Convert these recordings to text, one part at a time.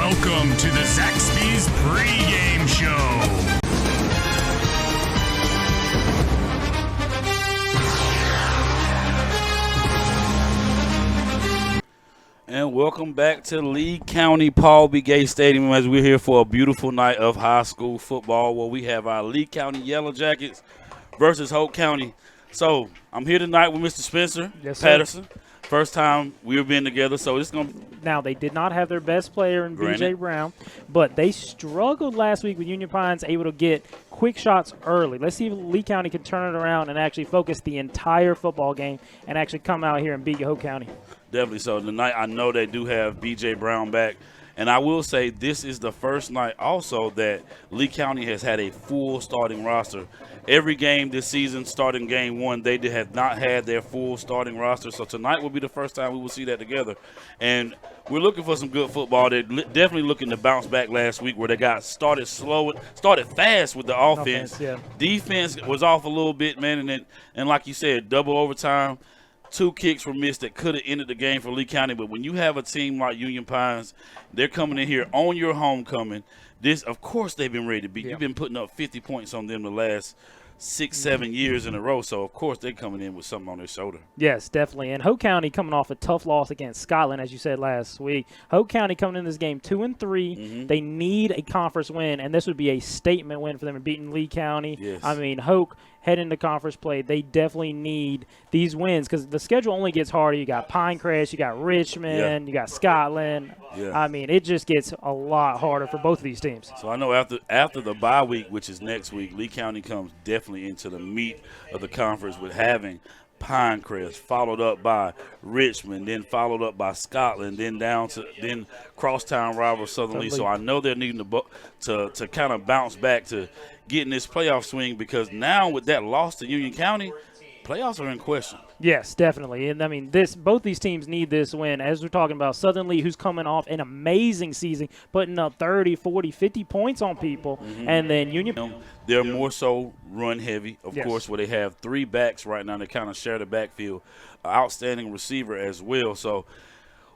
Welcome to the Zaxby's pregame show. And welcome back to Lee County Paul B. Gay Stadium as we're here for a beautiful night of high school football where we have our Lee County Yellow Jackets versus Hoke County. So I'm here tonight with Mr. Spencer Patterson. First time we've been together, so it's going to be. Now, they did not have their best player in B.J. Brown, but they struggled last week with Union Pines, able to get quick shots early. Let's see if Lee County can turn it around and actually focus the entire football game and actually come out here and beat Hoke County. Definitely so. Tonight, I know they do have B.J. Brown back. And I will say this is the first night also that Lee County has had a full starting roster. Every game this season, starting game one, they have not had their full starting roster. So tonight will be the first time we will see that together. And we're looking for some good football. They're definitely looking to bounce back last week where they got started fast with the offense. Yeah. Defense was off a little bit, man. And like you said, double overtime. 2 kicks were missed that could have ended the game for Lee County. But when you have a team like Union Pines, they're coming in here on your homecoming. Of course, they've been ready to beat. Yeah. You've been putting up 50 points on them the last 6-7 years in a row. So, of course, they're coming in with something on their shoulder. Yes, definitely. And Hoke County coming off a tough loss against Scotland, as you said last week. Hoke County coming in this game 2-3. Mm-hmm. They need a conference win, and this would be a statement win for them in beating Lee County. Yes. I mean, Hoke head into conference play, they definitely need these wins because the schedule only gets harder. You got Pinecrest, you got Richmond, you got Scotland. Yeah. I mean, it just gets a lot harder for both of these teams. So I know after the bye week, which is next week, Lee County comes definitely into the meat of the conference with having Pinecrest, followed up by Richmond, then followed up by Scotland, then crosstown rival Southern Lee. So I know they're needing to kind of bounce back to getting this playoff swing because now with that loss to Union County, playoffs are in question. Yes, definitely. And, I mean, both these teams need this win. As we're talking about, Southern Lee, who's coming off an amazing season, putting up 30, 40, 50 points on people. Mm-hmm. And then Union. They're more so run heavy, of course, where they have 3 backs right now. They kind of share the backfield. Outstanding receiver as well. So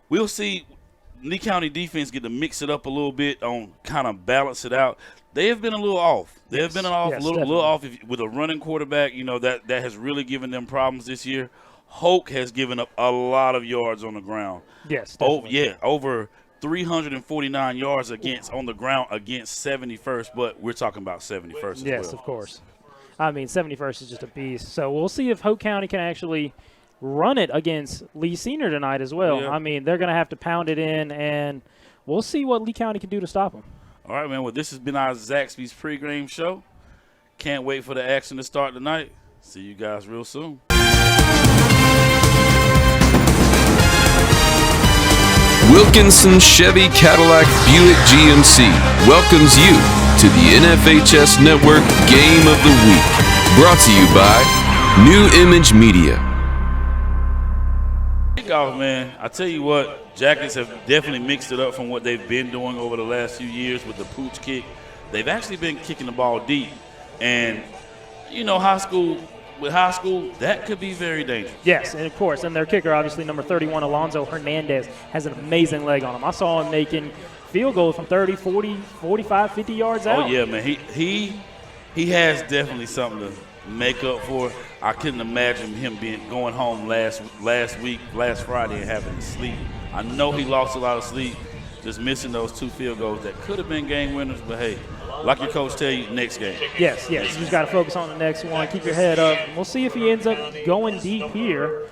we'll see Lee County defense get to mix it up a little bit on kind of balance it out. They have been a little off. They have been a little off with a running quarterback. You know, that has really given them problems this year. Hoke has given up a lot of yards on the ground. Yes, definitely. Over 349 yards on the ground against 71st, but we're talking about 71st as well. Yes, of course. I mean, 71st is just a beast. So we'll see if Hoke County can actually run it against Lee Senior tonight as well. Yeah. I mean, they're going to have to pound it in, and we'll see what Lee County can do to stop them. All right, man. Well, this has been our Zaxby's pregame show. Can't wait for the action to start tonight. See you guys real soon. Wilkinson Chevy Cadillac Buick GMC welcomes you to the NFHS Network Game of the Week. Brought to you by New Image Media. Kickoff, man. I tell you what, Jackets have definitely mixed it up from what they've been doing over the last few years with the pooch kick. They've actually been kicking the ball deep. And, you know, high school, that could be very dangerous. Yes, and of course, and their kicker, obviously, number 31, Alonzo Hernandez, has an amazing leg on him. I saw him making field goals from 30, 40, 45, 50 yards out. Oh, yeah, man. He has definitely something to make up for. I couldn't imagine him going home last Friday and having to sleep. I know he lost a lot of sleep, just missing those 2 field goals that could have been game winners, but hey, like your coach tell you, next game. Yes. You just got to focus on the next one. Keep your head up. We'll see if he ends up going deep here.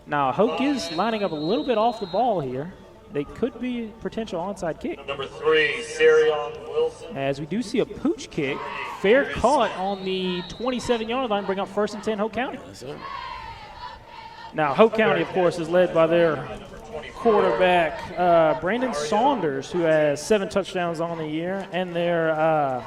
Now, Hoke is lining up a little bit off the ball here. They could be a potential onside kick. Number 3, Sarion Wilson. As we do see a pooch kick. Fair caught on the 27-yard line, bring up 1st and 10 Hoke County. Yes, sir. Now, Hoke County, of course, is led by their quarterback, Brandon Saunders, who has 7 touchdowns on the year, and their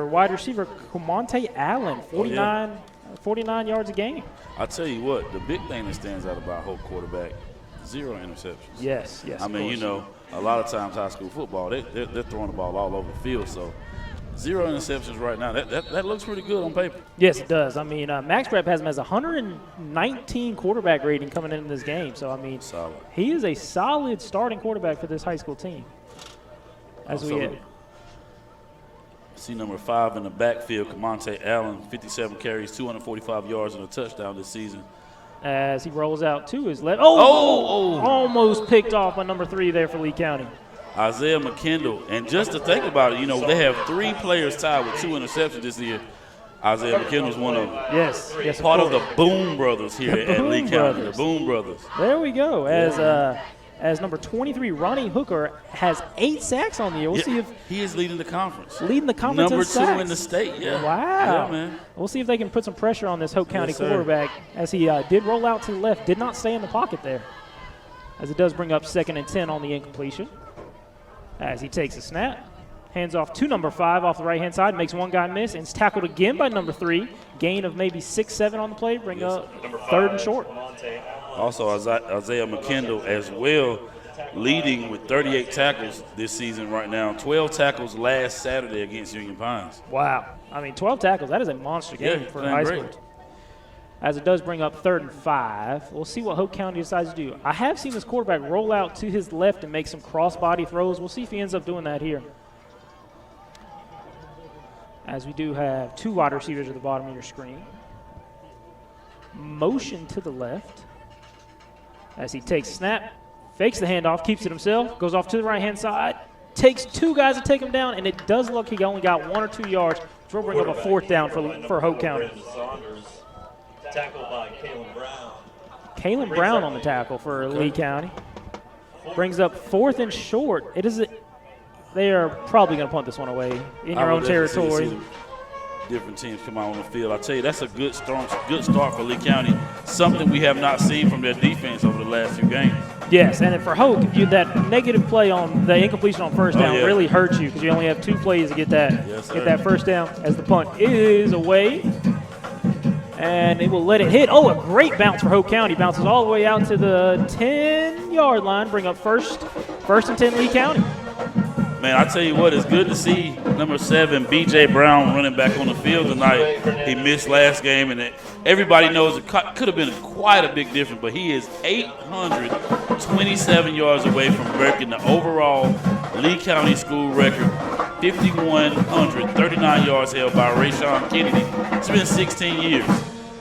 wide receiver, Kumonte Allen, 49 yards a game. I'll tell you what, the big thing that stands out about Hoke quarterback, 0 interceptions. Yes. I mean, you know, a lot of times high school football, they're throwing the ball all over the field, so 0 interceptions right now. That looks pretty good on paper. Yes, it does. I mean, Max Prep has him as 119 quarterback rating coming into this game. So, I mean, Solid. he is a solid starting quarterback for this high school team. See number 5 in the backfield, Camonte Allen, 57 carries, 245 yards and a touchdown this season. As he rolls out to his left. Almost picked off by number 3 there for Lee County. Isaiah McKendall. And just to think about it, they have 3 players tied with 2 interceptions this year. Isaiah McKendall's one of them. Yes, Part of the Boom Brothers here at Lee County. The Boom Brothers. There we go. As number 23, Ronnie Hooker, has 8 sacks on the year. We'll see if he is leading the conference. Number in 2 sacks. in the state. Yeah. Wow. Yeah, man. We'll see if they can put some pressure on this Hoke County quarterback as he did roll out to the left, did not stay in the pocket there. As it does bring up 2nd and 10 on the incompletion. As he takes a snap, hands off to number 5 off the right-hand side, makes one guy miss, and is tackled again by number 3. Gain of maybe 6-7 on the play, bring up 3rd and short. Also, Isaiah McKendall as well, leading with 38 tackles this season right now. 12 tackles last Saturday against Union Pines. Wow. I mean, 12 tackles, that is a monster game for high school. As it does bring up 3rd and 5. We'll see what Hoke County decides to do. I have seen this quarterback roll out to his left and make some cross-body throws. We'll see if he ends up doing that here. As we do have 2 wide receivers at the bottom of your screen. Motion to the left. As he takes snap, fakes the handoff, keeps it himself, goes off to the right-hand side, takes 2 guys to take him down, and it does look he only got 1 or 2 yards, which will bring up a 4th down for Hoke County. Tackled by Kalen Brown. Kalen Brown on the tackle for Lee County. Brings up 4th and short. They are probably going to punt this one away in your own territory. Different teams come out on the field. I tell you, that's a good start for Lee County. Something we have not seen from their defense over the last few games. Yes, and for Hoke, that negative play on the incompletion on first down really hurts you because you only have 2 plays to get that first down. As the punt is away. And it will let it hit. A great bounce for Hoke County. Bounces all the way out to the 10-yard line. Bring up first and 10 Lee County. Man, I tell you what, it's good to see number 7, B.J. Brown, running back on the field tonight. He missed last game, and everybody knows it could have been quite a big difference, but he is 827 yards away from breaking the overall Lee County school record. 5,139 yards held by Rayshawn Kennedy. It's been 16 years.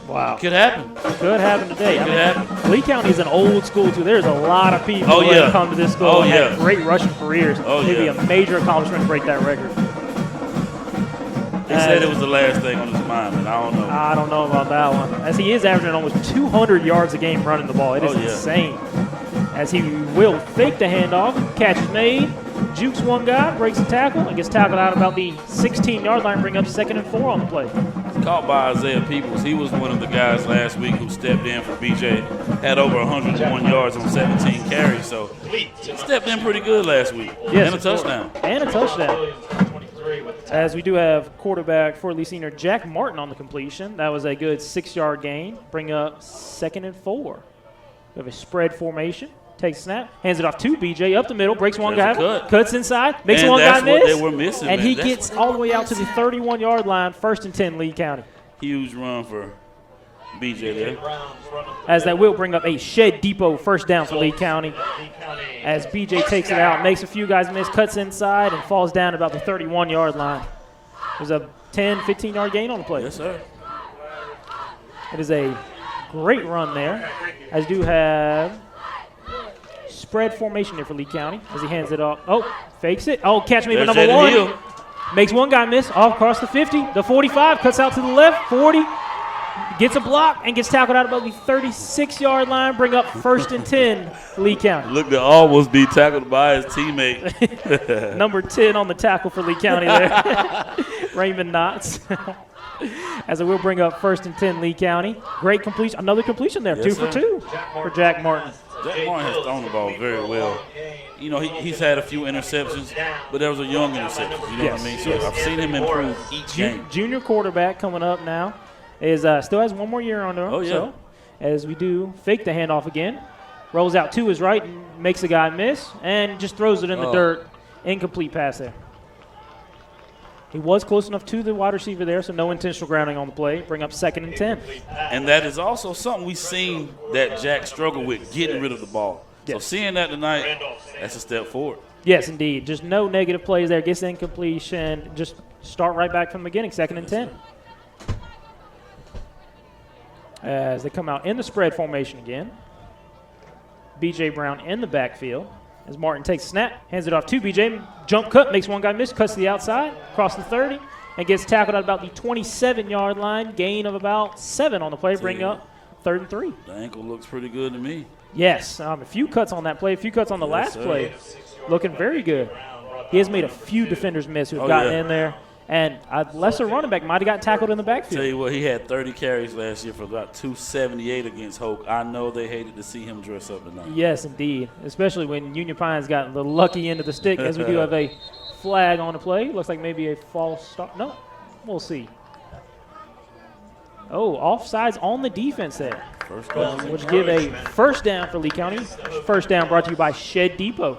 Wow. Could happen. Could happen today. Could happen. Lee County is an old school, too. There's a lot of people that come to this school and have great rushing careers. It'd be a major accomplishment to break that record. He said it was the last thing on his mind, and I don't know. I don't know about that one. As he is averaging almost 200 yards a game running the ball. It is insane. As he will fake the handoff. Catch is made. Jukes one guy, breaks the tackle, and gets tackled out about the 16-yard line, bring up 2nd and 4 on the play. Caught by Isaiah Peoples. He was one of the guys last week who stepped in for BJ. Had over 101 yards on 17 carries, so stepped in pretty good last week. Yes, and a touchdown. And a touchdown. As we do have quarterback for Lee Senior Jack Martin on the completion. That was a good 6-yard gain. Bring up 2nd and 4. We have a spread formation. Takes a snap, hands it off to BJ, up the middle, breaks one guy, cuts inside, makes one guy miss, they were missing, and he gets all the way out to the 31-yard line, 1st and 10 Lee County. Huge run for BJ there. As that will bring up a Shed Depot first down for Lee County. As BJ takes it out, makes a few guys miss, cuts inside, and falls down about the 31-yard line. There's a 10, 15-yard gain on the play. Yes, sir. It is a great run there. As do have spread formation there for Lee County as he hands it off. Fakes it. Catch me with number 1. Makes one guy miss off across the 50. The 45 cuts out to the left. 40 gets a block and gets tackled out about the 36-yard line. Bring up 1st and 10 Lee County. Look to almost be tackled by his teammate. Number 10 on the tackle for Lee County there. Raymond Knotts. As it will bring up 1st and 10 Lee County. Great completion. Another completion there. 2 for 2 for Jack Martin. Jack Martin has thrown the ball very well. He's had a few interceptions, but there was a young interception. You know what I mean? So I've seen him improve each game. Junior quarterback coming up now is still has 1 more year under him. So as we do fake the handoff again, rolls out to his right and makes the guy miss and just throws it in the dirt. Incomplete pass there. He was close enough to the wide receiver there, so no intentional grounding on the play. Bring up 2nd and 10. And that is also something we've seen that Jack struggled with, getting rid of the ball. So seeing that tonight, that's a step forward. Yes, indeed. Just no negative plays there. Gets the incompletion. Just start right back from the beginning, 2nd and 10. As they come out in the spread formation again. B.J. Brown in the backfield. As Martin takes a snap, hands it off to B.J. Jump cut, makes one guy miss, cuts to the outside, across the 30, and gets tackled at about the 27-yard line. Gain of about 7 on the play, bring up 3rd and 3. The ankle looks pretty good to me. Yes, a few cuts on that play, a few cuts on the last play. Looking very good. He has made a few defenders miss who have gotten in there. And a lesser running back might have got tackled in the backfield. Tell you what, he had 30 carries last year for about 278 against Hoke. I know they hated to see him dress up tonight. Yes, indeed, especially when Union Pines got the lucky end of the stick, as we do have a flag on the play. Looks like maybe a false start. No, we'll see. Oh, offsides on the defense there. First down. Which give a first down for Lee County. First down brought to you by Shed Depot.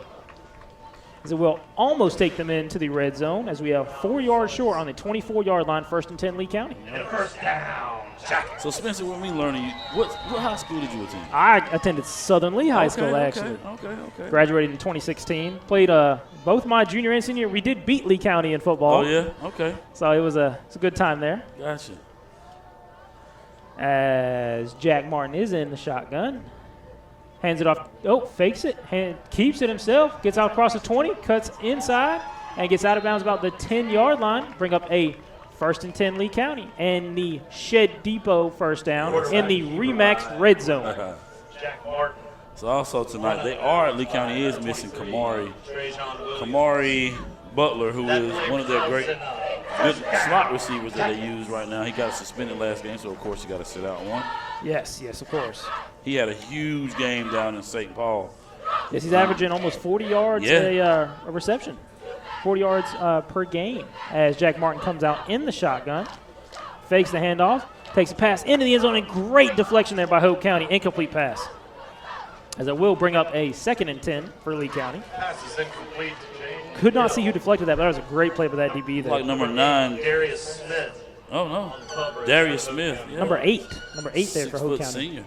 As it will almost take them into the red zone as we have 4 yards short on the 24-yard line, 1st and 10 Lee County. And first down. So, Spencer, with me learning, what high school did you attend? I attended Southern Lee High School, actually. Okay. Graduated in 2016. Played both my junior and senior. We did beat Lee County in football. Oh, yeah? Okay. So it was a good time there. Gotcha. As Jack Martin is in the shotgun. Hands it off. Oh, fakes it. Keeps it himself. Gets out across the 20. Cuts inside. And gets out of bounds about the 10-yard line. Bring up a 1st and 10 Lee County. And the Shed Depot first down in the Remax red zone. Jack Martin. So also tonight, Lee County is missing Kamari Butler, who is one of their good slot receivers that they use right now. He got suspended last game, so of course he got to sit out one. Yes, of course. He had a huge game down in St. Paul. Yes, he's averaging almost 40 yards a reception. 40 yards per game as Jack Martin comes out in the shotgun. Fakes the handoff. Takes a pass into the end zone, and great deflection there by Hoke County. Incomplete pass. As it will bring up a 2nd and 10 for Lee County. Pass is incomplete to James. Could not see who deflected that, but that was a great play by that DB there. Like number 9. Darius Smith. Oh, no. Darius Smith. Yeah. Number 8 there for Hoke County. Senior.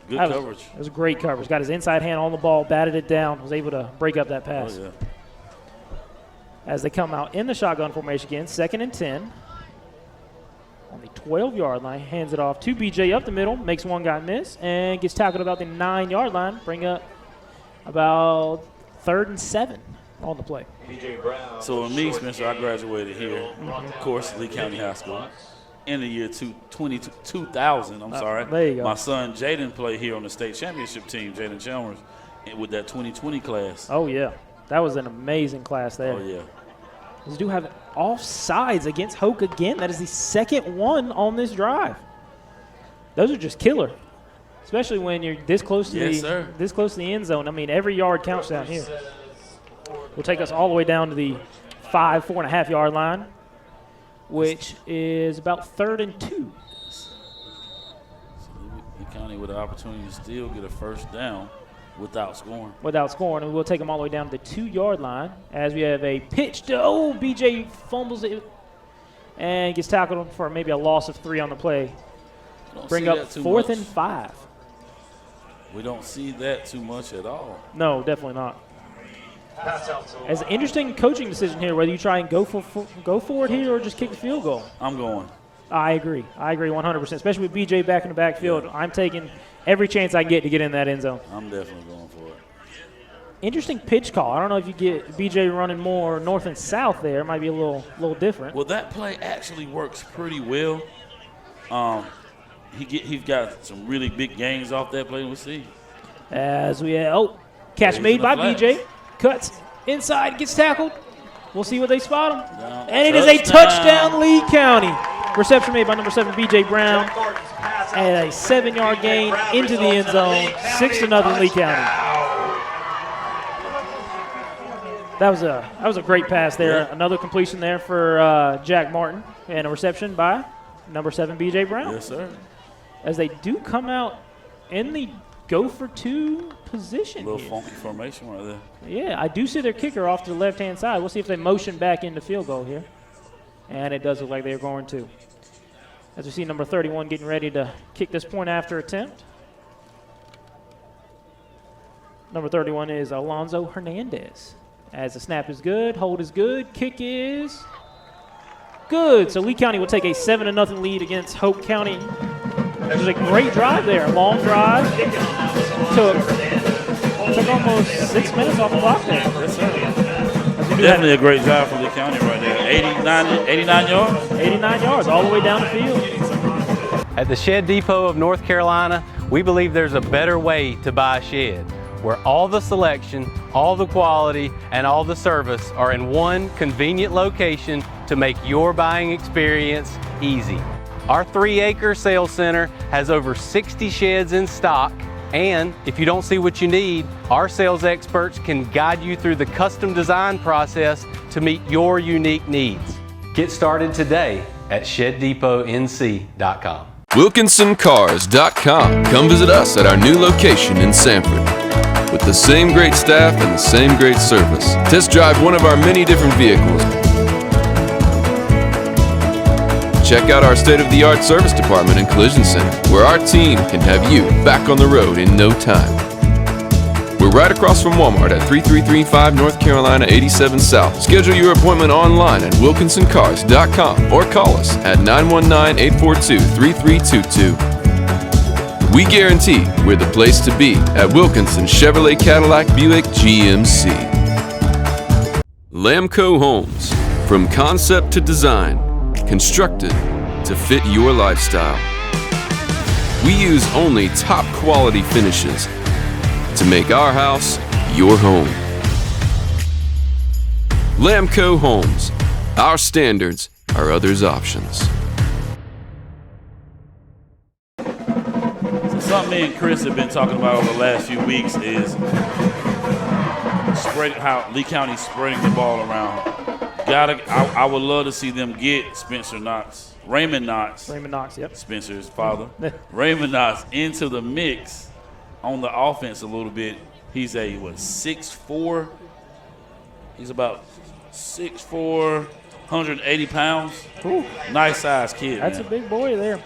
Good That coverage. It was great coverage. Got his inside hand on the ball, batted it down, was able to break up that pass. Oh, yeah. As they come out in the shotgun formation again, 2nd and 10. On the 12-yard line, hands it off to BJ up the middle, makes one guy miss, and gets tackled about the 9-yard line. Bring up about 3rd and 7 on the play. B.J. Brown. So with me, Spencer, I graduated here, of course, Lee County High School, in the year 2000. There you go. My son Jaden played here on the state championship team, Jaden Chalmers, with that 2020 class. Oh, yeah. That was an amazing class there. Oh, yeah. They do have offsides against Hoke again. That is the 2nd one on this drive. Those are just killer, especially when you're this close to the end zone. I mean, every yard counts down here. Will take us all the way down to the 4.5 yard line, which is about 3rd and 2. So Lee County with the opportunity to still get a first down without scoring. And we'll take them all the way down to the 2-yard line as we have a pitch to, BJ fumbles it and gets tackled for maybe a loss of 3 on the play. Bring up 4th and 5. We don't see that too much at all. No, definitely not. As an interesting coaching decision here, whether you try and go for it here or just kick the field goal. I'm going. I agree 100%, especially with BJ back in the backfield. I'm taking every chance I get to get in that end zone. I'm definitely going for it. Interesting pitch call. I don't know if you get BJ running more north and south there. It might be a little different. Well, that play actually works pretty well. He's got some really big gains off that play. We'll see. As we have, catch made by BJ. Cuts inside, gets tackled. We'll see what they spot him. And it is a touchdown, Lee County. Reception made by number 7, B.J. Brown. And a 7-yard gain into the end zone. 6-0 Lee County. That was a great pass there. Yeah. Another completion there for Jack Martin. And a reception by number 7, B.J. Brown. Yes, sir. As they do come out in the go-for-2 position. A little here. funky formation right there. Yeah, I do see their kicker off to the left-hand side. We'll see if they motion back into field goal here. And it does look like they're going to. As we see number 31 getting ready to kick this point after attempt. Number 31 is Alonzo Hernandez. As the snap is good, hold is good, kick is good. So Lee County will take a 7-0 lead against Hoke County. It was a great drive there, long drive. Took almost 6 minutes off the clock there. Yes, sir. Definitely a great drive for Lee County right there. 89 yards? 89 yards, all the way down the field. At the Shed Depot of North Carolina, we believe there's a better way to buy a shed, where all the selection, all the quality, and all the service are in one convenient location to make your buying experience easy. Our 3-acre sales center has over 60 sheds in stock, and if you don't see what you need, our sales experts can guide you through the custom design process to meet your unique needs. Get started today at ShedDepotNC.com. WilkinsonCars.com. Come visit us at our new location in Sanford. With the same great staff and the same great service. Test drive one of our many different vehicles. Check out our state-of-the-art service department and collision center, where our team can have you back on the road in no time. We're right across from Walmart at 3335 North Carolina 87 South. Schedule your appointment online at WilkinsonCars.com or call us at 919-842-3322. We guarantee we're the place to be at Wilkinson Chevrolet Cadillac Buick GMC. Lamco Homes, from concept to design, constructed to fit your lifestyle. We use only top quality finishes to make our house your home. Lamco Homes, our standards are others' options. Something me and Chris have been talking about over the last few weeks is how Lee County's spreading the ball around. I would love to see them get Raymond Knox, yep. Spencer's father, Raymond Knox into the mix on the offense a little bit. He's a 6'4". He's about 6'4", 180 pounds. Ooh. Nice size kid. That's a big boy there.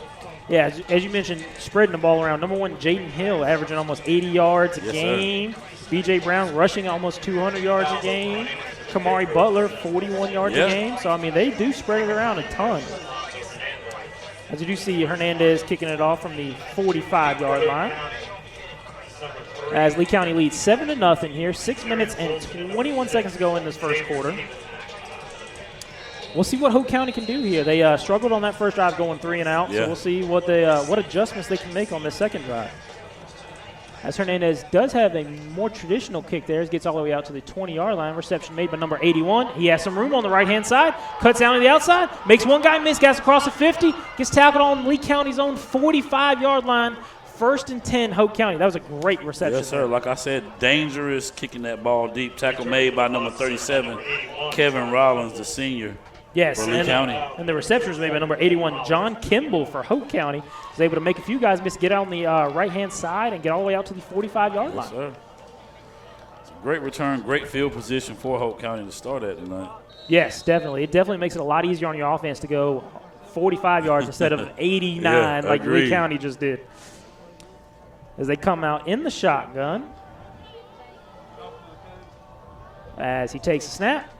Yeah, as you mentioned, spreading the ball around. Number 1, Jaden Hill, averaging almost 80 yards a game. Sir. B.J. Brown rushing almost 200 yards a game. Kamari Butler, 41 yards a game. So, I mean, they do spread it around a ton. As you do see Hernandez kicking it off from the 45-yard line. As Lee County leads 7-0 here, 6 minutes and 21 seconds to go in this first quarter. We'll see what Hoke County can do here. They struggled on that first drive going 3 and out, so we'll see what adjustments they can make on this second drive. As Hernandez does have a more traditional kick there, he gets all the way out to the 20-yard line. Reception made by number 81. He has some room on the right-hand side, cuts down to the outside, makes one guy miss, gets across the 50, gets tackled on Lee County's own 45-yard line. 1st and 10, Hoke County. That was a great reception. Yes, sir. Like I said, dangerous kicking that ball deep. Tackle made by number 37, Kevin Rollins, the senior. Yes, for Lee County. And the reception was made by number 81, John Kimball for Hoke County. Was able to make a few guys miss, get out on the right-hand side and get all the way out to the 45-yard line. Yes, sir. It's a great return, great field position for Hoke County to start at tonight. Yes, definitely. It definitely makes it a lot easier on your offense to go 45 yards instead of 89 like Lee County just did. As they come out in the shotgun. As he takes a snap,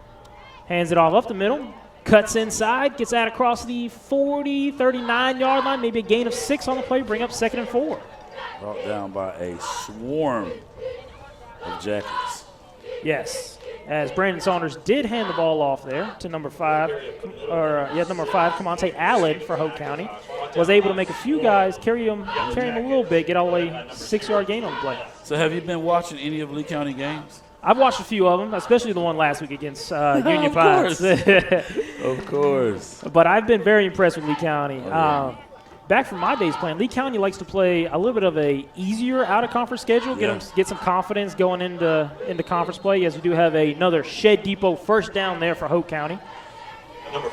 hands it off up the middle. Cuts inside, gets out across the 40, 39-yard line, maybe a gain of 6 on the play, bring up 2nd and 4. Brought down by a swarm of Jackets. Yes, as Brandon Saunders did hand the ball off there to number 5, Camonte Allen for Hoke County. Was able to make a few guys carry him a little bit, get all the way 6-yard gain on the play. So have you been watching any of Lee County games? I've watched a few of them, especially the one last week against Union Pines. Of course. But I've been very impressed with Lee County. Back from my days playing, Lee County likes to play a little bit of a easier out-of-conference schedule, get some confidence going into conference play, as we do have another Shed Depot first down there for Hoke County.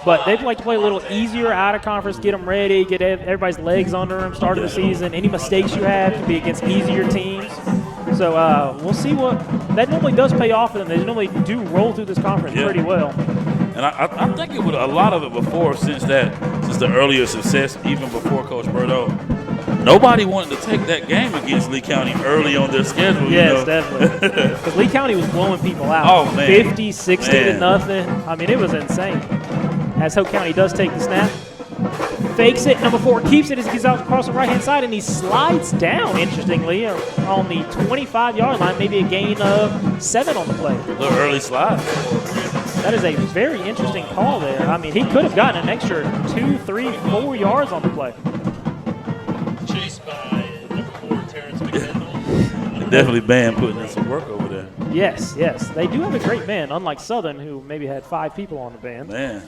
But they'd like to play a little easier out-of-conference, get them ready, get everybody's legs under them, start of the season. Any mistakes you have can be against easier teams. So we'll see what – that normally does pay off for them. They normally do roll through this conference pretty well. And I think it would a lot of it before since the earlier success, even before Coach Berto. Nobody wanted to take that game against Lee County early on their schedule. Yes, definitely. Because Lee County was blowing people out. Oh, man. 50, 60 to nothing. I mean, it was insane. As Hoke County does take the snap. Fakes it. Number 4 keeps it as he gets out across the right-hand side, and he slides down, interestingly, on the 25-yard line, maybe a gain of 7 on the play. A little early slide. That is a very interesting call there. I mean, he could have gotten an extra 2, 3, 4 yards on the play. Chased by number 4, Terrence McDaniel. Definitely band putting in some work over there. Yes. They do have a great band, unlike Southern, who maybe had 5 people on the band. Man.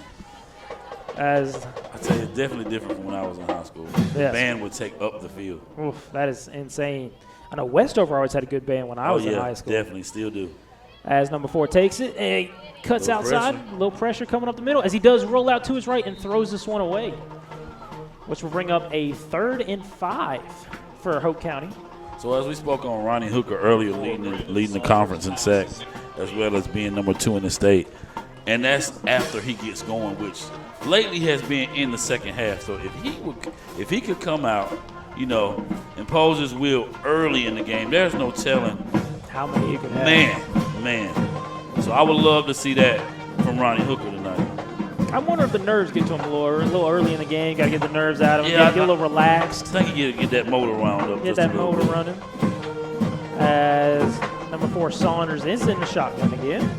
As I tell you, it's definitely different from when I was in high school. The Yes. band would take up the field. Oof, that is insane. I know Westover always had a good band when I was in high school. Definitely still do. As number 4 takes it, and he cuts outside. A little pressure coming up the middle as he does roll out to his right and throws this one away, which will bring up a 3rd and 5 for Hoke County. So as we spoke on Ronnie Hooker earlier, leading the conference in sacks, as well as being number 2 in the state, and that's after he gets going, which lately has been in the second half. So if he could come out, impose his will early in the game, there's no telling how many he could have. Man. So I would love to see that from Ronnie Hooker tonight. I wonder if the nerves get to him a little early in the game. Got to get the nerves out of him. Yeah, Get a little relaxed. I think you get that motor wound up. Get that motor running. As number 4 Saunders is in the shotgun again.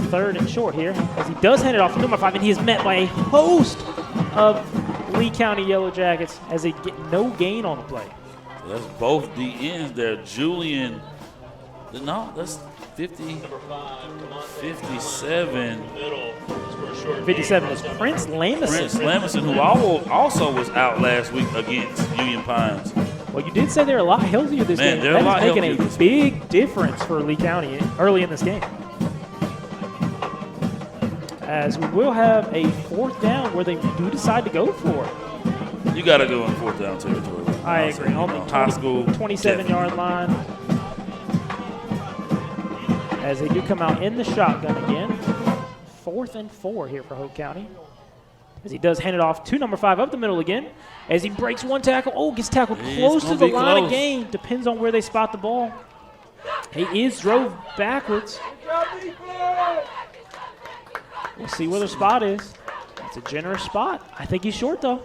3rd and short here, as he does hand it off to number 5, and he is met by a host of Lee County Yellow Jackets as they get no gain on the play. So that's both the ends there. Julian, no, that's 50, 57. 57 is Prince Lamison. Prince Lamison, who also was out last week against Union Pines. Well, you did say they're a lot healthier this game. They're a lot that is healthier making a big difference for Lee County early in this game. As we will have a 4th down where they do decide to go for it. You got to go in 4th down territory. I agree. On the high school 27-yard line. As they do come out in the shotgun again. 4th and 4 here for Hoke County. As he does hand it off to number 5 up the middle again. As he breaks one tackle. Oh, gets tackled close to the line of game. Depends on where they spot the ball. He is drove backwards. We'll see where the spot is. It's a generous spot. I think he's short, though.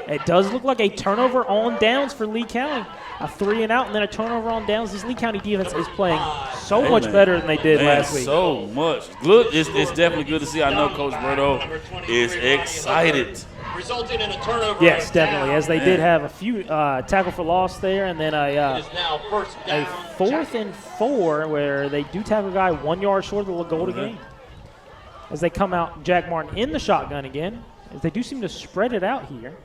It does look like a turnover on downs for Lee County. A 3 and out and then a turnover on downs. This Lee County defense is playing so much better than they did last week. So much. Good. It's definitely good to see. I know Coach Berto is excited. Resulting in a turnover. Yes, definitely. As they did have a few tackle for loss there, and then a 4th and 4 where they do tackle a guy 1 yard short of the goal to gain. As they come out, Jack Martin in the shotgun again. As they do seem to spread it out here.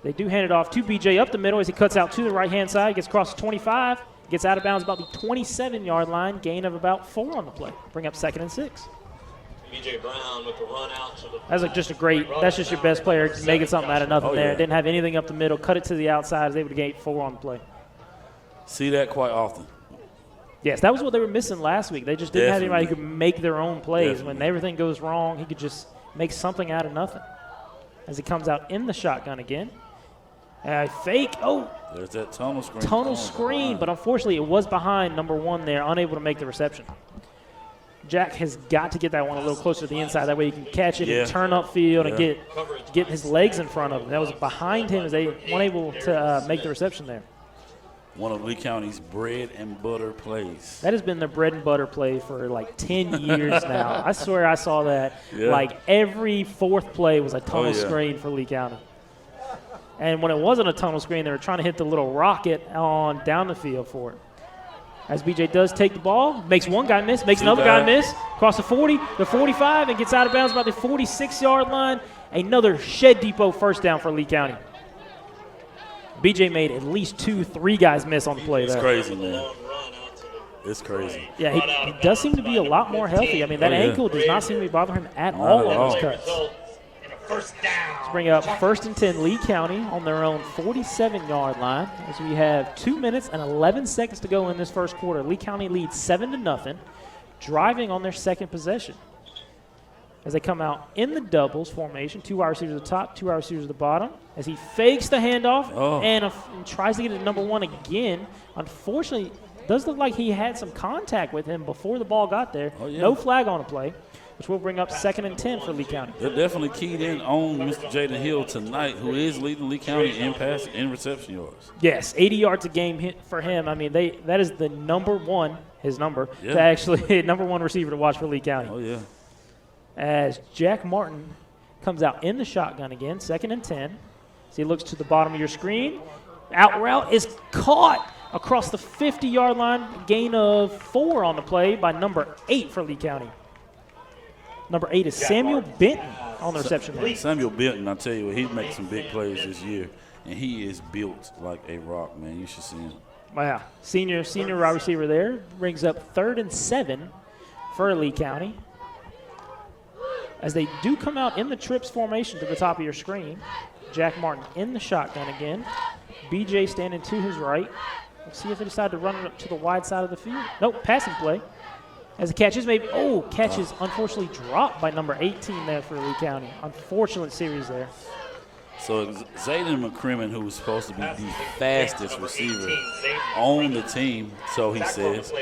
They do hand it off to BJ up the middle as he cuts out to the right-hand side, gets across the 25, gets out of bounds about the 27-yard line, gain of about 4 on the play. Bring up 2nd and 6. BJ Brown with the run out to the that's just your best player making something out of nothing there. Didn't have anything up the middle, cut it to the outside, was able to gain 4 on the play. See that quite often. Yes, that was what they were missing last week. They just didn't have anybody who could make their own plays. When everything goes wrong, he could just make something out of nothing. As he comes out in the shotgun again. Fake. Oh. There's that tunnel screen. Tunnel screen, but unfortunately it was behind number 1 there, unable to make the reception. Jack has got to get that one a little closer to the inside. That way he can catch it and turn upfield and get his legs in front of him. That was behind him as they weren't able to make the reception there. One of Lee County's bread and butter plays. That has been their bread and butter play for like 10 years now. I swear I saw that. Like every 4th play was a tunnel screen for Lee County. And when it wasn't a tunnel screen, they were trying to hit the little rocket on down the field for it. As BJ does take the ball, makes one guy miss, makes another guy miss, across the 40, the 45, and gets out of bounds about the 46-yard line. Another Shed Depot first down for Lee County. BJ made at least 2-3 guys miss on the play there. It's crazy, man. It's crazy. Yeah, he does seem to be a lot more healthy. I mean, that ankle does not seem to be bothering him at all on his cuts. first down. Let's bring up 1st and 10 Lee County on their own 47-yard line as we have 2 minutes and 11 seconds to go in this first quarter. Lee County leads 7-0, driving on their second possession. as they come out in the doubles formation. 2 wide receivers at the top, 2 wide receivers at the bottom. As he fakes the handoff and tries to get it to number 1 again. Unfortunately, does look like he had some contact with him before the ball got there. No flag on the play, which will bring up 2nd and 10 for Lee County. They're definitely keyed in on Mr. Jaden Hill tonight, who is leading Lee County in passing and reception yards. Yes, 80 yards a game hit for him. I mean, that is the number 1, his number, to actually number 1 receiver to watch for Lee County. Oh, yeah. As Jack Martin comes out in the shotgun again, 2nd and 10. As he looks to the bottom of your screen. Out route is caught across the 50-yard line. Gain of 4 on the play by number 8 for Lee County. Number 8 is Samuel Benton on the reception line. Samuel Benton, I tell you what, he makes some big plays this year, and he is built like a rock, man. You should see him. Wow. Senior wide receiver there. Brings up 3rd and 7 for Lee County. As they do come out in the trips formation to the top of your screen. Jack Martin in the shotgun again. BJ standing to his right. Let's see if they decide to run it up to the wide side of the field. Nope, passing play. As the catch is catch is unfortunately dropped by number 18 there for Lee County. Unfortunate series there. So Zayden McCrimmon, who was supposed to be the fastest receiver on the team, so he says,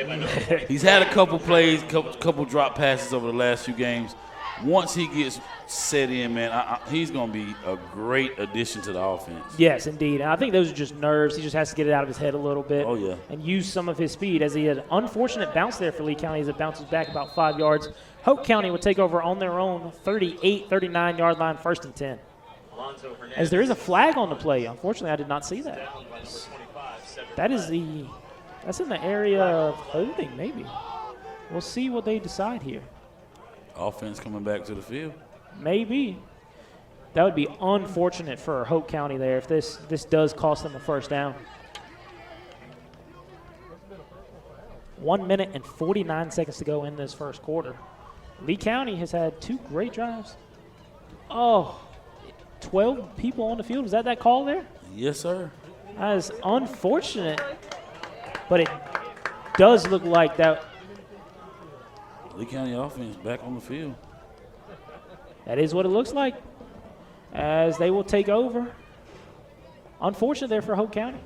he's had a couple plays, couple drop passes over the last few games. Once he gets set in, man, he's going to be a great addition to the offense. Yes, indeed. And I think those are just nerves. He just has to get it out of his head a little bit. Oh, yeah. And use some of his speed, as he had an unfortunate bounce there for Lee County as it bounces back about 5 yards. Hoke County will take over on their own 38, 39-yard line, 1st and 10. As there is a flag on the play. Unfortunately, I did not see that. That's in the area of holding, maybe. We'll see what they decide here. Offense coming back to the field. Maybe. That would be unfortunate for Hoke County there if this does cost them a 1st down. 1 minute and 49 seconds to go in this first quarter. Lee County has had 2 great drives. 12 people on the field. Was that call there? Yes, sir. That is unfortunate, but it does look like that. Lee County offense back on the field. That is what it looks like, as they will take over. Unfortunate there for Hoke County.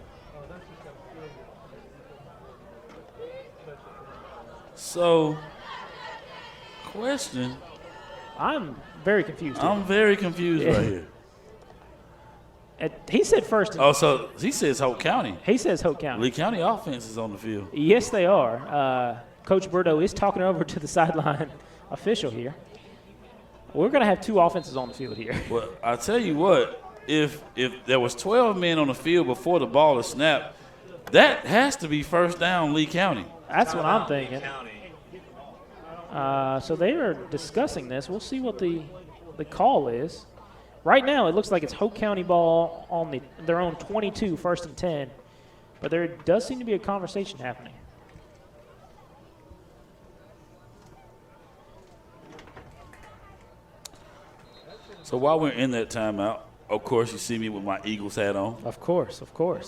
So, question. I'm very confused. I'm very confused right here. He said 1st. Oh, so he says Hoke County. He says Hoke County. Lee County offense is on the field. Yes, they are. Coach Burdo is talking over to the sideline official here. We're going to have 2 offenses on the field here. Well, I tell you what, if there was 12 men on the field before the ball is snapped, that has to be 1st down Lee County. That's what I'm thinking. So they are discussing this. We'll see what the call is. Right now, it looks like it's Hoke County ball on their own 22, 1st and 10. But there does seem to be a conversation happening. So while we're in that timeout, of course, you see me with my Eagles hat on. Of course.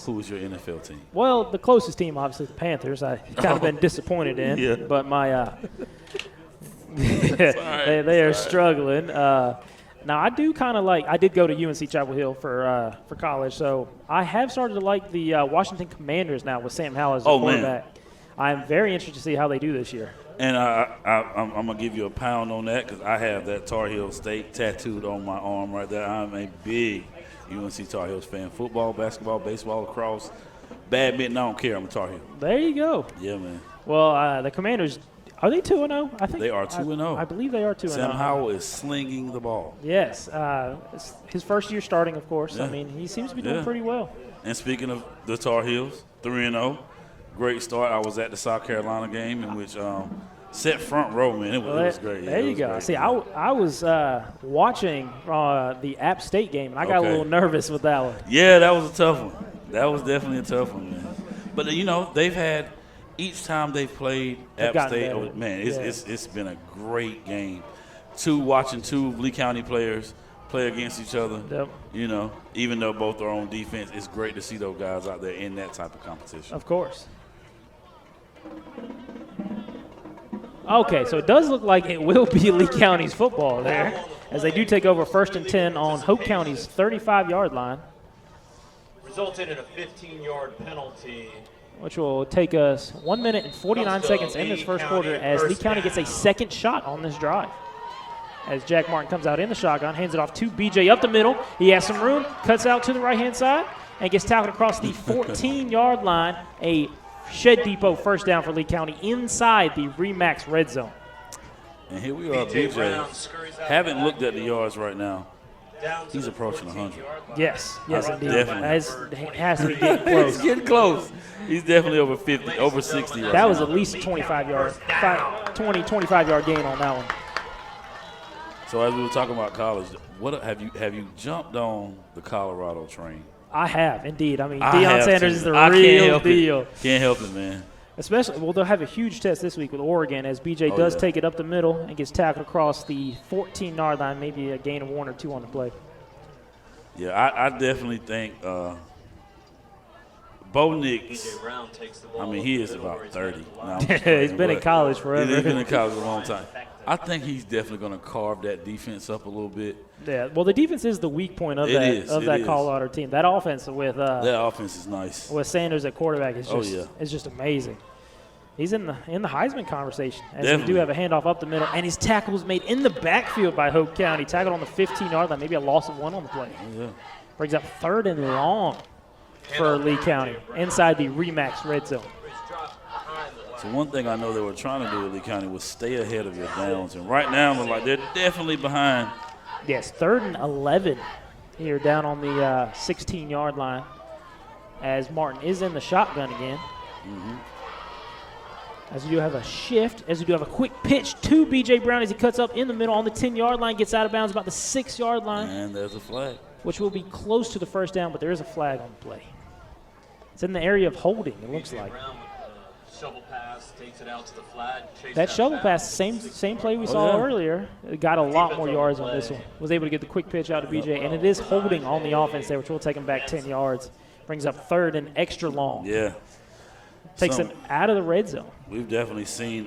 Who is your NFL team? Well, the closest team, obviously, the Panthers. I've kind of been disappointed in. Yeah. But my they are struggling. Now, I do kind of I did go to UNC Chapel Hill for college, so I have started to like the Washington Commanders now with Sam Howell as the quarterback. Man. I'm very interested to see how they do this year. And I'm going to give you a pound on that because I have that Tar Heel State tattooed on my arm right there. I'm a big UNC Tar Heels fan. Football, basketball, baseball, lacrosse, badminton, I don't care. I'm a Tar Heel. There you go. Yeah, man. Well, the Commanders, are they 2-0? I think they are 2-0. I believe they are 2-0. Sam Howell is slinging the ball. Yes. It's his first year starting, of course. Yeah. I mean, he seems to be doing pretty well. And speaking of the Tar Heels, 3-0. Great start. I was at the South Carolina game in which set front row, man. It was great. There you go. Great. See, I was watching the App State game, and I got a little nervous with that one. Yeah, that was a tough one. That was definitely a tough one, man. But, they've had – each time they've played App State, man, it's been a great game. Watching 2 Lee County players play against each other. Yep. Even though both are on defense, it's great to see those guys out there in that type of competition. Of course. Okay, so it does look like it will be Lee County's football there, as they do take over 1st and 10 on Hoke County's 35-yard line, Resulted in a 15-yard penalty. which will take us 1 minute and 49 seconds in this first quarter as Lee County gets a second shot on this drive. As Jack Martin comes out in the shotgun, hands it off to BJ up the middle. He has some room, cuts out to the right-hand side, and gets tackled across the 14-yard line. A Shed Depot first down for Lee County inside the Remax red zone. And here we are, BJ. Haven't looked at the yards right now. He's approaching 100. Yes, indeed. Definitely. It has to be getting close. He's getting close. He's definitely over 50, over 60 right That was now. at least 25-yard gain on that one. So as we were talking about college, what have you jumped on the Colorado train? I have, indeed. I mean, I Deion have Sanders to. is the I can't real help deal. it. Can't help it, man. Especially, well, they'll have a huge test this week with Oregon as BJ does take it up the middle and gets tackled across the 14-yard line, maybe a gain of 1 or 2 on the play. Yeah, I definitely think Bo Nix, I mean, he is about 30. No, He's been in college forever. He's been in college a long time. I think he's definitely going to carve that defense up a little bit. Yeah, well, the defense is the weak point of that Colorado team. That offense with that offense is nice. With Sanders at quarterback is just it's just amazing. He's in the Heisman conversation as they do have a handoff up the middle, and his tackle was made in the backfield by Hoke County. Tackled on the 15-yard line, maybe a loss of 1 on the play. Yeah. Brings up 3rd and long for Lee County inside the Remax red zone. So one thing I know they were trying to do with Lee County was stay ahead of your downs, and right now they're like they're definitely behind. Yes, 3rd and 11 here down on the 16-yard line as Martin is in the shotgun again. Mm-hmm. As we do have a shift, as we do have a quick pitch to B.J. Brown as he cuts up in the middle on the 10-yard line, gets out of bounds about the 6-yard line. And there's a flag. Which will be close to the first down, but there is a flag on the play. It's in the area of holding, it looks like. Shovel pass, takes it out to the flat. That shovel pass, same play we saw earlier. It got a lot more yards on this one. Was able to get the quick pitch out to BJ, and it is holding on the offense there, which will take him back 10 yards. Brings up 3rd and extra long. Yeah. Takes them out of the red zone. We've definitely seen,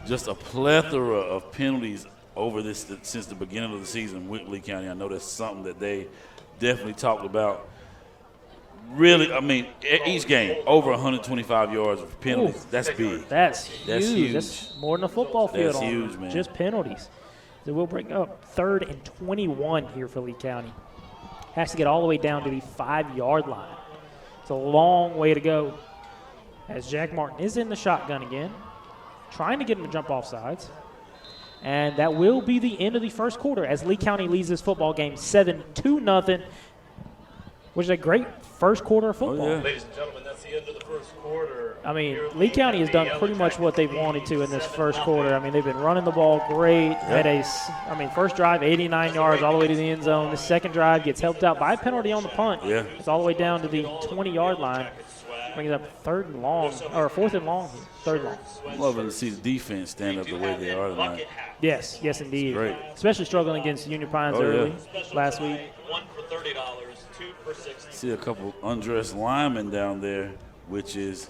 just a plethora of penalties over this since the beginning of the season with Lee County. I know that's something that they definitely talked about. Really, I mean, each game, over 125 yards of penalties. Ooh, that's big. That's huge. That's more than a football field. That's huge, man. Just penalties. So we'll bring up 3rd and 21 here for Lee County. Has to get all the way down to the 5-yard line. It's a long way to go as Jack Martin is in the shotgun again, trying to get him to jump off sides. And that will be the end of the first quarter as Lee County leads this football game 7-0, which is a great first quarter of football. Oh, yeah. Ladies and gentlemen, that's the end of the first quarter. I mean, Lee County has done pretty much what they've wanted to in this first quarter. I mean, they've been running the ball great. First drive, 89 yards all the way to the end zone. The second drive gets helped out by a penalty on the punt. Yeah. It's all the way down to the 20-yard line. Brings up 4th and long. 3rd long. I'm loving to see the defense stand up the way they are tonight. Yes, indeed. Great. Especially struggling against Union Pines early last week. 1 for $30, 2 for $60. See a couple undressed linemen down there, which is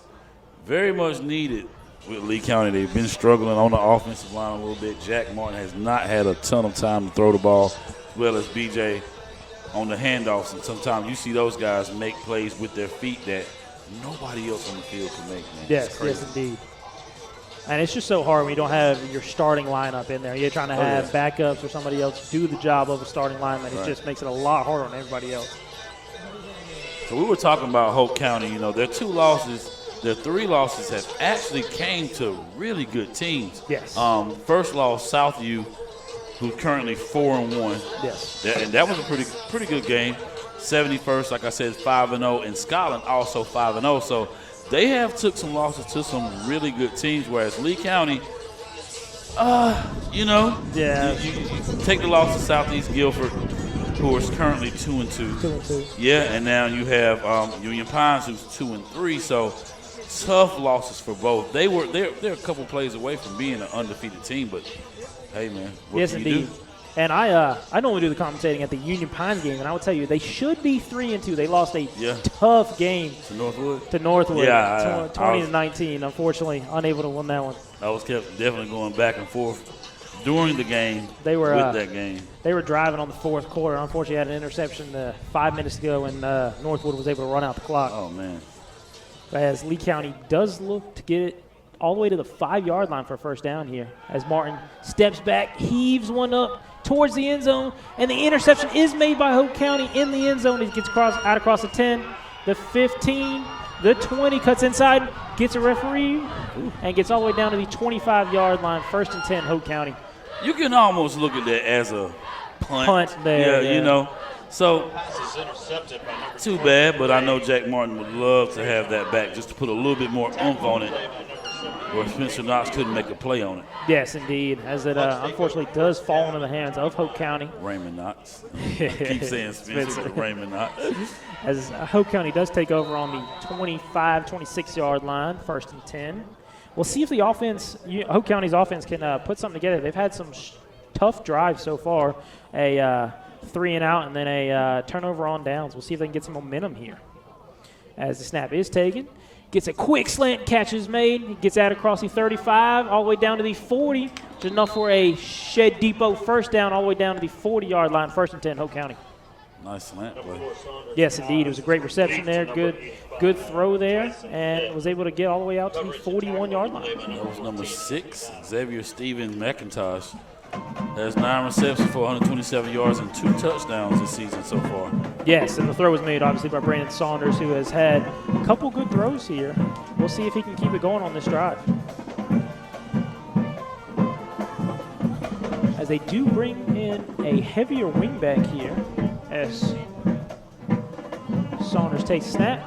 very much needed with Lee County. They've been struggling on the offensive line a little bit. Jack Martin has not had a ton of time to throw the ball, as well as BJ on the handoffs. And sometimes you see those guys make plays with their feet that nobody else on the field can make, man. Yes, indeed. And it's just so hard when you don't have your starting lineup in there. You're trying to have backups or somebody else do the job of a starting lineman. It just makes it a lot harder on everybody else. So we were talking about Hoke County. You know, their 2 losses, their 3 losses have actually came to really good teams. Yes. First loss, Southview, who's currently 4-1. Yes. And that was a pretty good game. 71st, like I said, 5-0, and Scotland also 5-0. So they have took some losses to some really good teams, whereas Lee County, you take the loss to Southeast Guilford, who is currently 2-2. 2-2. Yeah, and now you have Union Pines, who's 2-3. So tough losses for both. They're a couple plays away from being an undefeated team, but hey, man, what Yes, can indeed. you do? And I normally do the commentating at the Union Pines game, and I will tell you they should be 3-2. They lost a tough game to Northwood. Yeah, 20-19. Unfortunately, unable to win that one. I was definitely going back and forth during the game. They were with that game. They were driving on the fourth quarter. Unfortunately, had an interception 5 minutes ago, and Northwood was able to run out the clock. Oh man! As Lee County does look to get it all the way to the 5-yard line for a first down here, as Martin steps back, heaves one up towards the end zone, and the interception is made by Hoke County in the end zone. He gets across the 10, the 15, the 20, cuts inside, gets a referee, and gets all the way down to the 25-yard line. 1st and 10, Hoke County. You can almost look at that as a punt there. Yeah, you know. So, too bad, but I know Jack Martin would love to have that back just to put a little bit more oomph on it, where Spencer Knox couldn't make a play on it. Yes, indeed, as it unfortunately does fall into the hands of Hoke County. Raymond Knox. Keep saying Spencer, but Raymond Knox. As Hoke County does take over on the 25, 26-yard line, 1st and 10. We'll see if the offense, Hoke County's offense, can put something together. They've had some tough drives so far, a 3-and-out and then a turnover on downs. We'll see if they can get some momentum here. As the snap is taken, gets a quick slant catch is made. He gets out across the 35, all the way down to the 40, which is enough for a Shed Depot first down all the way down to the 40-yard line, 1st and 10, Hoke County. Nice slant play. Yes, indeed. It was a great reception there. Good throw there, and was able to get all the way out to the 41-yard line. That was number 6, Xavier Steven McIntosh. Has 9 receptions for 127 yards and 2 touchdowns this season so far. Yes, and the throw was made, obviously, by Brandon Saunders, who has had a couple good throws here. We'll see if he can keep it going on this drive. As they do bring in a heavier wingback here, as Saunders takes a snap,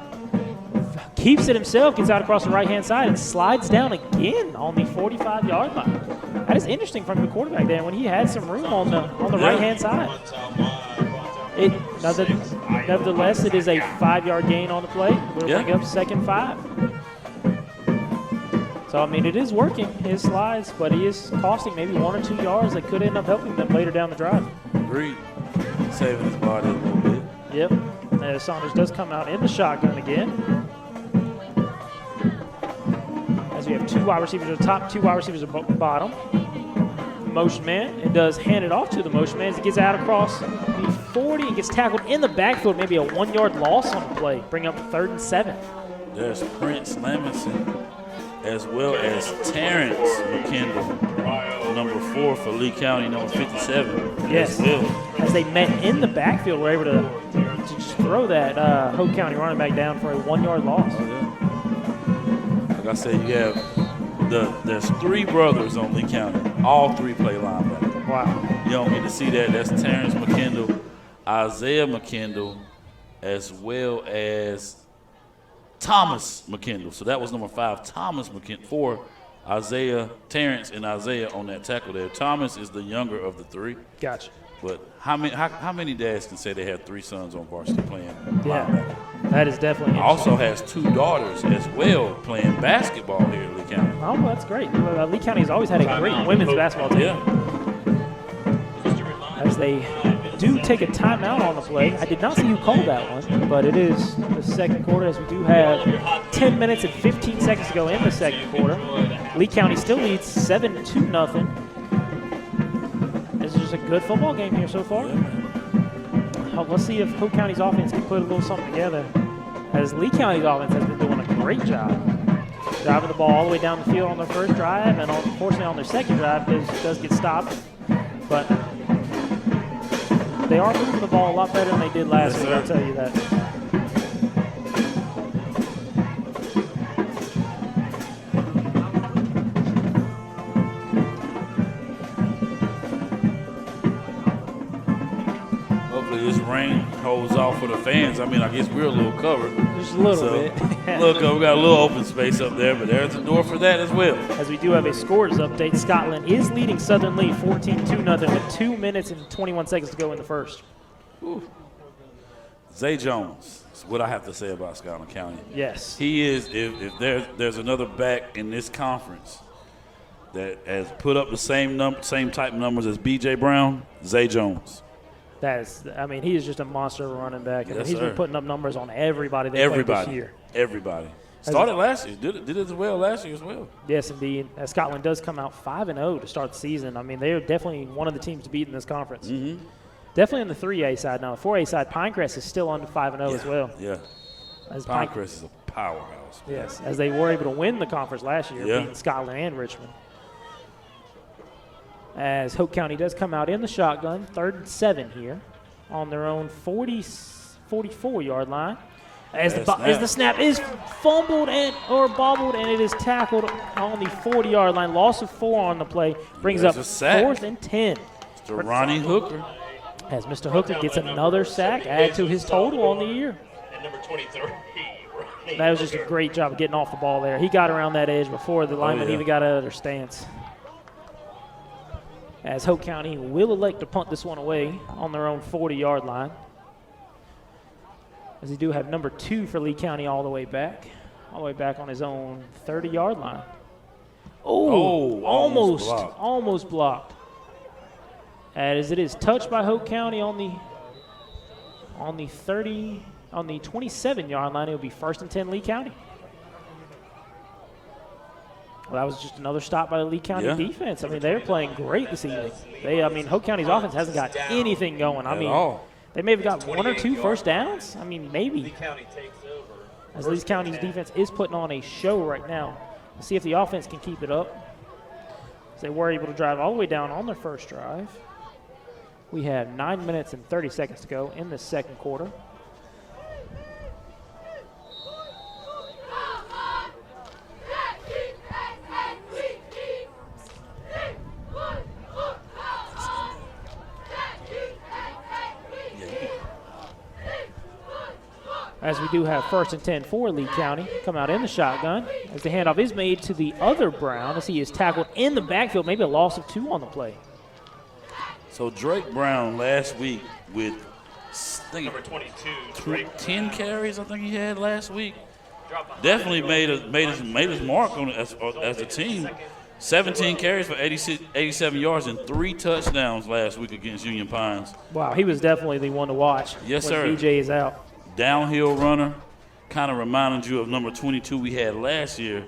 keeps it himself, gets out across the right-hand side, and slides down again on the 45-yard line. That is interesting from the quarterback there when he had some room on the right-hand side. Nevertheless, it is a 5-yard gain on the play. We'll bring up 2nd 5. So, I mean, it is working, his slides, but he is costing maybe 1 or 2 yards that could end up helping them later down the drive. Agreed. Saving his body a little bit. Yep. And Saunders does come out in the shotgun again. As we have 2 wide receivers at the top, 2 wide receivers at the bottom. Motion man, and does hand it off to the motion man as he gets out across the 40 and gets tackled in the backfield, maybe a 1-yard loss on the play, bring up 3rd and 7. There's Prince Lamison as well as Terrence McKendall, number 4 for Lee County, number 57. Yes, as they met in the backfield, were able to just throw that Hoke County running back down for a 1-yard loss. Like I said, you have there's 3 brothers on Lee County. All 3 play linebacker. Wow. You don't get to see that. That's Terrence McKendall, Isaiah McKendall, as well as Thomas McKendall. So that was number 5, Thomas McKendall. 4, Isaiah, Terrence, and Isaiah on that tackle there. Thomas is the younger of the 3. Gotcha. But how many dads can say they had 3 sons on varsity playing Yeah, linebacker? that is definitely Also has 2 daughters as well playing basketball here in Lee County. Oh, well, that's great. Lee County has always had a great women's basketball team. Yeah. As they do take a timeout on the play. I did not see who called that one, but it is the 2nd quarter as we do have 10 minutes and 15 seconds to go in the 2nd quarter. Lee County still leads 7-0. This is just a good football game here so far. Let's see if Hoke County's offense can put a little something together, as Lee County's offense has been doing a great job driving the ball all the way down the field on their first drive, and unfortunately on their 2nd drive does get stopped. But they are moving the ball a lot better than they did last week, I'll tell you that. Hopefully this rain holds off for the fans. I mean, I guess we're a little covered. Just a little bit. Look, we got a little open space up there, but there's a door for that as well. As we do have a scores update, Scotland is leading Southern Lee 14-0 with 2 minutes and 21 seconds to go in the first. Ooh. Zay Jones is what I have to say about Scotland County. Yes. He is, if there's another back in this conference that has put up the same type numbers as B.J. Brown, Zay Jones. He is just a monster running back. Yes, he's been putting up numbers on everybody they played this year. Everybody. Started last year. Did it as well last year as well. Yes, indeed. Scotland does come out 5-0 to start the season. They are definitely one of the teams to beat in this conference. Mm-hmm. Definitely on the 3A side now. The 4A side, Pinecrest is still under 5-0 as well. Yeah. Pinecrest is a powerhouse. Yes, as they were able to win the conference last year, beating Scotland and Richmond. As Hoke County does come out in the shotgun, 3rd and 7 here on their own 44-yard line. As the snap is fumbled or bobbled, and it is tackled on the 40-yard line. Loss of 4 on the play brings up 4th and 10. Mr. Ronnie Hooker. As Mr. Hooker gets another sack, add to his total on the year. And number 23. That was just a great job of getting off the ball there. He got around that edge before the lineman even got out of their stance. As Hoke County will elect to punt this one away on their own 40-yard line. As they do have number 2 for Lee County all the way back on his own 30-yard line. Almost blocked. As it is touched by Hoke County on the 27-yard line. It will be 1st and 10 Lee County. Well, that was just another stop by the Lee County defense. They're playing great this evening. Hoke County's offense hasn't got anything going. They may have got 1 or 2 first downs. Maybe. Lee County takes over. As Lee County's defense is putting on a show right now. We'll see if the offense can keep it up. As they were able to drive all the way down on their first drive. We have 9 minutes and 30 seconds to go in the second quarter. As we do have 1st and 10 for Lee County. Come out in the shotgun. As the handoff is made to the other Brown as he is tackled in the backfield. Maybe a loss of 2 on the play. So Drake Brown last week with Number 22, 10 carries I think he had last week. Definitely made his mark on it as a team. 17 carries for 87 yards and 3 touchdowns last week against Union Pines. Wow, he was definitely the one to watch. Yes, when sir. BJ is out. Downhill runner, kind of reminded you of number 22 we had last year,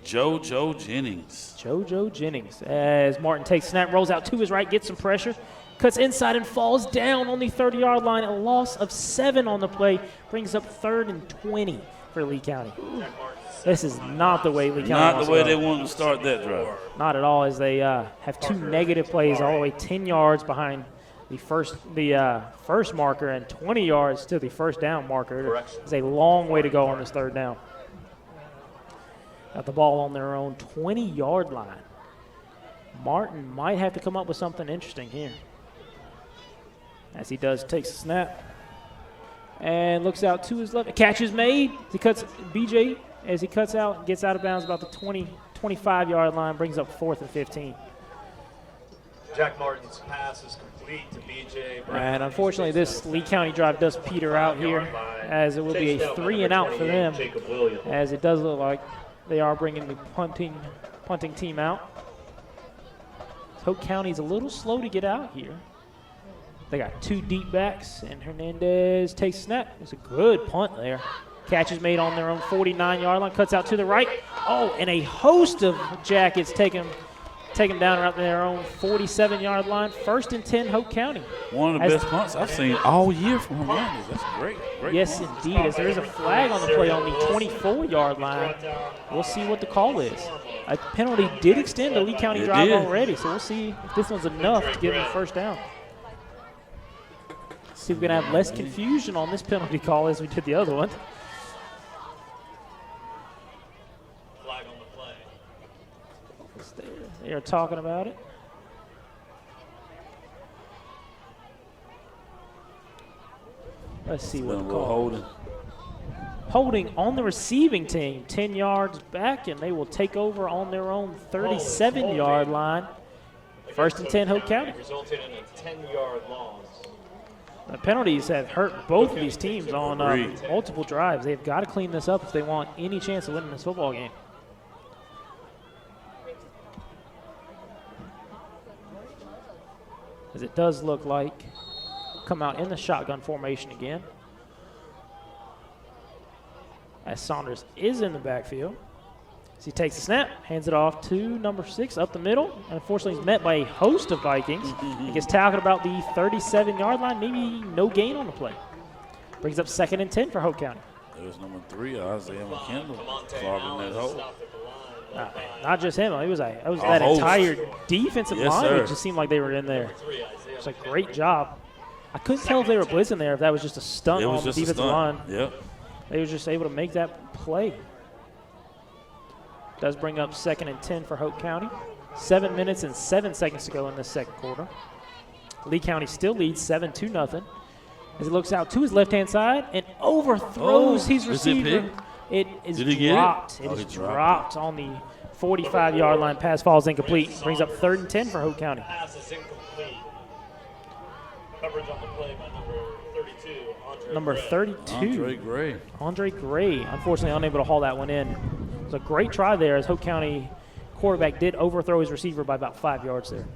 JoJo Jennings. JoJo Jennings. As Martin takes snap, rolls out to his right, gets some pressure, cuts inside and falls down on the 30-yard line. A loss of 7 on the play brings up 3rd and 20 for Lee County. This is not the way Lee County Not the way they wanted to start that drive. Not at all, as they have 2 negative plays all the way 10 yards behind the first marker and 20 yards to the first down marker. It's a long way to go on this 3rd down. Got the ball on their own 20-yard line. Martin might have to come up with something interesting here. As he does, takes a snap and looks out to his left. A catch is made. He cuts BJ as he cuts out, gets out of bounds about the 25-yard line, brings up 4th and 15. Jack Martin's pass is complete to BJ Brown. And unfortunately, this Lee County drive does peter out here, as it will be a 3 and out for them, as it does look like they are bringing the punting team out. Hoke County's a little slow to get out here. They got 2 deep backs, and Hernandez takes a snap. It's a good punt there. Catch is made on their own 49-yard line, cuts out to the right. Oh, and a host of Jackets take him down around their own 47-yard line. 1st and 10, Hoke County. One of the best punts I've seen all year from Hernandez. That's great. Yes, punt. indeed. As there is a flag on the play on the 24-yard line. We'll see what the call is. A penalty did extend the Lee County drive already, so we'll see if this one's enough to give them a first down. See if we can have less confusion on this penalty call as we did the other one. Flag on the play. They are talking about it. Let's see what the call is. Holding on the receiving team, 10 yards back, and they will take over on their own 37-yard line. 1st and 10, Hoke County. Resulted in a 10-yard loss. The penalties have hurt both of these teams on multiple drives. They've got to clean this up if they want any chance of winning this football game. as it does look like come out in the shotgun formation again. As Saunders is in the backfield. As he takes the snap, hands it off to number 6 up the middle. And unfortunately, he's met by a host of Vikings. He gets tackled about the 37-yard line, maybe no gain on the play. Brings up 2nd and 10 for Hoke County. There's number 3, Isaiah McKendall, clogging that hole. Not just him. It was that host. entire defensive Yes, line. sir. It just seemed like they were in there. It's a great job. I couldn't tell if they were blitzing there, if that was just a stunt on the defensive line. Yep. They were just able to make that play. Does bring up 2nd and 10 for Hoke County. 7 minutes and 7 seconds to go in this second quarter. Lee County still leads 7-0 as he looks out to his left-hand side and overthrows his receiver. It is dropped. It is dropped on the 45-yard line. Pass falls incomplete. Brings up 3rd and 10 for Hoke County. Pass is incomplete. Coverage on the play by number 32. Andre Gray. Andre Gray, unfortunately unable to haul that one in. It was a great try there as Hoke County quarterback did overthrow his receiver by about 5 yards there.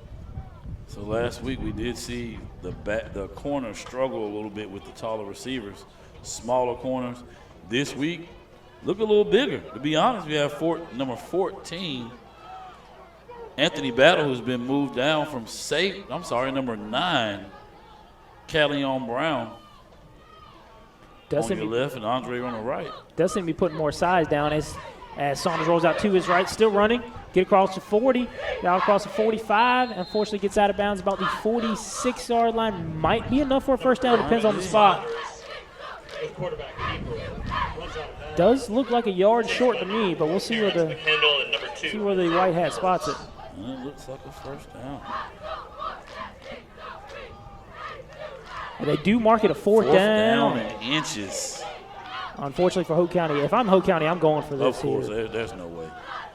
So last week we did see the corner struggle a little bit with the taller receivers, smaller corners. This week, look a little bigger. To be honest, we have number 14, Anthony Battle, who's been moved down from number 9, Callion Brown on your left and Andre on the right. Does seem to be putting more size down as Saunders rolls out to his right, still running. Get across the 40, down across the 45. Unfortunately, gets out of bounds about the 46-yard line. Might be enough for a first down. Depends on the spot. Does look like a yard short to me, but we'll see where the white hat spots it. And it looks like a first down. And they do mark it a fourth down. Fourth down in inches. Unfortunately for Hoke County, if I'm Hoke County, I'm going for this. Of course, here. there's no way.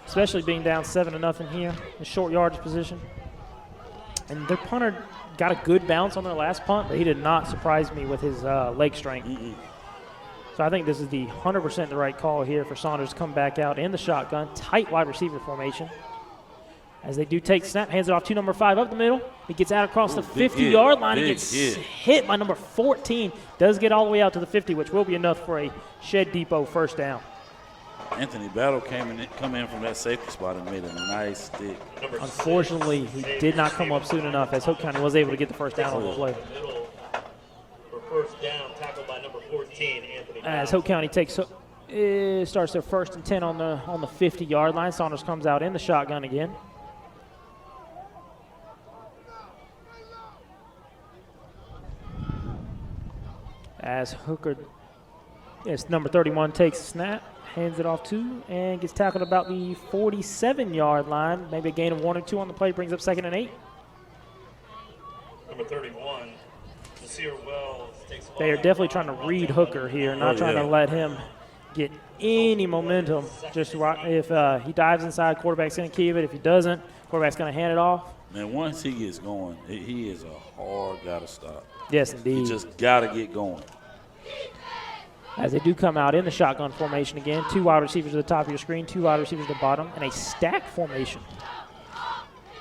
Especially being down 7-0 here, in short yardage position. And their punter got a good bounce on their last punt, but he did not surprise me with his leg strength. So I think this is the 100% the right call here for Saunders to come back out in the shotgun, tight wide receiver formation. As they do take the snap, hands it off to number 5 up the middle. He gets out across the 50-yard line. He gets hit by number 14. Does get all the way out to the 50, which will be enough for a Shed Depot first down. Anthony Battle come in from that safety spot and made a nice stick. Unfortunately, he did not come up soon enough as Hoke County was able to get the first down on the play. For first down, tackled by number 14, Anthony. As Hoke County starts their 1st and 10 on the 50-yard line. Saunders comes out in the shotgun again. As number 31 takes the snap, hands it off to, and gets tackled about the 47-yard line. Maybe a gain of 1 or 2 on the play, brings up 2nd and 8. Number 31, Nasir Wells takes the ball. They are definitely trying to read Hooker here, not trying to let him get any momentum. Just if he dives inside, quarterback's going to keep it. If he doesn't, quarterback's going to hand it off. Man, once he gets going, he is a hard guy to stop. Yes, indeed. You just got to get going. As they do come out in the shotgun formation again. 2 wide receivers at the top of your screen, 2 wide receivers at the bottom, and a stack formation.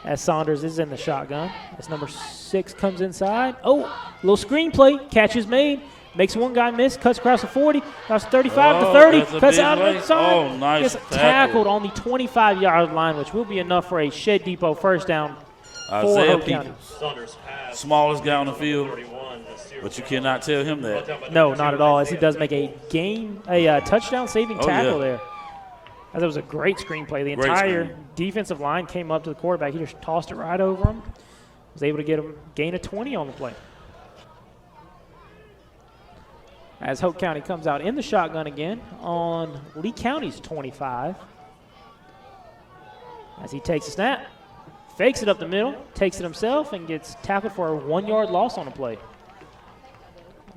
As Saunders is in the shotgun. As number 6 comes inside. Oh, little screen play. Catch is made. Makes one guy miss. Cuts across the 40. Across 35 to 30. Cuts out of the side. Oh, nice Gets tackled on the 25-yard line, which will be enough for a Shed Depot first down for Hoke County. Smallest guy on the field. But you cannot tell him that. No, not at all, as he does make a touchdown-saving tackle there. As it was a great screenplay. The entire defensive line came up to the quarterback. He just tossed it right over him. Was able to get him gain of 20 on the play. As Hoke County comes out in the shotgun again on Lee County's 25. As he takes a snap, fakes it up the middle, takes it himself, and gets tackled for a 1-yard loss on the play.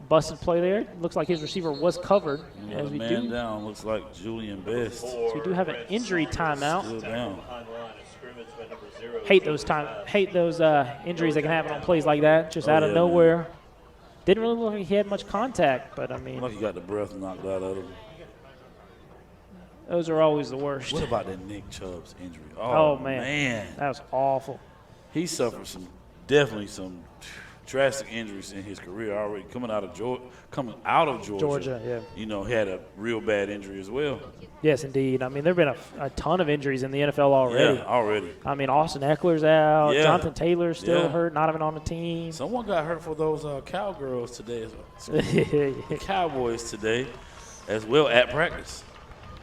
Busted play there. Looks like his receiver was covered. As we man down looks like Julian Best. So we do have an injury timeout. Still down. Hate those injuries that can happen on plays like that, just out of nowhere. Man. Didn't really look like he had much contact, but I mean. Like he got the breath knocked out of him. Those are always the worst. What about that Nick Chubb's injury? Oh man. That was awful. He suffered some definitely some drastic injuries in his career already. Coming out of Georgia, yeah. You know, he had a real bad injury as well. Yes, indeed. I mean, there have been a ton of injuries in the NFL already. Yeah, already. I mean, Austin Eckler's out. Yeah. Jonathan Taylor's still Yeah. hurt, not even on the team. Someone got hurt for those Cowgirls today as well. The Cowboys today as well at practice.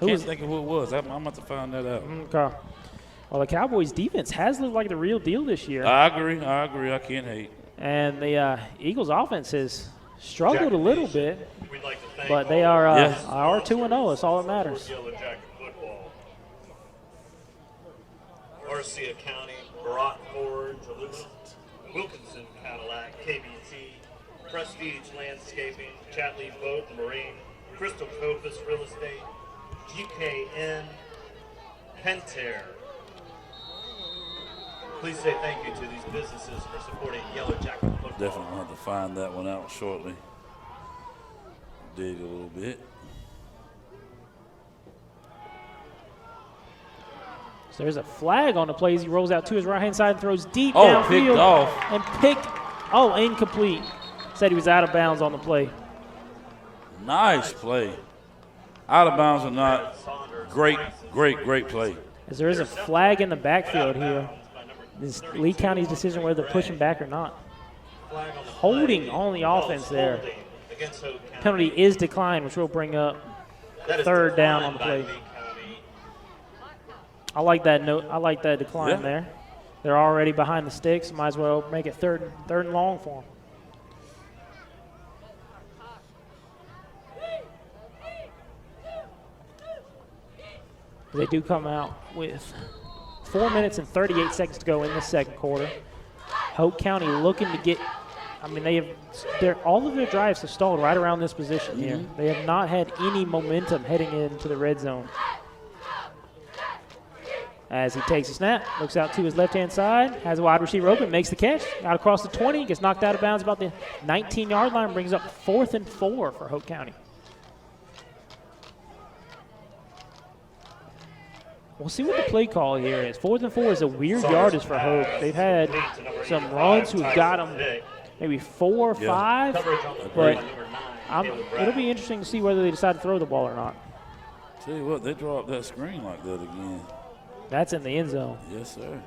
Can't think of who it was. I'm about to find that out. Okay. Well, the Cowboys' defense has looked like the real deal this year. I agree. I can't hate. And the Eagles' offense has struggled a little bit, We'd like to thank but they are 2-0. That's all that matters. Yellow Jacket football. Marcia County, Barat Forge, Wilkinson Cadillac, KBT, Prestige Landscaping, Chatley Boat and Marine, Crystal Copus Real Estate, GKN, Pentair. Please say thank you to these businesses for supporting Yellow Jacket football. Definitely want to find that one out shortly. Dig a little bit. So there's a flag on the play as he rolls out to his right-hand side and throws deep Oh, downfield. picked off. And incomplete. Said he was out of bounds on the play. Nice play. Out of bounds or not, great play. As there is a flag in the backfield here. This Lee County's decision whether to push him back or not. Holding on the offense there. Penalty is declined, which will bring up third down on the play. I like that note. I like that decline there. They're already behind the sticks. Might as well make it third and long for them. They do come out with 4 minutes and 38 seconds to go in the second quarter. Hoke County looking to get. I mean, all of their drives have stalled right around this position here. They have not had any momentum heading into the red zone. As he takes a snap, looks out to his left-hand side, has a wide receiver open, makes the catch, out across the 20, gets knocked out of bounds about the 19-yard line, brings up 4th and 4 for Hoke County. We'll see what the play call here is. 4th and 4 is a weird yardage for Hoke. They've had some runs who've got them maybe 4 or 5, but it'll be interesting to see whether they decide to throw the ball or not. Tell you what, they draw up that screen like that again. That's in the end zone. Yes, sir.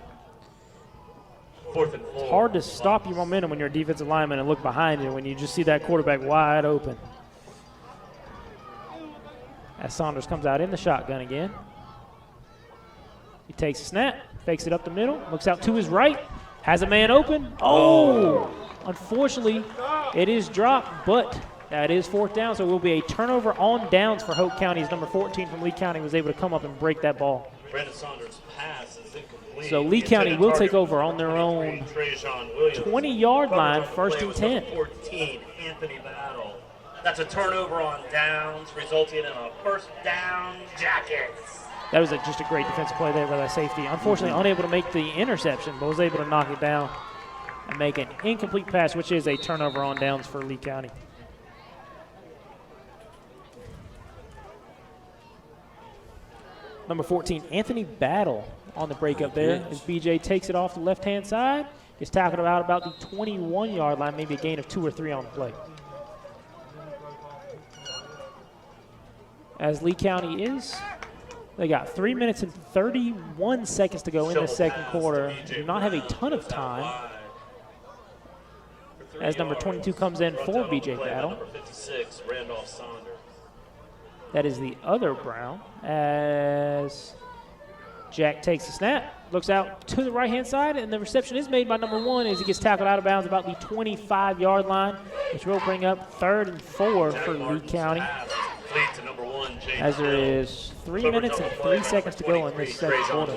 4th and 4. It's hard to stop your momentum when you're a defensive lineman and look behind you when you just see that quarterback wide open. As Saunders comes out in the shotgun again. He takes a snap, fakes it up the middle, looks out to his right, has a man open. Oh! Unfortunately, it is dropped, but that is 4th down, so it will be a turnover on downs for Hoke County as number 14 from Lee County was able to come up and break that ball. Brandon Saunders' pass is incomplete. So Lee County will take over on their own 20-yard line, 1st and 10. 14, Anthony Battle. That's a turnover on downs, resulting in a 1st down Jackets. That was just a great defensive play there by that safety. Unfortunately, unable to make the interception, but was able to knock it down and make an incomplete pass, which is a turnover on downs for Lee County. Number 14, Anthony Battle on the breakup there as BJ takes it off the left-hand side. He's tackled about the 21-yard line, maybe a gain of 2 or 3 on the play. As Lee County they got 3 minutes and 31 seconds to go in the second quarter. They do not have a ton of time. As number 22 comes in for BJ Battle. Number 56, Randolph Saunders. That is the other Brown. As Jack takes the snap, looks out to the right-hand side, and the reception is made by number 1 as he gets tackled out of bounds about the 25-yard line, which will bring up 3rd and 4 for Lee County. As there is 3 minutes and 3 seconds to go in this second quarter.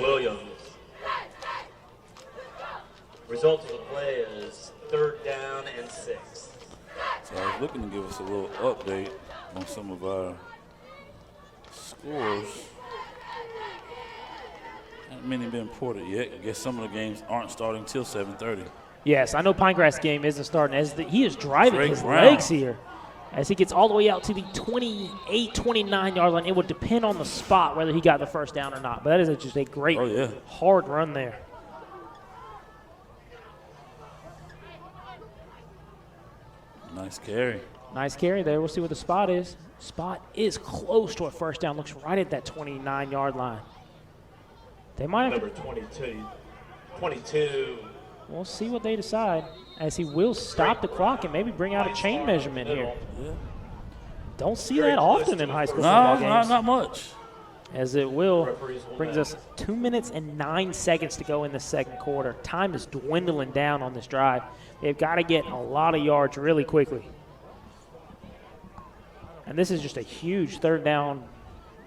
Result of the play is 3rd down and 6. So I was looking to give us a little update on some of our scores. Haven't many been ported yet. I guess some of the games aren't starting till 7:30. Yes, I know Pinegrass game isn't starting as he is driving Drake his Brown. legs here. As he gets all the way out to the 28, 29-yard line. It would depend on the spot whether he got the 1st down or not. But that is just a great, hard run there. Nice carry. Nice carry there. We'll see what the spot is. Spot is close to a first down. Looks right at that 29-yard line. They might have. Number 22. We'll see what they decide, as he will stop the clock and maybe bring out a chain measurement here. Yeah. Don't see that often in high school football games. Not much. As it will, brings us 2 minutes and 9 seconds to go in the second quarter. Time is dwindling down on this drive. They've got to get a lot of yards really quickly. And this is just a huge third down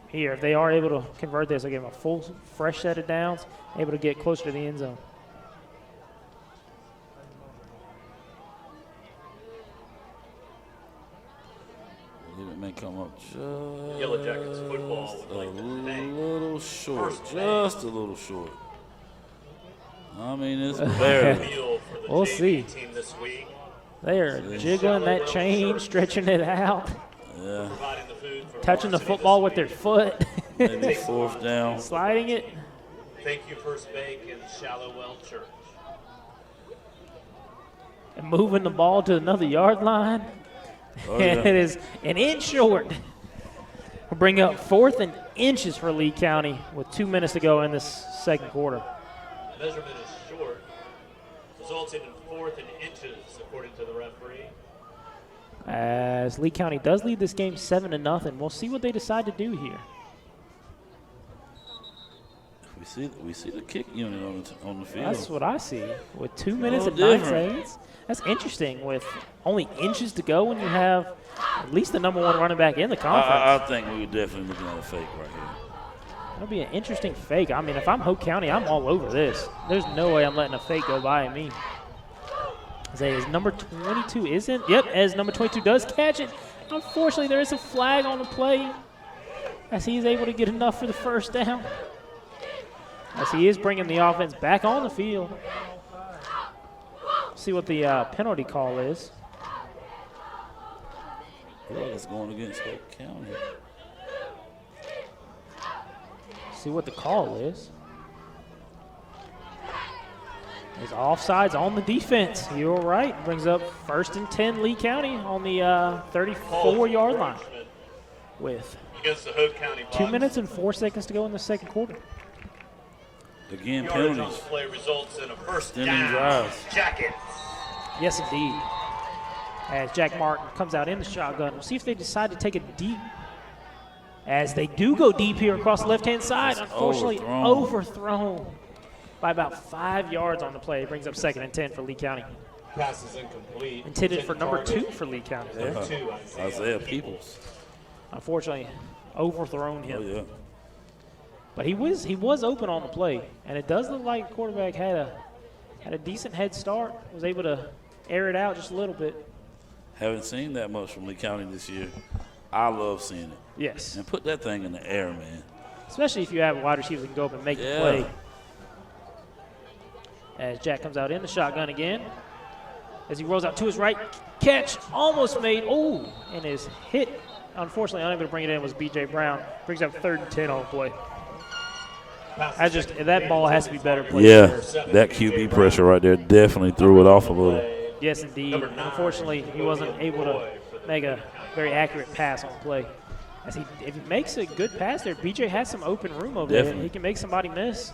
here. If they are able to convert this, they'll give them a full, fresh set of downs, able to get closer to the end zone. It may come up just Yellow Jackets football would like to thank little short. First Just a little short. I mean, it's barely. Field for the We'll JV see. team this week, They are jiggling that chain, stretching it out, Yeah. providing the food for touching the varsity football this with their week. foot, Maybe fourth down. sliding it. Thank you, First Bake and Shallowwell Church. And moving the ball to another yard line. Oh, And yeah. it is an inch short. We'll bring up 4th and inches for Lee County with 2 minutes to go in this second quarter. Measurement is short, resulting in 4th and inches, according to the referee. As Lee County does lead this game 7-0. We'll see what they decide to do here. We see the kick unit on the field. That's what I see. With 2 minutes and little 9 different. seconds. That's interesting with only inches to go when you have at least the number 1 running back in the conference. I think we were definitely looking at a fake right here. That'll be an interesting fake. I mean, if I'm Hoke County, I'm all over this. There's no way I'm letting a fake go by me. As number 22 isn't. Yep, as number 22 does catch it. Unfortunately, there is a flag on the play as he's able to get enough for the first down. As he is bringing the offense back on the field. See what the penalty call is. I feel like it's going against Hoke County. See what the call is. There's offsides on the defense. You're right. Brings up 1st and 10 Lee County on the 34-yard line with Against the Hoke County 2 Bucks. minutes and 4 seconds to go in the second quarter. Again, Yardage on penalties. the play results in a first Extending down. drives. Jackets. Yes, indeed. As Jack Martin comes out in the shotgun. We'll see if they decide to take it deep. As they do go deep here across the left-hand side. Unfortunately, overthrown by about 5 yards on the play. It brings up 2nd and 10 for Lee County. Pass is incomplete. Intended for number 2 for Lee County there. Isaiah Peoples. Unfortunately, overthrown Oh, him. yeah. But he was open on the play, and it does look like the quarterback had a decent head start. Was able to air it out just a little bit. Haven't seen that much from Lee County this year. I love seeing it. Yes, And put that thing in the air, man. especially if you have wide receivers that can go up and make the Yeah. play. As Jack comes out in the shotgun again, as he rolls out to his right, catch almost made. Oh, and his hit, unfortunately unable to bring it in, was B.J. Brown. Brings up 3rd and 10 on the play. That ball has to be better played. Yeah, that QB pressure right there definitely threw it off a little. Yes, indeed. Unfortunately, he wasn't able to make a very accurate pass on the play. As if he makes a good pass there, BJ has some open room over there. Definitely. He can make somebody miss.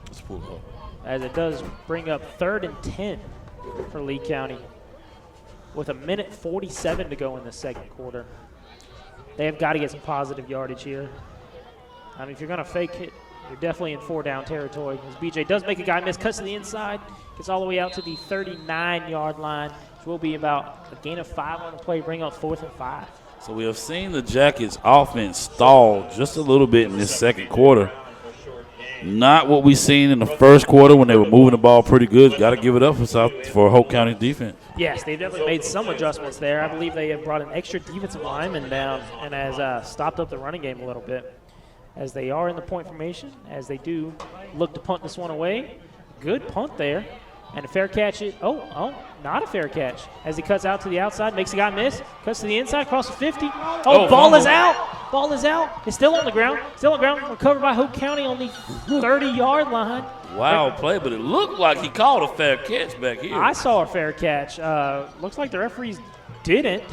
Let's pull it up. As it does bring up 3rd and 10 for Lee County with 1:47 to go in the second quarter. They have got to get some positive yardage here. I mean, if you're going to fake it, you're definitely in 4-down territory. As BJ does make a guy miss, cuts to the inside, gets all the way out to the 39-yard line, which will be about a gain of 5 on the play, bring up 4th and 5. So we have seen the Jackets offense stall just a little bit in this second quarter. Not what we seen in the first quarter when they were moving the ball pretty good. Got to give it up for Hoke County defense. Yes, they've definitely made some adjustments there. I believe they have brought an extra defensive lineman down and has stopped up the running game a little bit. As they are in the point formation, as they do look to punt this one away. Good punt there. And a fair catch. Not a fair catch. As he cuts out to the outside, makes a guy miss, cuts to the inside, across the 50. Ball is out. Ball is out. It's still on the ground. Recovered by Hoke County on the 30-yard line. Wild play, but it looked like he called a fair catch back here. I saw a fair catch. Looks like the referees didn't,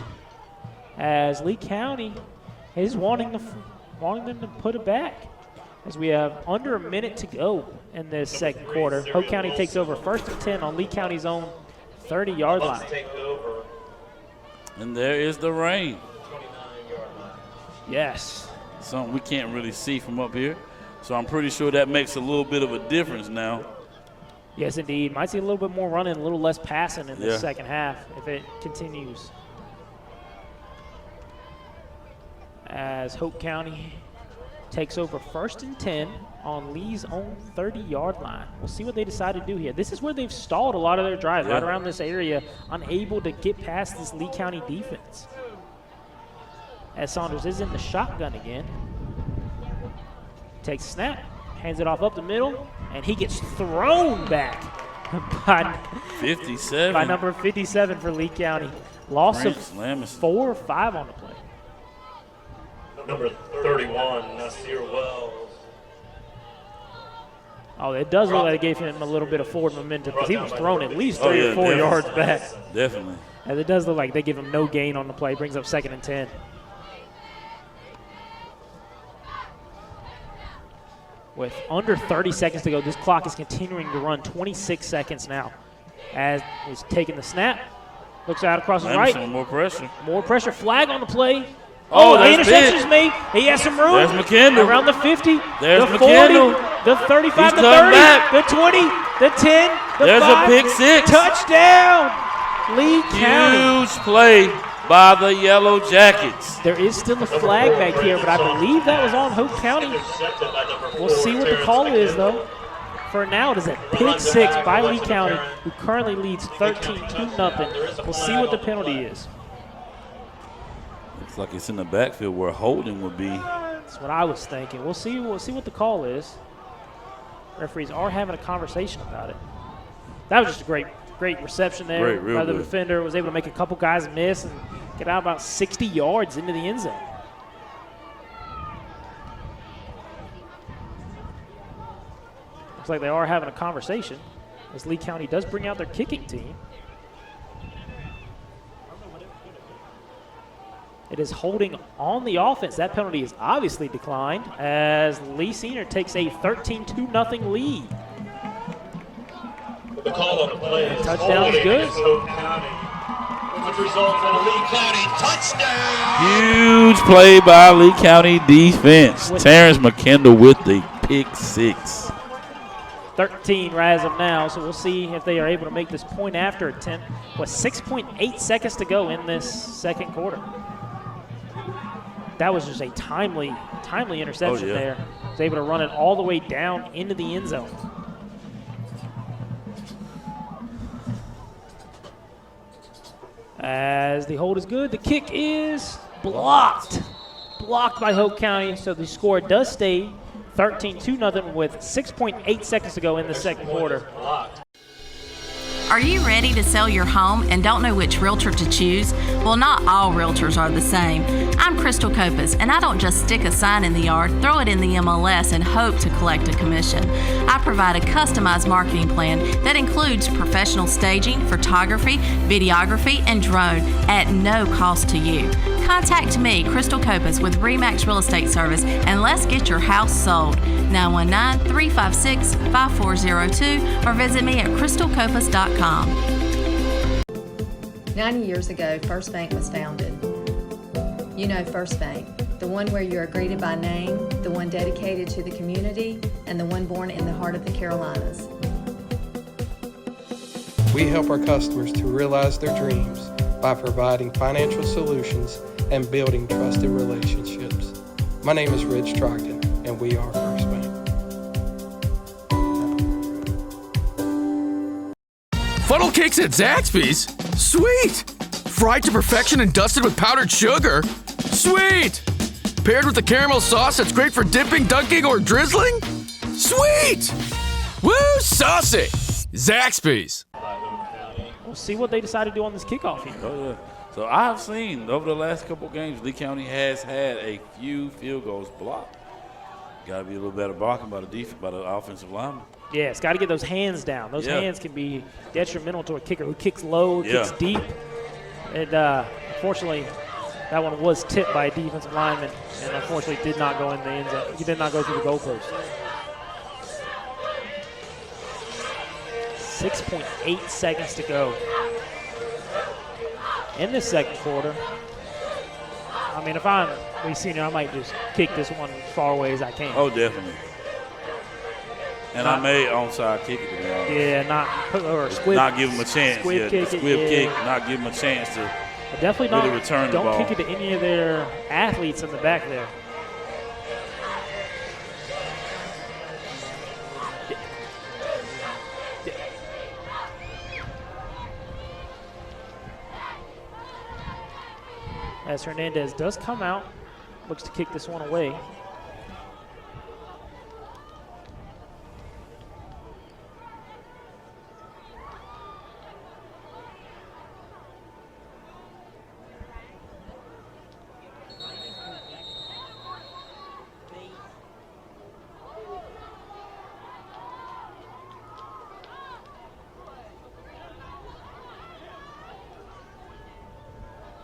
as Lee County is wanting them to put it back. As we have under a minute to go in this second quarter. Hoke County takes over 1st and 10 on Lee County's own 30-yard line. And there is the rain. Yes. Something we can't really see from up here. So I'm pretty sure that makes a little bit of a difference now. Yes, indeed. Might see a little bit more running, a little less passing in the second half if it continues. As Hoke County takes over 1st and 10 on Lee's own 30-yard line. We'll see what they decide to do here. This is where they've stalled a lot of their drives, right around this area, unable to get past this Lee County defense. As Saunders is in the shotgun again. Takes a snap, hands it off up the middle, and he gets thrown back by 57. By number 57 for Lee County. Loss of 4 or 5 on the play. Number 31, Nasir Wells. Oh, it does look like it gave him a little bit of forward momentum because he was thrown at least 3 or 4 yards back. Definitely. And it does look like they give him no gain on the play. Brings up 2nd and 10. With under 30 seconds to go, this clock is continuing to run 26 seconds now. As he's taking the snap, looks out across his right. More pressure. More pressure. Flag on the play. Oh, the interception is made. He has some room. There's McKendall. Around the 50, There's the 40, McKendall. the 35, He's the 30, back. the 20, the 10, the There's 5. a pick 6. Touchdown, Lee County. Huge play by the Yellow Jackets. There is still a flag back here, but I believe that was on Hoke County. We'll see what the call is, though. For now, it is a pick 6 by Lee County, who currently leads 13-0. We'll see what the penalty is. Looks like it's in the backfield where holding would be. That's what I was thinking. We'll see what the call is. Referees are having a conversation about it. That was just a great reception there by the defender. Was able to make a couple guys miss and get out about 60 yards into the end zone. Looks like they are having a conversation as Lee County does bring out their kicking team. It is holding on the offense. That penalty is obviously declined as Lee Senior takes a 13-0 lead. The call on the play is touchdown is good. Hoke County, which results in a Lee County touchdown. Huge play by Lee County defense. Terrence McKendall with the pick 6. 13 as of now, so we'll see if they are able to make this point after attempt with 6.8 seconds to go in this second quarter. That was just a timely interception there. Was able to run it all the way down into the end zone. As the hold is good, the kick is blocked. Blocked by Hoke County, so the score does stay 13-0 with 6.8 seconds to go in the second quarter. Are you ready to sell your home and don't know which realtor to choose? Well, not all realtors are the same. I'm Crystal Copas, and I don't just stick a sign in the yard, throw it in the MLS, and hope to collect a commission. I provide a customized marketing plan that includes professional staging, photography, videography, and drone at no cost to you. Contact me, Crystal Copas, with RE/MAX Real Estate Service, and let's get your house sold. 919-356-5402 or visit me at crystalcopas.com. 90 years ago, First Bank was founded. You know First Bank, the one where you are greeted by name, the one dedicated to the community, and the one born in the heart of the Carolinas. We help our customers to realize their dreams by providing financial solutions and building trusted relationships. My name is Rich Trogdon, and we are First Bank. Funnel cakes at Zaxby's? Sweet! Fried to perfection and dusted with powdered sugar? Sweet! Paired with a caramel sauce that's great for dipping, dunking, or drizzling? Sweet! Woo, saucy! Zaxby's. We'll see what they decide to do on this kickoff here. Oh, yeah. So I've seen over the last couple of games, Lee County has had a few field goals blocked. Got to be a little better blocking by the offensive lineman. Yeah, it's got to get those hands down. Those hands can be detrimental to a kicker who kicks low, kicks deep. And unfortunately, that one was tipped by a defensive lineman and unfortunately did not go in the end zone. He did not go through the goalpost. 6.8 seconds to go in the second quarter. I mean, if I'm Lee Senior, I might just kick this one as far away as I can. Oh, definitely. And I may onside kick it. Yeah, not give him a chance. Squib kick, not give him a chance to definitely really return the ball. Don't kick it to any of their athletes in the back there. As Hernandez does come out, looks to kick this one away.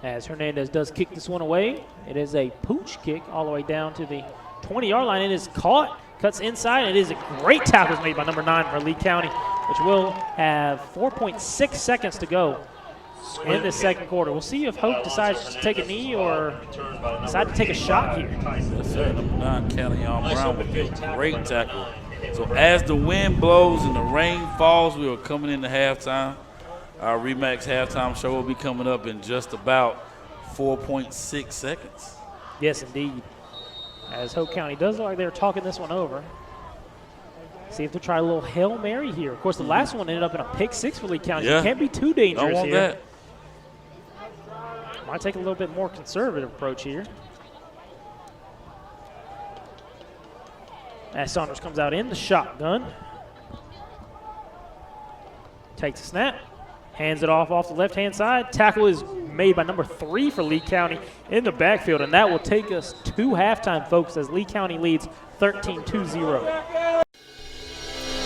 As Hernandez does kick this one away, it is a pooch kick all the way down to the 20-yard line. It is caught, cuts inside, and it is a great tackle made by number 9 for Lee County, which will have 4.6 seconds to go in the second quarter. We'll see if Hoke decides to take a knee or decide to take a shot here. Yes, sir. Number 9, Callion Brown with a great tackle. So as the wind blows and the rain falls, we are coming into halftime. Our Remax halftime show will be coming up in just about 4.6 seconds. Yes, indeed. As Hoke County does look like they're talking this one over. See if they'll try a little Hail Mary here. Of course, the last one ended up in a pick 6 for Lee County. Yeah. You can't be too dangerous Don't want here. that. Might take a little bit more conservative approach here. As Saunders comes out in the shotgun. Takes a snap. Hands it off the left-hand side. Tackle is made by number 3 for Lee County in the backfield, and that will take us to halftime, folks, as Lee County leads 13-0.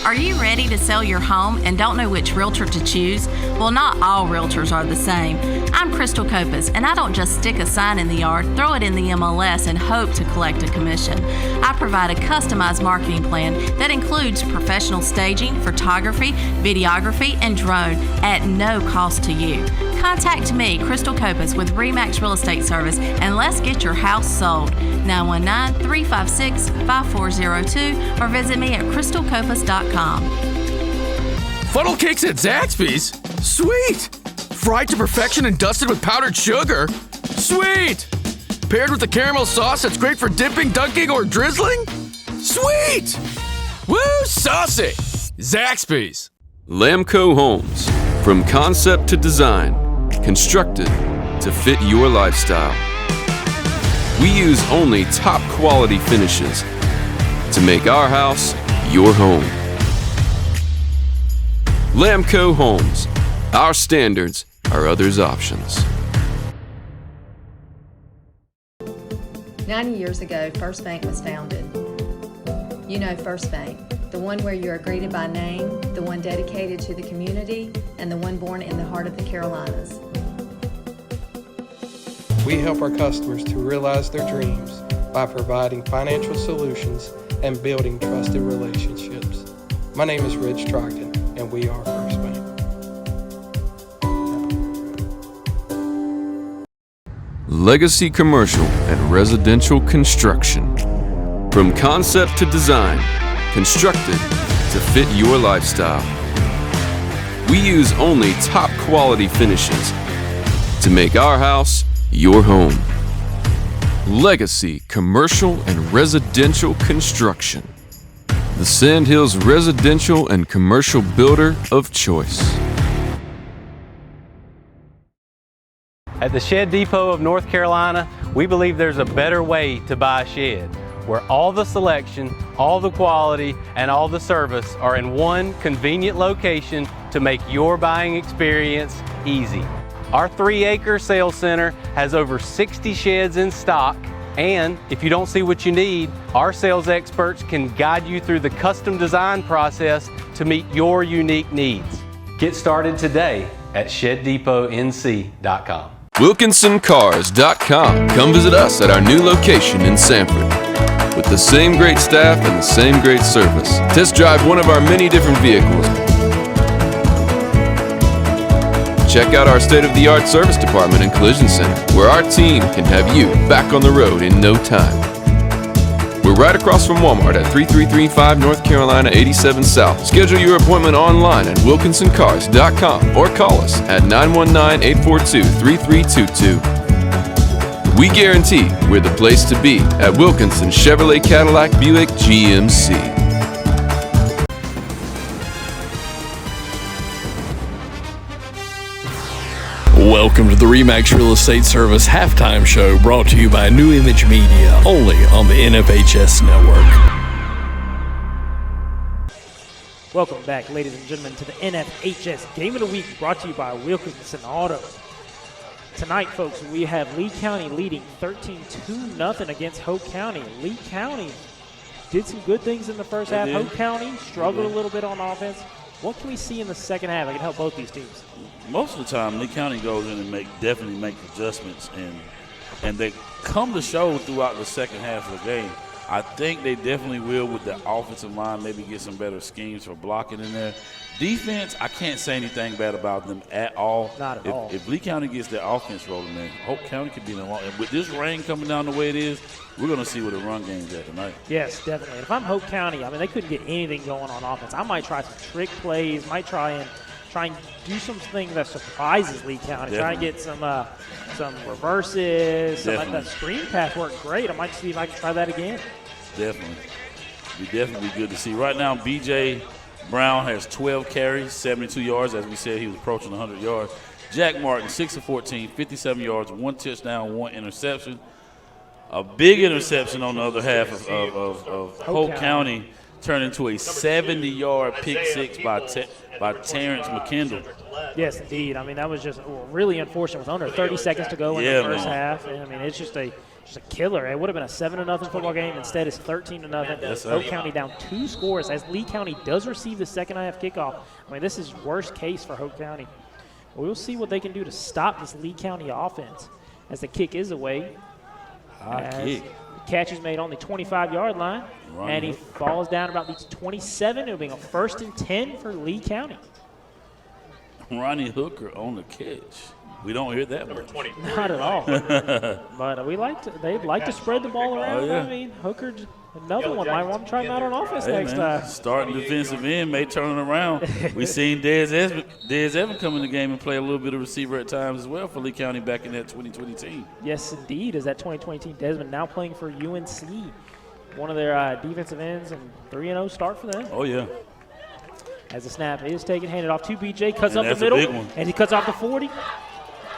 Are you ready to sell your home and don't know which realtor to choose? Well, not all realtors are the same. I'm Crystal Copas, and I don't just stick a sign in the yard, throw it in the MLS, and hope to collect a commission. I provide a customized marketing plan that includes professional staging, photography, videography, and drone at no cost to you. Contact me, Crystal Copas, with Remax Real Estate Service, and let's get your house sold. 919-356-5402 or visit me at crystalcopas.com. Funnel cakes at Zaxby's? Sweet! Fried to perfection and dusted with powdered sugar? Sweet! Paired with a caramel sauce that's great for dipping, dunking, or drizzling? Sweet! Woo, saucy! Zaxby's. Lamco Homes. From concept to design, constructed to fit your lifestyle. We use only top quality finishes to make our house your home. Lamco Homes. Our standards are others' options. 90 years ago, First Bank was founded. You know First Bank, the one where you are greeted by name, the one dedicated to the community, and the one born in the heart of the Carolinas. We help our customers to realize their dreams by providing financial solutions and building trusted relationships. My name is Rich Trogdon, and we are First Bank. Legacy Commercial and Residential Construction. From concept to design, constructed to fit your lifestyle. We use only top quality finishes to make our house your home. Legacy Commercial and Residential Construction. The Sand Hills residential and commercial builder of choice. At the Shed Depot of North Carolina, we believe there's a better way to buy a shed, where all the selection, all the quality, and all the service are in one convenient location to make your buying experience easy. Our 3-acre sales center has over 60 sheds in stock And if you don't see what you need, our sales experts can guide you through the custom design process to meet your unique needs. Get started today at ShedDepotNC.com. WilkinsonCars.com. Come visit us at our new location in Sanford. With the same great staff and the same great service. Test drive one of our many different vehicles. Check out our state-of-the-art service department and collision center, where our team can have you back on the road in no time. We're right across from Walmart at 3335 North Carolina 87 South. Schedule your appointment online at WilkinsonCars.com or call us at 919-842-3322. We guarantee we're the place to be at Wilkinson Chevrolet Cadillac Buick GMC. Welcome to the RE/MAX Real Estate Service halftime show, brought to you by New Image Media, only on the NFHS Network. Welcome back, ladies and gentlemen, to the NFHS Game of the Week, brought to you by Wilkinson Auto. Tonight, folks, we have Lee County leading 13-2-0 against Hoke County. Lee County did some good things in the first half. Hoke County struggled a little bit on offense. What can we see in the second half that can help both these teams? Most of the time, Lee County goes in and definitely make adjustments, and they come to show throughout the second half of the game. I think they definitely will with the offensive line, maybe get some better schemes for blocking in there. Defense, I can't say anything bad about them at all. Not at all. If Lee County gets their offense rolling, man, Hope County could be in a long. And with this rain coming down the way it is, we're going to see what the run game's at tonight. Yes, definitely. If I'm Hope County, I mean, they couldn't get anything going on offense. I might try some trick plays, might try and do something that surprises Lee County. Definitely. Try and get some reverses, some like that screen pass worked great. I might see if I can try that again. Definitely. Be definitely good to see. Right now, B.J. Brown has 12 carries, 72 yards. As we said, he was approaching 100 yards. Jack Martin, 6 of 14, 57 yards, 1 touchdown, 1 interception. A big interception on the other half of Hoke County turned into a 70-yard pick six by Terrence McKendall. Yes, indeed. I mean, that was just really unfortunate with under 30 seconds to go in the first half. And, I mean, it's just a killer. It would have been a 7-0 football game. Instead, it's 13-0. Yes, Hoke County down 2 scores as Lee County does receive the second half kickoff. I mean, this is worst case for Hoke County. We'll see what they can do to stop this Lee County offense as the kick is away. Kick. The catch is made on the 25-yard line, and he falls down about the 27. It'll be a 1st and 10 for Lee County. Ronnie Hooker on the catch. We don't hear that much. Not at all. But they'd like to spread the ball around. Oh, yeah. I mean, Hooker, another one. Might want to try him out on offense next time. Starting defensive end may turn it around. We've seen Dez Evans come in the game and play a little bit of receiver at times as well for Lee County back in that 2020 team. Yes, indeed. Is that 2020 team. Desmond now playing for UNC. One of their defensive ends, and 3-0 start for them. Oh, yeah. As the snap is taken, handed off to BJ, cuts up the that's a middle, big one. and he cuts off the 40.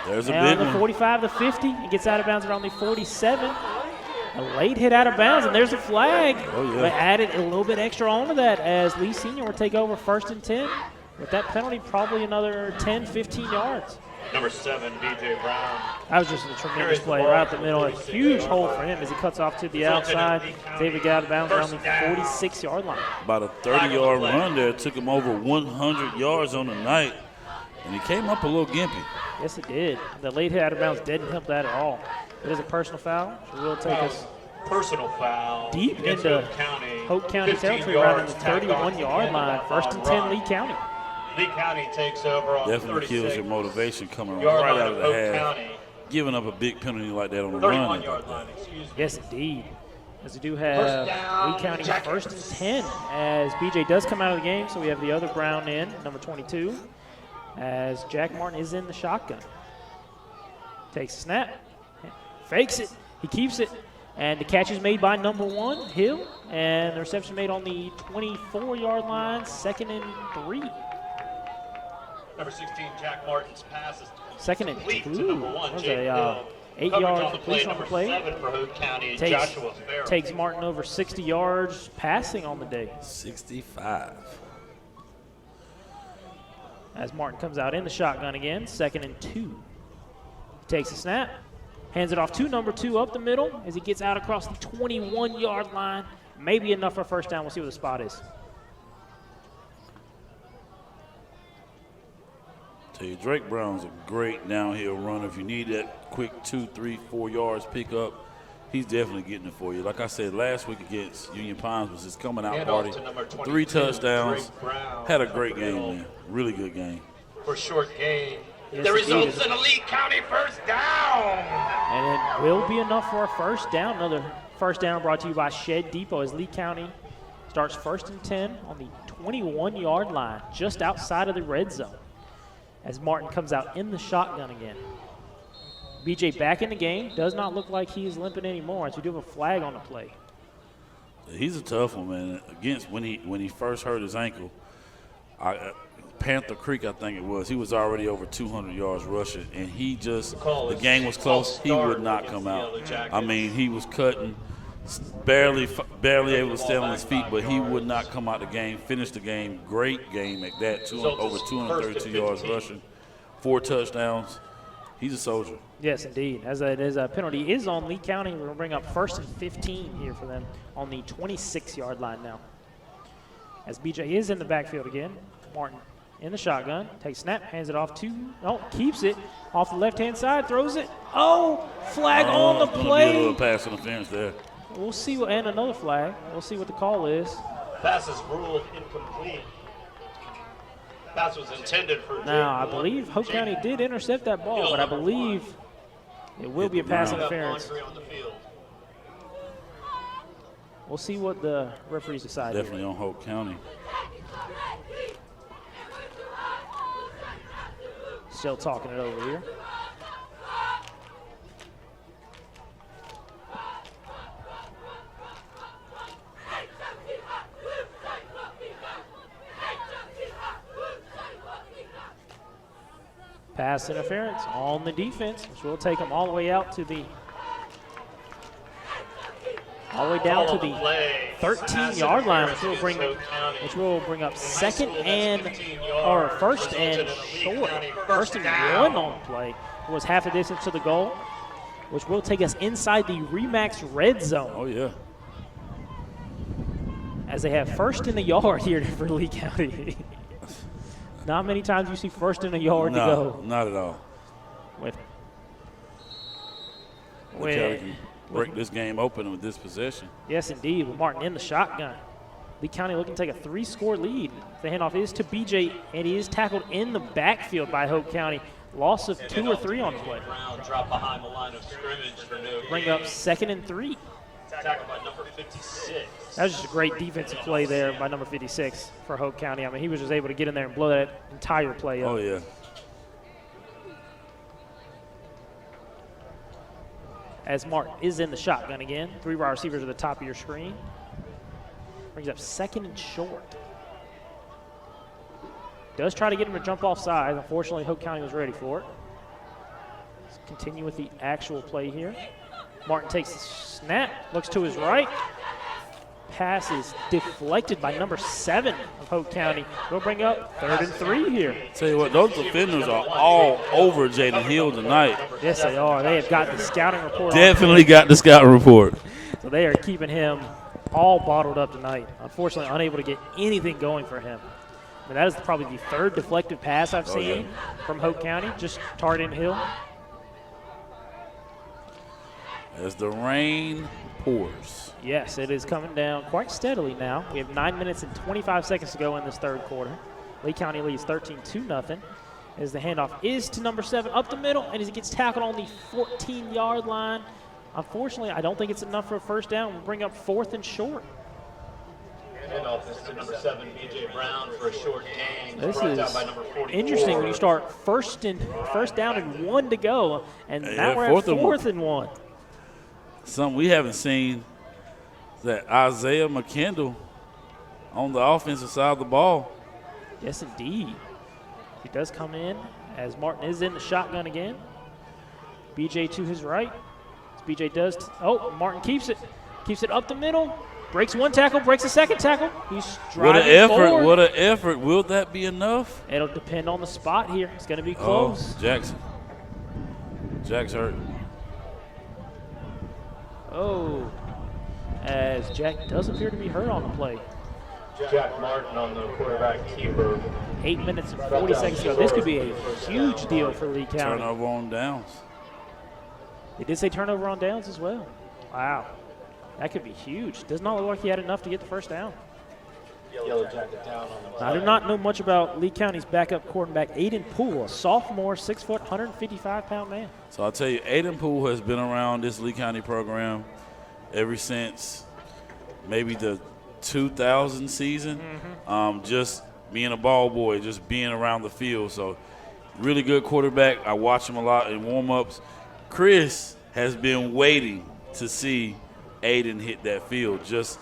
There's a and big the one. 45 to 50, he gets out of bounds around the 47. A late hit out of bounds, and there's a flag. Oh, yeah. They added a little bit extra onto that as Lee Sr. will take over 1st and 10. With that penalty, probably another 10, 15 yards. Number 7, B.J. Brown. That was just a tremendous play right up the middle. A huge hole for him as he cuts off to the outside. David got out of bounds around the 46-yard line. About a 30-yard run there. Took him over 100 yards on the night, and he came up a little gimpy. Yes, it did. The late hit out of bounds didn't help that at all. It is a personal foul, so we'll take us Personal foul deep into Hoke County territory around the 31-yard line. 1st and 10, Lee County. Lee County takes over on Definitely 36. kills your motivation coming Yard right line out of the Hoke half. County. Giving up a big penalty like that on the run. 31-yard line, excuse me. Yes, indeed. As we do have Lee County 1st and 10 as BJ does come out of the game, so we have the other Brown in, number 22, as Jack Martin is in the shotgun. Takes a snap, fakes it, he keeps it, and the catch is made by number 1, Hill, and the reception made on the 24-yard line, 2nd and 3. Number 16, Jack Martin's pass is 2nd and 2. number 1, That was Jake a Hill. 8-yard completion on the play. Number 7 for Hoke County, Joshua Farrell. Takes Martin over 60 yards passing on the day. 65. As Martin comes out in the shotgun again, 2nd and 2. Takes a snap, Hands it off to number 2 up the middle as he gets out across the 21-yard line. Maybe enough for a first down. We'll see what the spot is. Tell you, Drake Brown's a great downhill runner. If you need that quick 2, 3, 4 yards pickup, he's definitely getting it for you. Like I said, last week against Union Pines was his coming out party. 3 touchdowns. Had a great game, man. Really good game. For short gain. The results in a Lee County first down. And it will be enough for a first down. Another first down brought to you by Shed Depot as Lee County starts 1st and 10 on the 21-yard line, just outside of the red zone, as Martin comes out in the shotgun again. BJ back in the game. Does not look like he is limping anymore, as we do have a flag on the play. He's a tough one, man. Against when he first hurt his ankle, Panther Creek, I think it was, he was already over 200 yards rushing, and he just, the game was close, he would not come out. I mean, he was cutting, barely able to stay on his feet, but he would not come out the game, finish the game, great game at that, over 232 yards rushing, 4 touchdowns. He's a soldier. Yes, indeed. As a penalty is on Lee County, we're going to bring up 1st and 15 here for them on the 26-yard line now. As BJ is in the backfield again, Martin in the shotgun, takes snap, hands it off to, keeps it off the left-hand side, throws it. Flag on the play. Be a little pass interference there. We'll see, and another flag. We'll see what the call is. Pass is ruled incomplete. Pass was intended for. Now, I believe Hoke County did intercept that ball, but I believe it will be a pass interference. We'll see what the referees decide. Definitely on Hoke County. Still talking it over here. Pass interference on the defense, which will take them all the way out to the down to the 13-yard line, which will bring up first and short. 1st and 1 on the play. Was half the distance to the goal, which will take us inside the Remax red zone. Oh, yeah. As they have 1st in the yard here for Lee County. Not many times you see 1st in a yard to go. Not at all. Lee County can break this game open with this possession. Yes, indeed, with Martin in the shotgun. Lee County looking to take a 3-score lead. The handoff is to BJ, and he is tackled in the backfield by Hoke County. Loss of 2 or 3 on the play. Drop behind the line of scrimmage for no Bring up 2nd and 3. Tackled by number 56. That was just a great defensive play there by number 56 for Hoke County. I mean, he was just able to get in there and blow that entire play up. Oh, yeah. As Martin is in the shotgun again. 3 wide receivers at the top of your screen. Brings up 2nd and short. Does try to get him to jump off sides. Unfortunately, Hoke County was ready for it. Let's continue with the actual play here. Martin takes the snap, looks to his right. Pass is deflected by number 7 of Hoke County. We'll bring up 3rd and 3 here. Tell you what, those defenders are all over Jaden Hill tonight. Yes, they are. They have got the scouting report. Definitely got the scouting report. So they are keeping him all bottled up tonight. Unfortunately, unable to get anything going for him. But that is probably the 3rd deflected pass I've seen from Hoke County, just targeting Hill. As the rain pours. Yes, it is coming down quite steadily now. We have 9 minutes and 25 seconds to go in this 3rd quarter. Lee County leads 13-0 as the handoff is to number 7 up the middle, and as he gets tackled on the 14-yard line. Unfortunately, I don't think it's enough for a first down. We'll bring up 4th and short. Handoff is to number 7, BJ Brown for a short gain. This is interesting when you start first down and 1 to go, and now we're at 4th and 1. Something we haven't seen, that Isaiah McKendall on the offensive side of the ball. Yes, indeed. He does come in as Martin is in the shotgun again. BJ to his right. As BJ does. Martin keeps it. Keeps it up the middle. Breaks 1 tackle, breaks a 2nd tackle. He's driving forward. What an effort. Will that be enough? It'll depend on the spot here. It's going to be close. Jack's hurt. Oh, as Jack does appear to be hurt on the play. Jack Martin on the quarterback keeper. 8 minutes and 40 seconds ago. This could be a huge deal for Lee County. Turnover on downs. They did say turnover on downs as well. Wow. That could be huge. Does not look like he had enough to get the first down. Yellow Jacket down on the I do not know much about Lee County's backup quarterback, Aiden Poole, a sophomore, 6 foot, 155-pound man. So I'll tell you, Aiden Poole has been around this Lee County program ever since maybe the 2000 season. Just being a ball boy, just being around the field. So really good quarterback. I watch him a lot in warm-ups. Chris has been waiting to see Aiden hit that field, just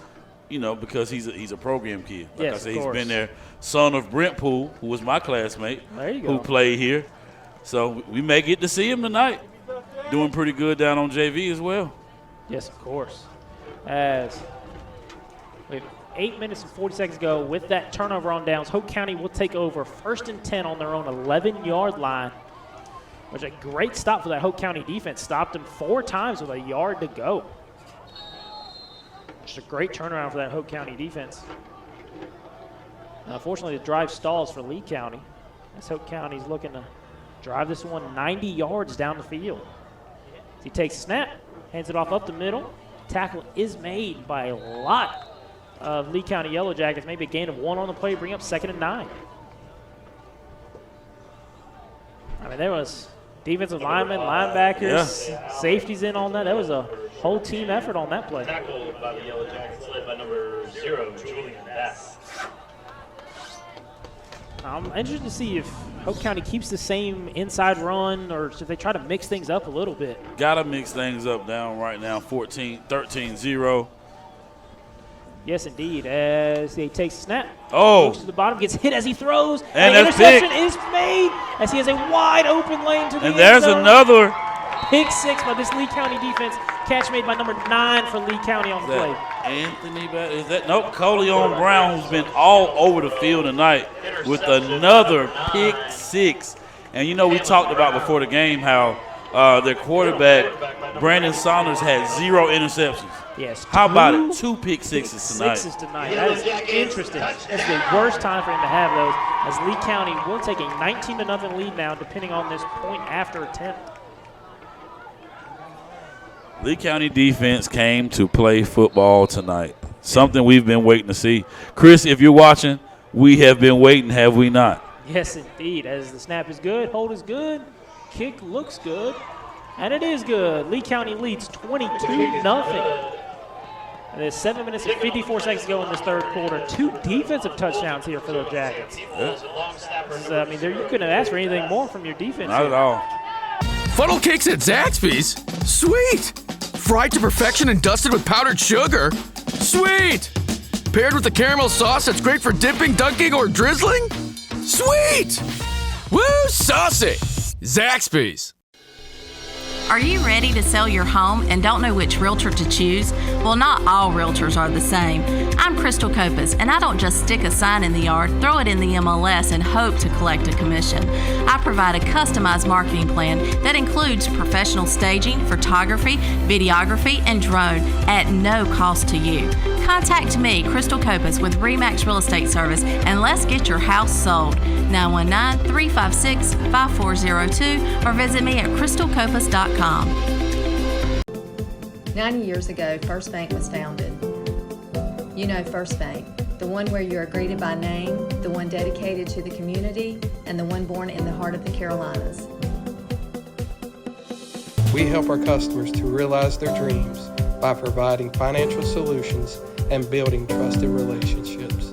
because he's a program kid. Like yes, I said, he's been there. Son of Brent Poole, who was my classmate, there you who go. played here. So we may get to see him tonight. Doing pretty good down on JV as well. Yes, of course. As with 8 minutes and 40 seconds ago, with that turnover on downs, Hoke County will take over 1st and 10 on their own 11-yard line, which is a great stop for that Hoke County defense. Stopped them 4 times with a yard to go. Just a great turnaround for that Hoke County defense. Unfortunately, the drive stalls for Lee County, as Hoke County's looking to drive this one 90 yards down the field. He takes a snap, hands it off up the middle. Tackle is made by a lot of Lee County Yellow Jackets. Maybe a gain of 1 on the play, bring up 2nd and 9. I mean, there was defensive linemen, linebackers, safeties in on that. That was a whole team effort on that play. Tackled by the Yellow Jackets, led by number 0, Julian Bass. I'm interested to see if Hoke County keeps the same inside run or if they try to mix things up a little bit. Got to mix things up down right now, 13-0. Yes, indeed, as he takes a snap. Oh. Goes to the bottom, gets hit as he throws. And the that's interception big. is made as he has a wide open lane to the And end there's zone. another. Pick 6 by this Lee County defense. Catch made by number 9 for Lee County on the play. Anthony, is that? Nope, Coleon Brown, who's been all over the field tonight with another pick 6. And we talked about before the game how their quarterback, Brandon Saunders, had 0 interceptions. Yes. How about it? 2 pick 6s tonight. That is interesting. That's the worst time for him to have those, as Lee County will take a 19-0 lead now, depending on this point after attempt. Lee County defense came to play football tonight. Something we've been waiting to see. Chris, if you're watching, we have been waiting, have we not? Yes, indeed. As the snap is good, hold is good, kick looks good, and it is good. Lee County leads 22-0. There's 7 minutes and 54 seconds to go in this third quarter. 2 defensive touchdowns here for the Jackets. You couldn't have asked for anything more from your defense. Not at all. Funnel cakes at Zaxby's? Sweet! Fried to perfection and dusted with powdered sugar? Sweet! Paired with a caramel sauce that's great for dipping, dunking, or drizzling? Sweet! Woo, saucy! Zaxby's. Are you ready to sell your home and don't know which realtor to choose? Well, not all realtors are the same. I'm Crystal Copas, and I don't just stick a sign in the yard, throw it in the MLS, and hope to collect a commission. I provide a customized marketing plan that includes professional staging, photography, videography, and drone at no cost to you. Contact me, Crystal Copas, with RE/MAX Real Estate Service, and let's get your house sold. 919-356-5402 or visit me at crystalcopas.com. 90 years ago, First Bank was founded. You know First Bank, the one where you are greeted by name, the one dedicated to the community, and the one born in the heart of the Carolinas. We help our customers to realize their dreams by providing financial solutions and building trusted relationships.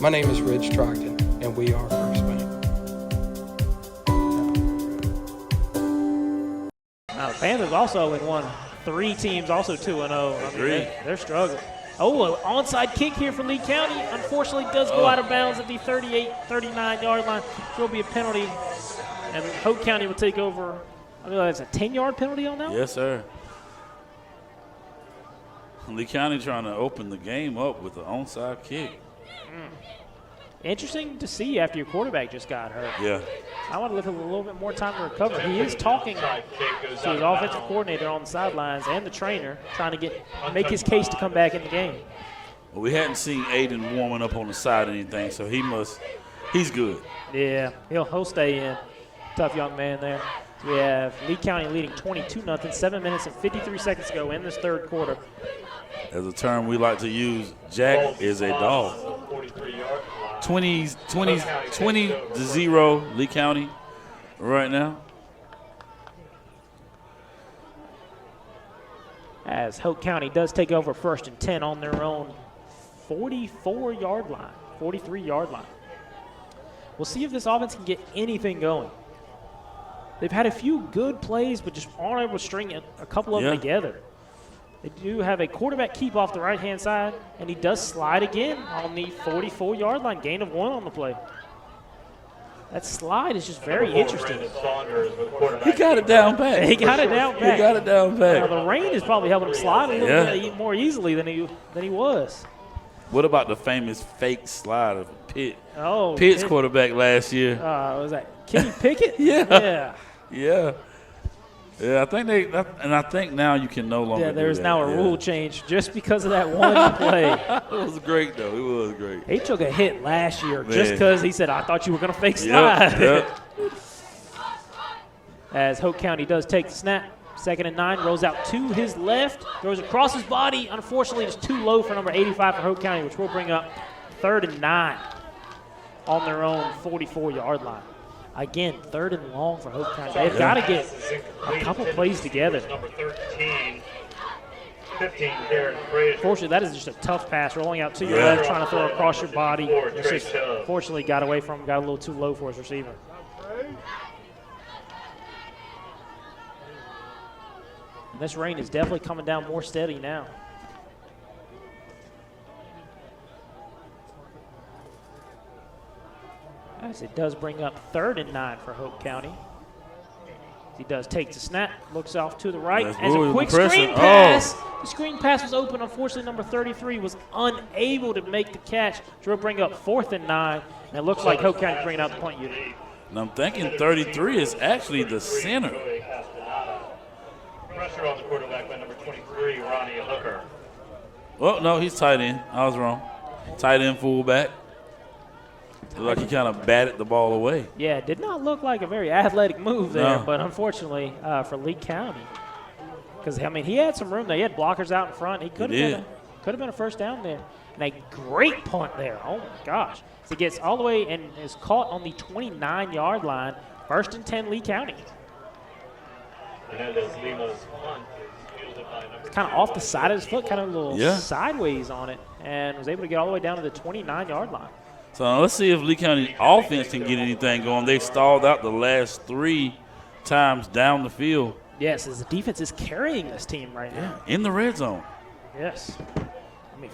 My name is Rich Trogdon, and we are First Bank. Now, the Panthers also in one. 3 teams also 2-0. They're struggling. Oh, an onside kick here for Lee County. Unfortunately, does go out of bounds at the 39-yard line. There will be a penalty, and Hoke County will take over. That's a 10-yard penalty on that? Yes, sir. Lee County trying to open the game up with the onside kick. Interesting to see after your quarterback just got hurt. Yeah. I want to give him a little bit more time to recover. He is talking to his offensive coordinator on the sidelines and the trainer, trying to make his case to come back in the game. Well, we hadn't seen Aiden warming up on the side or anything, so he's good. Yeah, he'll stay in. Tough young man there. So we have Lee County leading 22-0, 7 minutes and 53 seconds to go in this third quarter. As a term we like to use, Jack is a dog. 20-0 Lee County right now. As Hoke County does take over 1st and 10 on their own 44-yard line, 43-yard line. We'll see if this offense can get anything going. They've had a few good plays, but just aren't able to string a couple of them together. They do have a quarterback keep off the right-hand side, and he does slide again on the 44-yard line, gain of 1 on the play. That slide is just very interesting. He got it down back. He got it down back. He got it down back. Now, the rain is probably helping him slide a little bit more easily than he was. What about the famous fake slide of Pitt? Oh, Pitt's quarterback last year. Was that Kenny Pickett? Yeah. I think now you can no longer. Yeah, there's do that. now a rule change just because of that one play. It was great though. It was great. He took a hit last year just because he said, "I thought you were going to fake slide." Yep. As Hoke County does take the snap, 2nd and 9, rolls out to his left, throws across his body. Unfortunately, it's too low for number 85 for Hoke County, which will bring up 3rd and 9 on their own 44-yard line. Again, 3rd and long for Hoke County. They've got to get a couple plays together. Fortunately, that is just a tough pass, rolling out to your left, trying to throw across your body. It's just, fortunately, got away from him, got a little too low for his receiver. And this rain is definitely coming down more steady now. As it does bring up 3rd and 9 for Hoke County. He does take the snap, looks off to the right. As a quick screen pass. The screen pass was open. Unfortunately, number 33 was unable to make the catch. Which will bring up 4th and 9. And it looks like Hoke County bringing out the point unit. And I'm thinking 33 is actually the center. Pressure on the quarterback by number 23, Ronnie Hooker. Oh, no, he's tight end. I was wrong. Tight end fullback. Looked like he kind of batted the ball away. Yeah, it did not look like a very athletic move there, but unfortunately for Lee County. Because, I mean, he had some room there. He had blockers out in front. He could have been a first down there. And a great punt there. Oh, my gosh. So he gets all the way and is caught on the 29-yard line. 1st and 10, Lee County. It's kind of off the side of his foot, kind of a little sideways on it, and was able to get all the way down to the 29-yard line. So let's see if Lee County offense can get anything going. They've stalled out the last 3 times down the field. Yes, as the defense is carrying this team right now. In the red zone. Yes. I mean,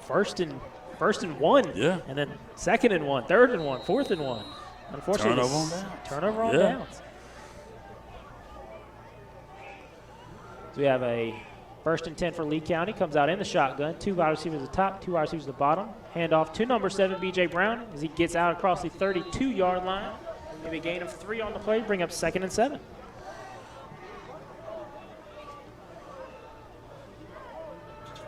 first and 1. Yeah. And then 2nd and 1, 3rd and 1, 4th and 1. Unfortunately, turnover on downs. So we have a 1st and 10 for Lee County. Comes out in the shotgun. 2 wide receivers at the top, 2 wide receivers at the bottom. Hand off to number 7, B.J. Brown, as he gets out across the 32-yard line. Maybe a gain of 3 on the play, bring up 2nd and 7.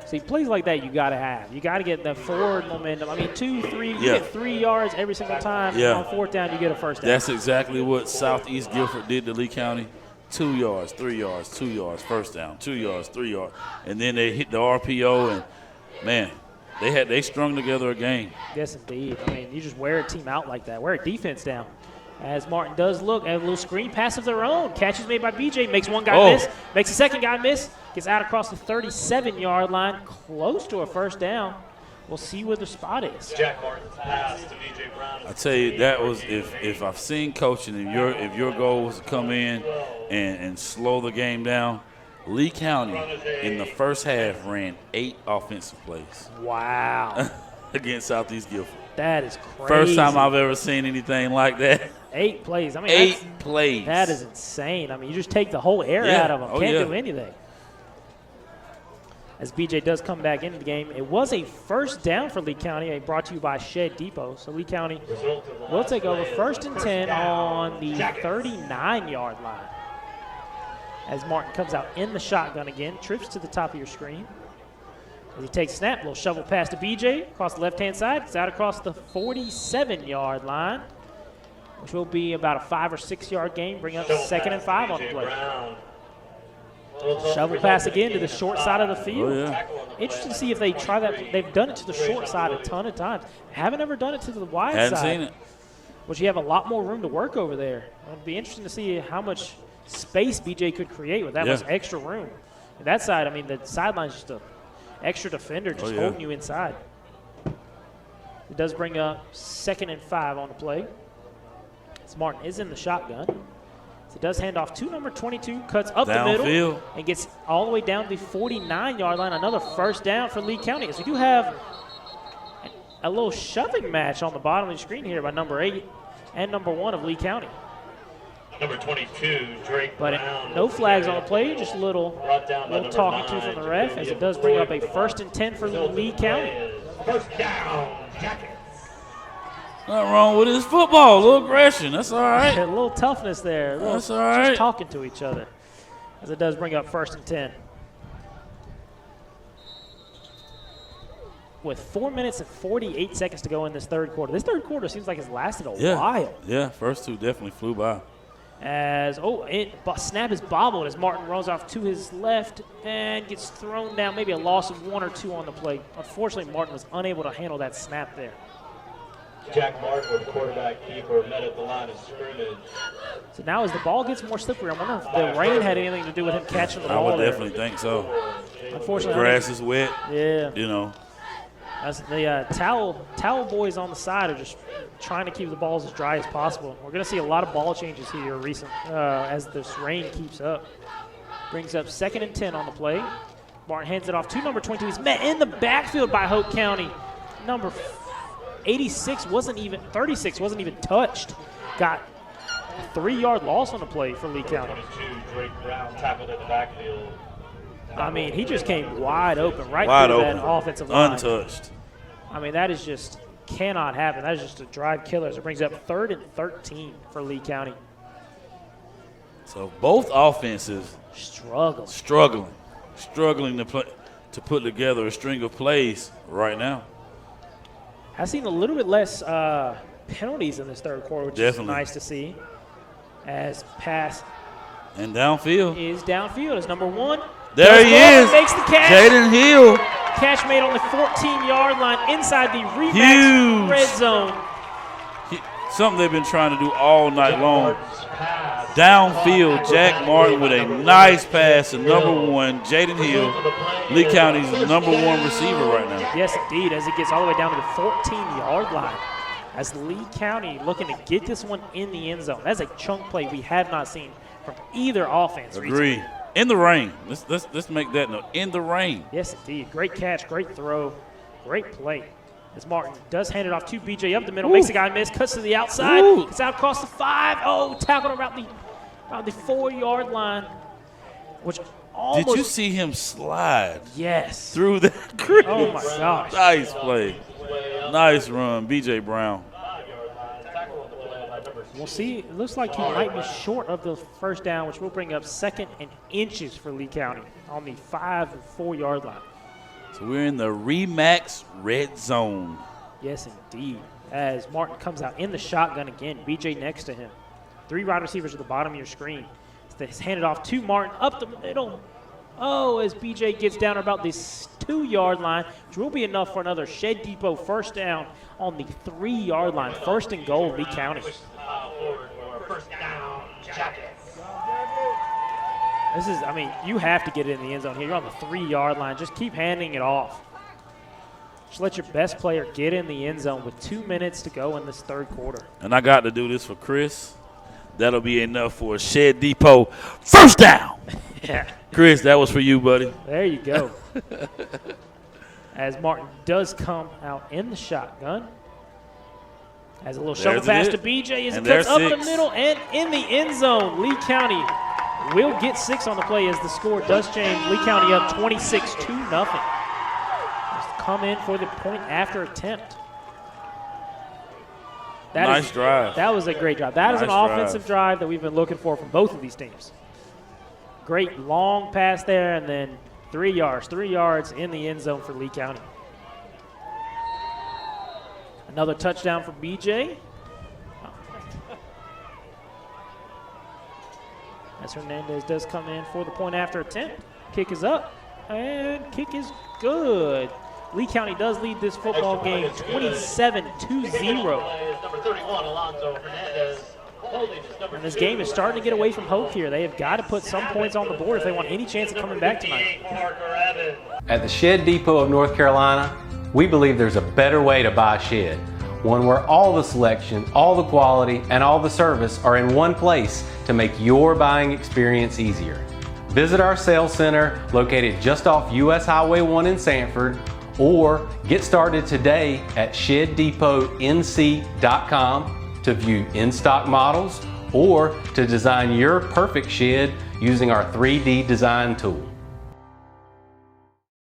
See, plays like that you got to have. You got to get the forward momentum. I mean, 2, 3, you get 3 yards every single time. Yeah. On 4th down, you get a first down. That's exactly what Southeast Guilford did to Lee County. 2 yards, 3 yards, 2 yards, first down, 2 yards, 3 yards. And then they hit the RPO, and, man, they strung together a game. Yes, indeed. I mean, you just wear a team out like that. Wear a defense down. As Martin does look at a little screen pass of their own. Catch is made by BJ. Makes one guy miss. Makes the second guy miss. Gets out across the 37-yard line. Close to a first down. We'll see where the spot is. Jack Martin's pass to B.J. Brown. I tell you, that was if I've seen coaching, if your goal was to come in and slow the game down, Lee County in the first half ran 8 offensive plays. Wow. Against Southeast Guilford. That is crazy. First time I've ever seen anything like that. 8 plays. I mean, 8 plays. That is insane. I mean, you just take the whole air out of them. Can't do anything. as BJ does come back into the game. It was a first down for Lee County, brought to you by Shed Depot. So Lee County will take over 1st and 10 on the 39-yard line. As Martin comes out in the shotgun again, trips to the top of your screen. As he takes a snap, little shovel pass to BJ across the left-hand side. It's out across the 47-yard line, which will be about a 5 or 6 yard gain, bring up 2nd and 5 on the play. Shovel pass again to the short side of the field. Oh, yeah. Interesting to see if they try that. They've done it to the short side a ton of times. Haven't ever done it to the wide Hadn't side. seen it. Which you have a lot more room to work over there. It'll be interesting to see how much space BJ could create with that much extra room. And that side, I mean, the sideline's just an extra defender just holding you inside. It does bring up 2nd and 5 on the play. As Martin is in the shotgun. So it does hand off to number 22, cuts up the middle, and gets all the way down to the 49-yard line. Another first down for Lee County. As we do have a little shoving match on the bottom of the screen here by number 8 and number 1 of Lee County. Number 22, Drake Brown. No flags on the play, just a little talking to from the ref, as it does bring up a 1st and 10 for Lee County. First down, Jackets. Nothing wrong with his football. A little aggression. That's all right. A little toughness there. That's all right. Just talking to each other, as it does bring up 1st and 10. With 4 minutes and 48 seconds to go in this third quarter. This third quarter seems like it's lasted a while. Yeah, first two definitely flew by. As, snap is bobbled as Martin rolls off to his left and gets thrown down. Maybe a loss of 1 or 2 on the play. Unfortunately, Martin was unable to handle that snap there. Jack Martin, quarterback keeper, met at the line of scrimmage. So now as the ball gets more slippery, I wonder if the rain had anything to do with him catching the ball. I would definitely think so. Unfortunately, the grass is wet. Yeah. You know. As the towel boys on the side are just trying to keep the balls as dry as possible. We're going to see a lot of ball changes here as this rain keeps up. Brings up 2nd and 10 on the play. Martin hands it off to number 22. He's met in the backfield by Hoke County. Number 36 wasn't even touched. Got a 3-yard loss on the play for Lee County. 22, Drake Brown tackled in the backfield. I mean, he just came wide open through that offensive line. Untouched. I mean, that is just cannot happen. That is just a drive killer. So it brings up 3rd and 13 for Lee County. So both offenses struggling to put together a string of plays right now. I've seen a little bit less penalties in this third quarter, which is nice to see. As pass and downfield is downfield as number 1. There he is. Makes the catch. Jaden Hill. Catch made on the 14-yard line inside the Remax red zone. Something they've been trying to do all night long. Downfield, Jack Martin with a nice pass to number 1, Jaden Hill, Lee County's number 1 receiver right now. Yes, indeed, as it gets all the way down to the 14-yard line. As Lee County looking to get this one in the end zone. That's a chunk play we have not seen from either offense. Agree. Recently. In the rain. Let's make that note. In the rain. Yes, indeed. Great catch, great throw, great play. As Martin does hand it off to BJ up the middle, makes the guy miss, cuts to the outside, gets out across the 5. Tackled around the 4-yard line, which almost. Did you see him slide? Yes. Through that crease. Oh my gosh. Nice play. Nice run, BJ Brown. We'll see. It looks like he might be short of the first down, which will bring up 2nd and inches for Lee County on the 5 and 4-yard line. So we're in the Remax red zone. Yes, indeed. As Martin comes out in the shotgun again, BJ next to him. 3 wide receivers at the bottom of your screen. It's handed off to Martin up the middle. As BJ gets down about this 2-yard line, which will be enough for another Shed Depot first down on the 3-yard line. 1st and goal, Lee County. First down, Jackets. You have to get it in the end zone here. You're on the 3-yard line. Just keep handing it off. Just let your best player get in the end zone with 2 minutes to go in this third quarter. And I got to do this for Chris. That'll be enough for a Shed Depot first down. Yeah. Chris, that was for you, buddy. There you go. As Martin does come out in the shotgun. Has a little shovel pass to BJ as it cuts up the middle and in the end zone. Lee County will get 6 on the play as the score does change. Lee County up 26-0. Just come in for the point after attempt. Nice drive. That was a great drive. That is an offensive drive that we've been looking for from both of these teams. Great long pass there, and then 3 yards in the end zone for Lee County. Another touchdown for BJ. As Hernandez does come in for the point after attempt. Kick is up, and kick is good. Lee County does lead this football game 27-0. And this game is starting to get away from Hoke here. They have got to put some points on the board if they want any chance of coming back tonight. At the Shed Depot of North Carolina, we believe there's a better way to buy a shed. One where all the selection, all the quality, and all the service are in one place to make your buying experience easier. Visit our sales center located just off US Highway 1 in Sanford, or get started today at ShedDepotNC.com to view in-stock models or to design your perfect shed using our 3D design tool.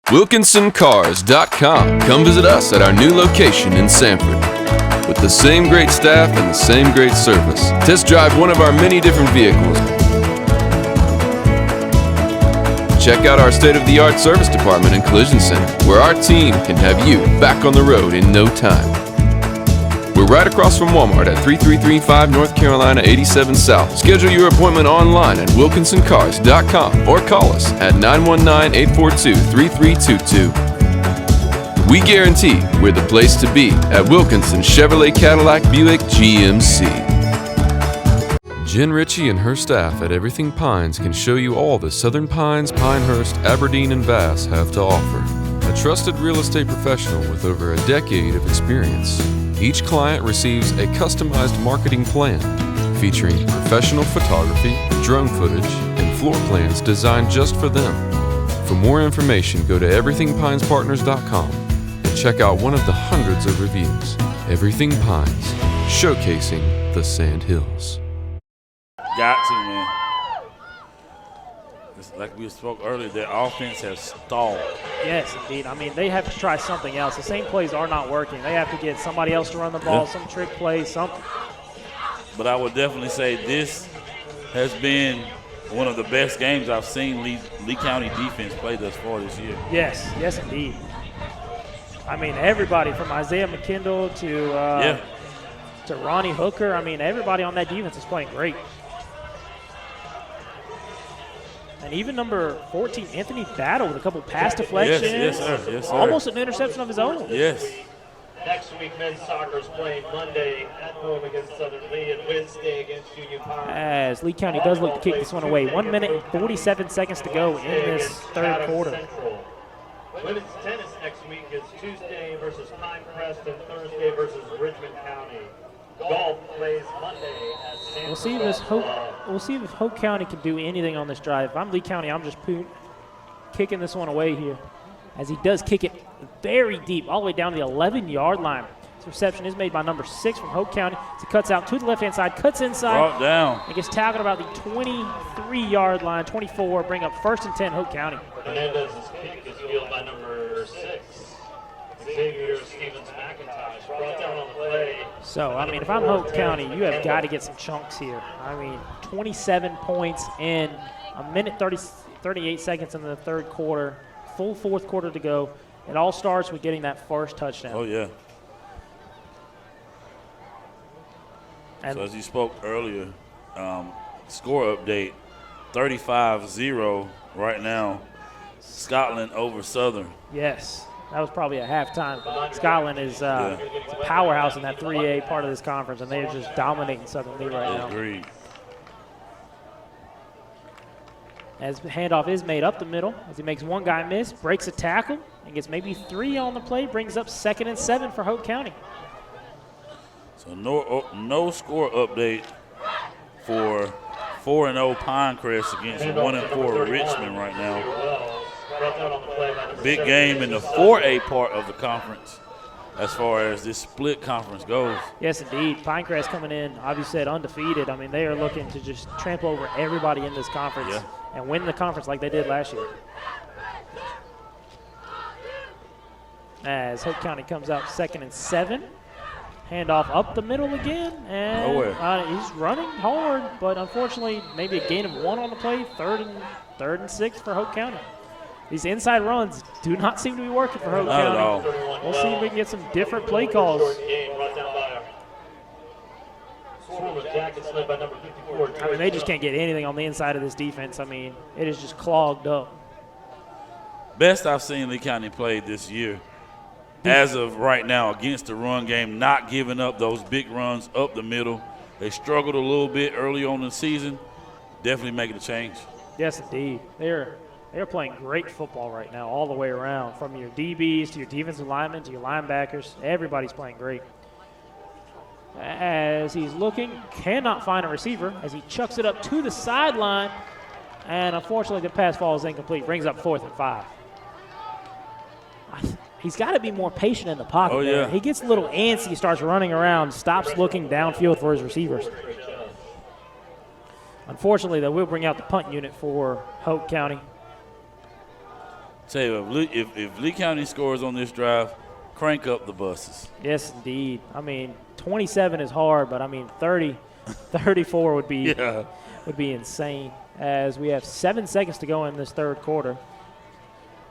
WilkinsonCars.com. Come visit us at our new location in Sanford. With the same great staff and the same great service. Test drive one of our many different vehicles. Check out our state-of-the-art service department and collision center, where our team can have you back on the road in no time. We're right across from Walmart at 3335 North Carolina 87 South. Schedule your appointment online at WilkinsonCars.com or call us at 919-842-3322. We guarantee we're the place to be at Wilkinson Chevrolet Cadillac Buick GMC. Jen Ritchie and her staff at Everything Pines can show you all the Southern Pines, Pinehurst, Aberdeen, and Bass have to offer. A trusted real estate professional with over a decade of experience. Each client receives a customized marketing plan featuring professional photography, drone footage, and floor plans designed just for them. For more information, go to everythingpinespartners.com and check out one of the hundreds of reviews. Everything Pines, showcasing the Sand Hills. Got to, man. It's like we spoke earlier, their offense has stalled. Yes, indeed. I mean, they have to try something else. The same plays are not working. They have to get somebody else to run the ball, some trick play, something. But I would definitely say this has been one of the best games I've seen Lee County defense play thus far this year. Yes, indeed. I mean, everybody from Isaiah McKindle to Ronnie Hooker, I mean, everybody on that defense is playing great. And even number 14, Anthony Battle, with a couple pass deflections. Yes, sir. Almost an interception of his own. Yes. Next week, men's soccer is playing Monday at home against Southern Lee and Wednesday against Union Pine. As Lee County does look to kick this one away. 1 minute and 47 seconds to go in this third quarter. Women's tennis next week is Tuesday versus Pinecrest and Thursday versus Richmond County. Golf plays Monday at Sanford. We'll see if Hoke County can do anything on this drive. If I'm Lee County, I'm just kicking this one away here, as he does kick it very deep, all the way down to the 11-yard line. This reception is made by number 6 from Hoke County. As he cuts out to the left-hand side, cuts inside. Brought down. And gets tackled about the 23-yard line, 24, bring up 1st and 10, Hoke County. Hernandez's kick is fielded by number 6. Xavier Stevens McIntosh brought down on the play. So, I mean, if I'm Hoke County, you have got to get some chunks here. I mean, 27 points in a minute 38 seconds in the third quarter, full fourth quarter to go. It all starts with getting that first touchdown. Oh, yeah. And so, as you spoke earlier, score update, 35-0 right now, Scotland over Southern. Yes. That was probably a halftime. Scotland is a powerhouse in that 3A part of this conference, and they're just dominating Southern Lee right now. Agreed. As the handoff is made up the middle, as he makes one guy miss, breaks a tackle, and gets maybe 3 on the play, brings up 2nd and 7 for Hoke County. So no score update for 4-0 Pinecrest against 1-4 Richmond right now. Big game in the 4A part of the conference. as far as this split conference goes. Yes, indeed. Pinecrest coming in, obviously said, undefeated. I mean, they are looking to just trample over everybody in this conference and win the conference like they did last year. As Hoke County comes out 2nd and 7. Handoff up the middle again. And he's running hard, but unfortunately maybe a gain of 1 on the play. Third and 6 for Hoke County. These inside runs do not seem to be working for Hoke County. At all. We'll see if we can get some different play calls. I mean, they just can't get anything on the inside of this defense. I mean, it is just clogged up. Best I've seen Lee County play this year, as of right now, against the run game, not giving up those big runs up the middle. They struggled a little bit early on in the season. Definitely making a change. Yes, indeed. They're playing great football right now all the way around, from your DBs to your defensive linemen to your linebackers. Everybody's playing great. As he's looking, cannot find a receiver as he chucks it up to the sideline, and unfortunately the pass falls incomplete. Brings up 4th and 5. He's got to be more patient in the pocket. There. He gets a little antsy, starts running around, stops looking downfield for his receivers. Unfortunately, they will bring out the punt unit for Hoke County. Tell you, if Lee County scores on this drive, crank up the buses. Yes, indeed. I mean, 27 is hard, but I mean 34 would be insane. As we have 7 seconds to go in this third quarter.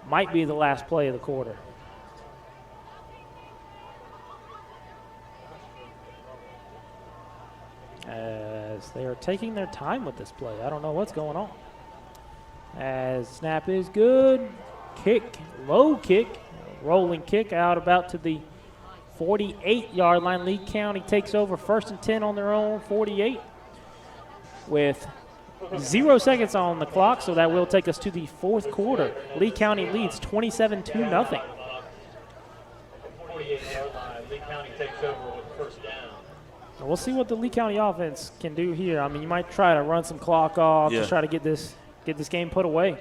Might be the last play of the quarter. As they are taking their time with this play. I don't know what's going on. As snap is good. Kick, low kick, rolling kick out about to the 48-yard line. Lee County takes over 1st and 10 on their own 48 with 0 seconds on the clock, so that will take us to the fourth quarter. Lee County leads 27-0. 48-yard line. Lee County takes over with 1st down. We'll see what the Lee County offense can do here. I mean, you might try to run some clock off, just try to get this game put away.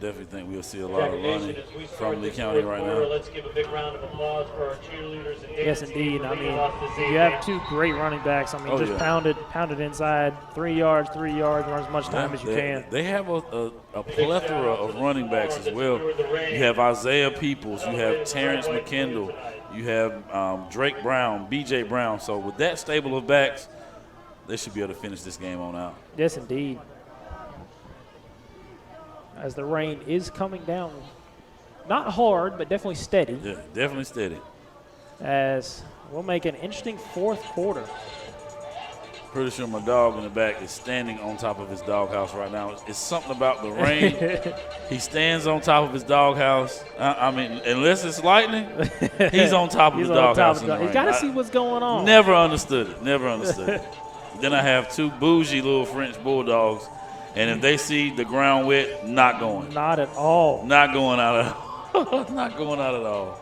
Definitely think we'll see a lot of running from Lee County right now. Let's give a big round of applause for our cheerleaders. Yes, indeed. I mean, you have 2 great running backs. I mean, pounded inside, 3 yards, run as much time as you can. They have a plethora of running backs as well. You have Isaiah Peoples, you have Terrence McKendall, you have Drake Brown, BJ Brown. So with that stable of backs, they should be able to finish this game on out. Yes, indeed. As the rain is coming down. Not hard, but definitely steady. Yeah, definitely steady. As we'll make an interesting fourth quarter. Pretty sure my dog in the back is standing on top of his doghouse right now. It's something about the rain. He stands on top of his doghouse. I mean, unless it's lightning, he's on top of the doghouse. He's got to see what's going on. Never understood it. Then I have 2 bougie little French bulldogs. And if they see the ground wet, not going. Not at all. Not going out at all.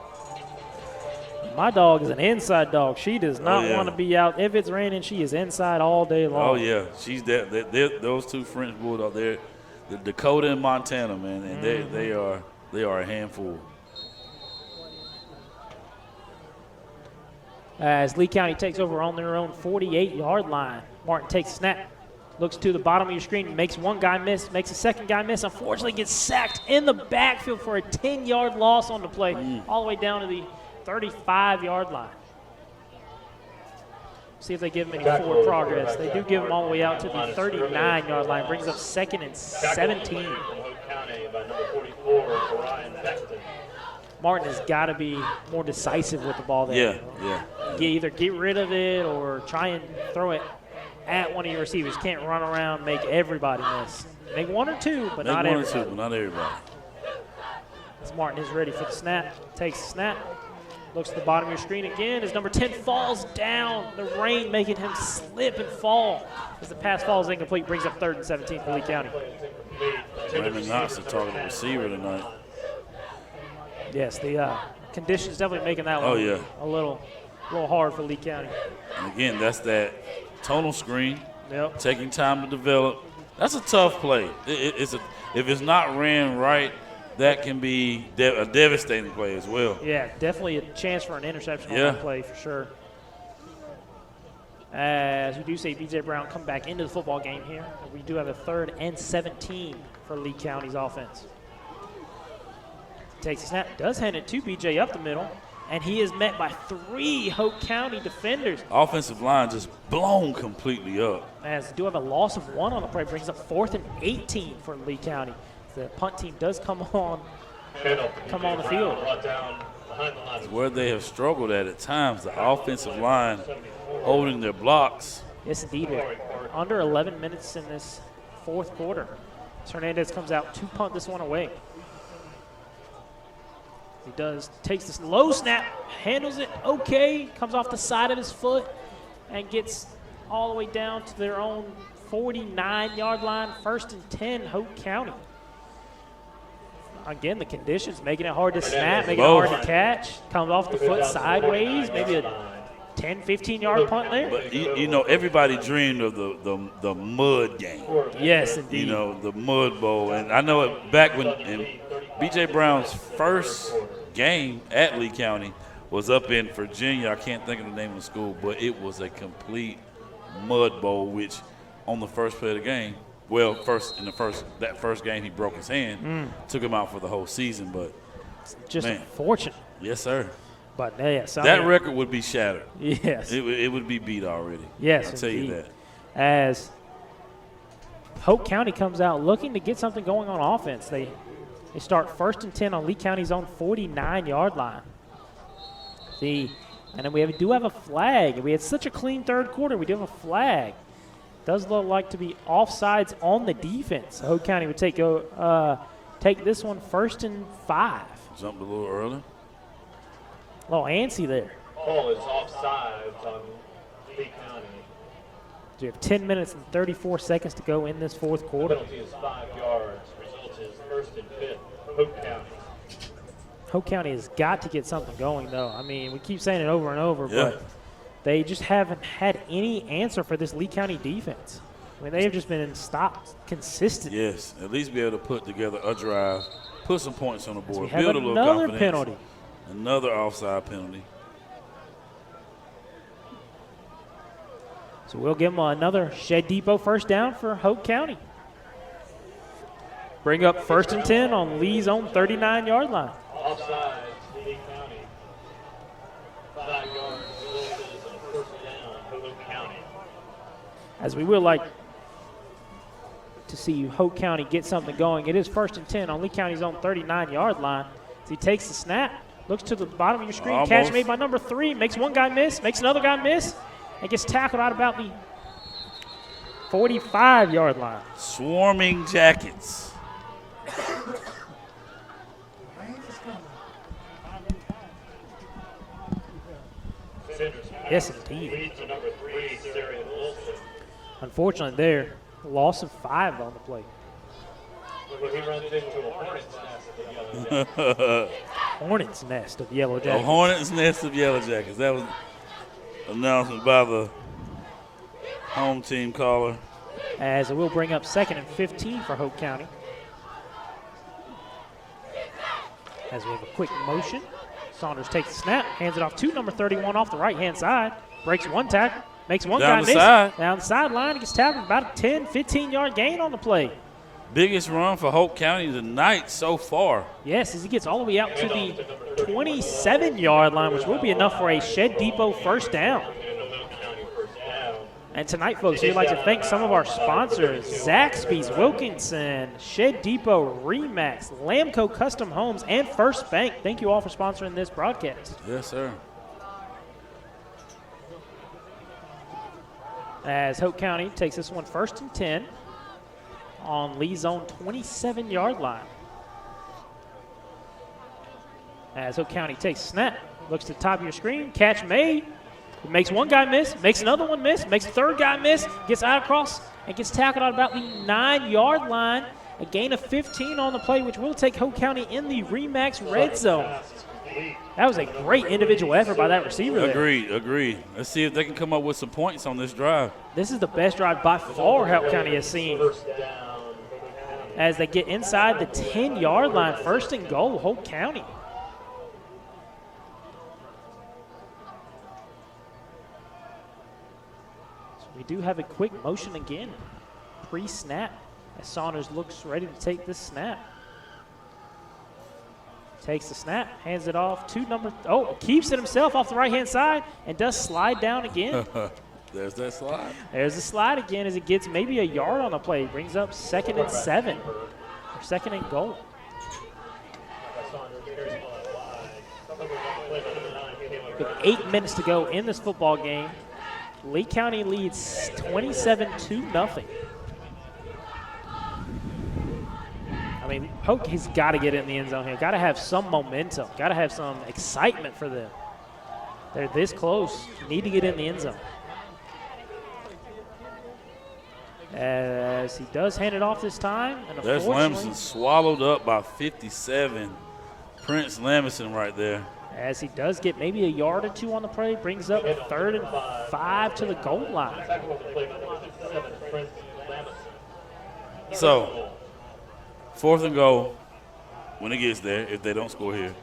My dog is an inside dog. She does not want to be out. If it's raining, she is inside all day long. Oh, yeah. She's those 2 French bulldogs, they're the Dakota and Montana, man, and they are a handful. As Lee County takes over on their own 48-yard line. Martin takes snap. Looks to the bottom of your screen, makes one guy miss, makes a second guy miss. Unfortunately, gets sacked in the backfield for a 10-yard loss on the play, all the way down to the 35-yard line. See if they give him any forward progress. They do give him all the way out to the 39-yard line. Brings up 2nd and 17. Martin has got to be more decisive with the ball there. Yeah. Either get rid of it or try and throw it at one of your receivers. Can't run around, make everybody miss. Make 1 or 2, but not everybody. Not everybody. As Martin is ready for the snap, takes the snap, looks at the bottom of your screen again as number 10 falls down. The rain making him slip and fall. As the pass falls incomplete, brings up 3rd and 17 for Lee County. Raymond Knox is targeting the receiver tonight. Yes, the conditions definitely making that one a little hard for Lee County. And again, that's that tonal screen, taking time to develop. That's a tough play. If it's not ran right, that can be a devastating play as well. Yeah, definitely a chance for an interception on that play for sure. As we do say, B.J. Brown come back into the football game here. We do have a 3rd and 17 for Lee County's offense. Takes a snap, does hand it to B.J. up the middle, and he is met by 3 Hoke County defenders. Offensive line just blown completely up. As we do have a loss of 1 on the play, brings up 4th and 18 for Lee County. The punt team does come on the field. Where they have struggled at times, the offensive line holding their blocks. Yes, indeed. We're under 11 minutes in this 4th quarter. Hernandez comes out to punt this one away. He takes this low snap, handles it okay, comes off the side of his foot, and gets all the way down to their own 49-yard line, 1st and 10, Hoke County. Again, the conditions making it hard to snap, making it hard to catch. Comes off the foot sideways, maybe a 10, 15-yard punt there. But, you know, everybody dreamed of the mud game. Yes, indeed. You know, the Mud Bowl. And I know it back when B.J. Brown's first game at Lee County was up in Virginia. I can't think of the name of the school, but it was a complete Mud Bowl, which on the first play of the game, that first game he broke his hand, took him out for the whole season. But just unfortunate. Yes, sir. But yeah, that record would be shattered. Yes, it would be beat already. Yes, I'll tell you that. As Hoke County comes out looking to get something going on offense, they start 1st and 10 on Lee County's own 49-yard line. And then we do have a flag. We had such a clean 3rd quarter. We do have a flag. Does look like to be offsides on the defense. Hoke County would take this one 1st and 5. Jumped a little early. A little antsy there. Ball is offsides on Lee County. So we have 10 minutes and 34 seconds to go in this 4th quarter. Penalty is 5 yards. Result is 1st and 5, Hoke County. Hoke County has got to get something going, though. I mean, we keep saying it over and over, but they just haven't had any answer for this Lee County defense. I mean, they have just been stopped consistently. Yes, at least be able to put together a drive, put some points on the board, build a little another confidence. Penalty. Another offside penalty. So we'll give them another Shed Depot first down for Hoke County. Bring up 1st and 10 on Lee's own 39-yard line. Offside, Lee County. 5 yards. Result is a 1st down, Hoke County. As we would like to see Hoke County get something going, it is 1st and 10 on Lee County's own 39-yard line. As he takes the snap, looks to the bottom of your screen, Almost. Catch made by number 3, makes one guy miss, makes another guy miss, and gets tackled out about the 45-yard line. Swarming Jackets. Yes, indeed. Unfortunately, there, loss of 5 on the play. He runs into a hornet's nest of Yellow Jackets. Hornet's nest of Yellow Jackets. A hornet's nest of Yellow Jackets. That was announcement by the home team caller. As it will bring up 2nd and 15 for Hoke County. As we have a quick motion. Saunders takes the snap, hands it off to number 31 off the right-hand side. Breaks one tackle, makes one guy miss. Down the sideline, he gets tackled about a 10, 15-yard gain on the play. Biggest run for Hoke County tonight so far. Yes, as he gets all the way out to the 27-yard line, which will be enough for a Shed Depot first down. And tonight, folks, we'd like to thank some of our sponsors, Zaxby's, Wilkinson, Shed Depot, Remax, Lamco Custom Homes, and First Bank. Thank you all for sponsoring this broadcast. Yes, sir. As Hoke County takes this one 1st and 10 on Lee's own 27-yard line. As Hoke County takes a snap, looks to the top of your screen, catch made. It makes one guy miss, makes another one miss, makes a third guy miss, gets out across, and gets tackled out about the 9-yard line. A gain of 15 on the play, which will take Hoke County in the Remax red zone. That was a great individual effort by that receiver there. Agreed. Let's see if they can come up with some points on this drive. This is the best drive by far Hoke County has seen. as they get inside the 10-yard line. First and goal, Hoke County. So we do have a quick motion again, pre-snap, as Saunders looks ready to take this snap. Takes the snap, hands it off to keeps it himself off the right-hand side and does slide down again. There's that slide. There's the slide again as it gets maybe a yard on the play. Brings up 2nd and 7, or 2nd and goal. With 8 minutes to go in this football game, Lee County leads 27-0. I mean, Hoke has got to get in the end zone here. Got to have some momentum. Got to have some excitement for them. They're this close. Need to get in the end zone. As he does hand it off this time. And there's Lamson swallowed up by 57. Prince Lamson right there. As he does get maybe a yard or two on the play, brings up 3rd and 5 to the goal line. So, 4th and goal, when it gets there, if they don't score here,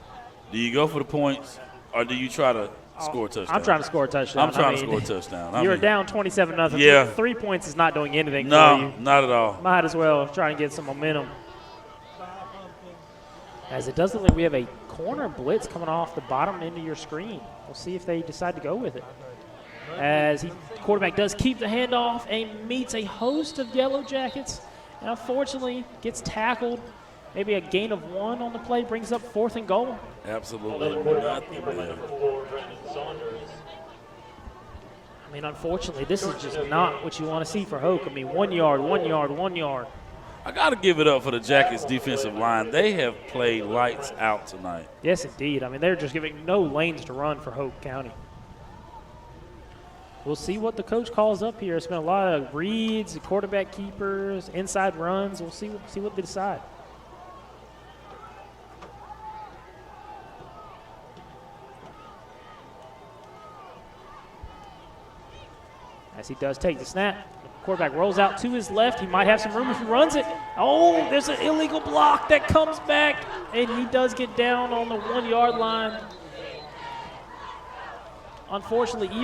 do you go for the points or do you try to score a touchdown? I'm trying to score a touchdown. I'm trying to score a touchdown. You're down 27-0. Yeah. 3 points is not doing anything for you. No, not at all. Might as well try and get some momentum. As it does look like we have a corner blitz coming off the bottom end of your screen. We'll see if they decide to go with it. As quarterback does keep the handoff and meets a host of Yellow Jackets. And unfortunately, gets tackled. Maybe a gain of 1 on the play, brings up 4th and goal. Absolutely nothing there. I mean, unfortunately, this is just not what you want to see for Hoke. I mean, 1 yard, 1 yard, 1 yard. I got to give it up for the Jackets defensive line. They have played lights out tonight. Yes, indeed. I mean, they're just giving no lanes to run for Hoke County. We'll see what the coach calls up here. It's been a lot of reads, quarterback keepers, inside runs. We'll see what they decide. As he does take the snap, the quarterback rolls out to his left. He might have some room if he runs it. Oh, there's an illegal block that comes back, and he does get down on the 1 yard line. Unfortunately,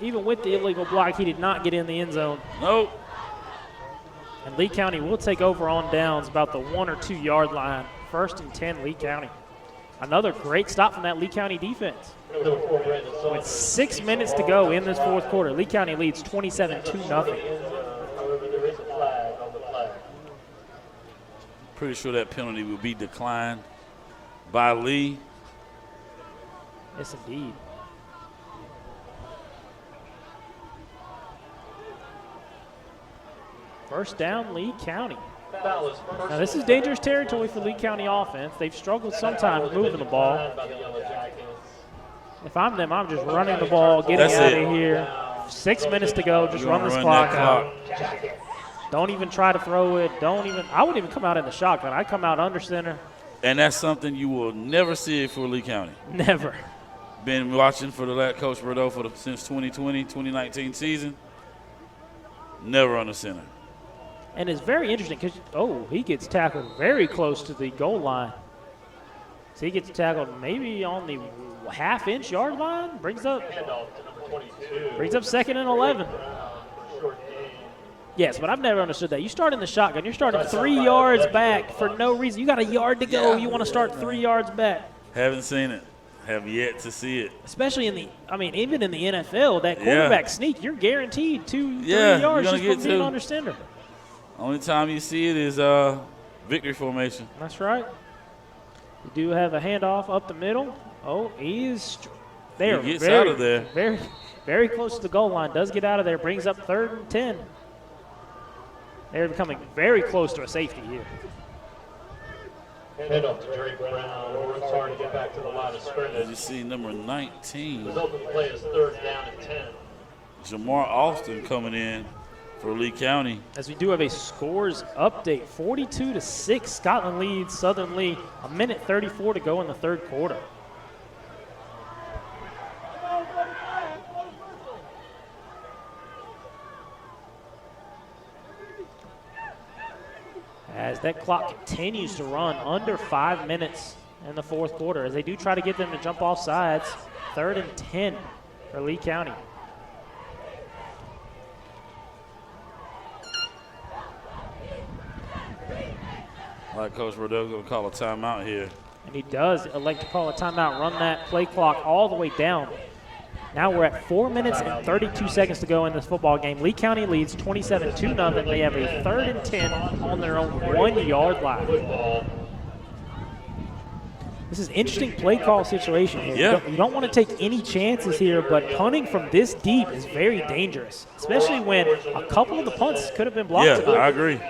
even with the illegal block, he did not get in the end zone. Nope. And Lee County will take over on downs about the 1 or 2 yard line. 1st and 10, Lee County. Another great stop from that Lee County defense. With 6 minutes to go in this 4th quarter, Lee County leads 27-0. Pretty sure that penalty will be declined by Lee. Yes, indeed. First down, Lee County. Now, this is dangerous territory for Lee County offense. They've struggled sometimes moving the ball. If I'm them, I'm just running the ball, getting out of here. 6 minutes to go. Just run this clock out. Don't even try to throw it. I wouldn't even come out in the shotgun. I'd come out under center. And that's something you will never see for Lee County. Never. Been watching for the Coach Bordeaux since 2020, 2019 season. Never under center. And it's very interesting because, he gets tackled very close to the goal line. So he gets tackled maybe on the half-inch yard line. Brings up 2nd and 11. Yes, but I've never understood that. You start in the shotgun. You're starting 3 yards back for no reason. You got a yard to go. You want to start 3 yards back. Haven't seen it. Have yet to see it. Especially even in the NFL, that quarterback sneak, you're guaranteed 2-3 yards just from being under center. Only time you see it is victory formation. That's right. We do have a handoff up the middle. Oh, he gets out of there. Very, very close to the goal line. Does get out of there. Brings up 3rd and 10. They're becoming very close to a safety here. Handoff to Jerry Brown. Works hard to get back to the line of scrimmage. As you see, number 19. Result of the play is 3rd down and 10. Jamar Austin coming in for Lee County. As we do have a scores update, 42-6, Scotland leads Southern Lee. 1:34 to go in the 3rd quarter. as that clock continues to run under 5 minutes in the fourth quarter as they do try to get them to jump off sides. 3rd and 10 for Lee County. Like Coach Bordeaux's going to call a timeout here. And he does elect to call a timeout, run that play clock all the way down. Now we're at 4 minutes and 32 seconds to go in this football game. Lee County leads 27-0. They have a 3rd and 10 on their own 1-yard line. This is an interesting play call situation here. Yeah. You don't want to take any chances here, but punting from this deep is very dangerous, especially when a couple of the punts could have been blocked. Yeah, tonight. I agree.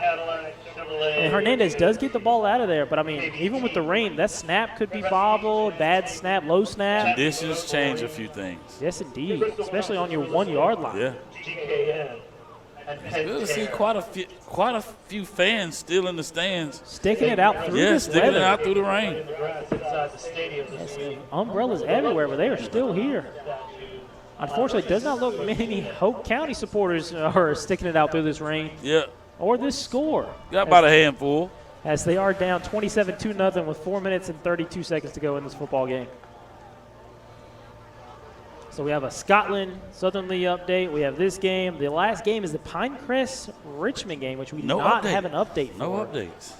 And Hernandez does get the ball out of there, but, I mean, even with the rain, that snap could be bobbled, bad snap, low snap. Conditions change a few things. Yes, indeed, especially on your 1-yard line. Yeah. It's good to see quite a few fans still in the stands. Sticking it out through this sticking weather. it out through the rain. Yes, umbrellas everywhere, but they are still here. Unfortunately, it does not look many Hoke County supporters are sticking it out through this rain. Yeah. Or this score. Got about a handful. As they are down 27-0 with 4 minutes and 32 seconds to go in this football game. So we have a Scotland Southern Lee update. We have this game. The last game is the Pinecrest Richmond game, which we do not have an update for. No updates.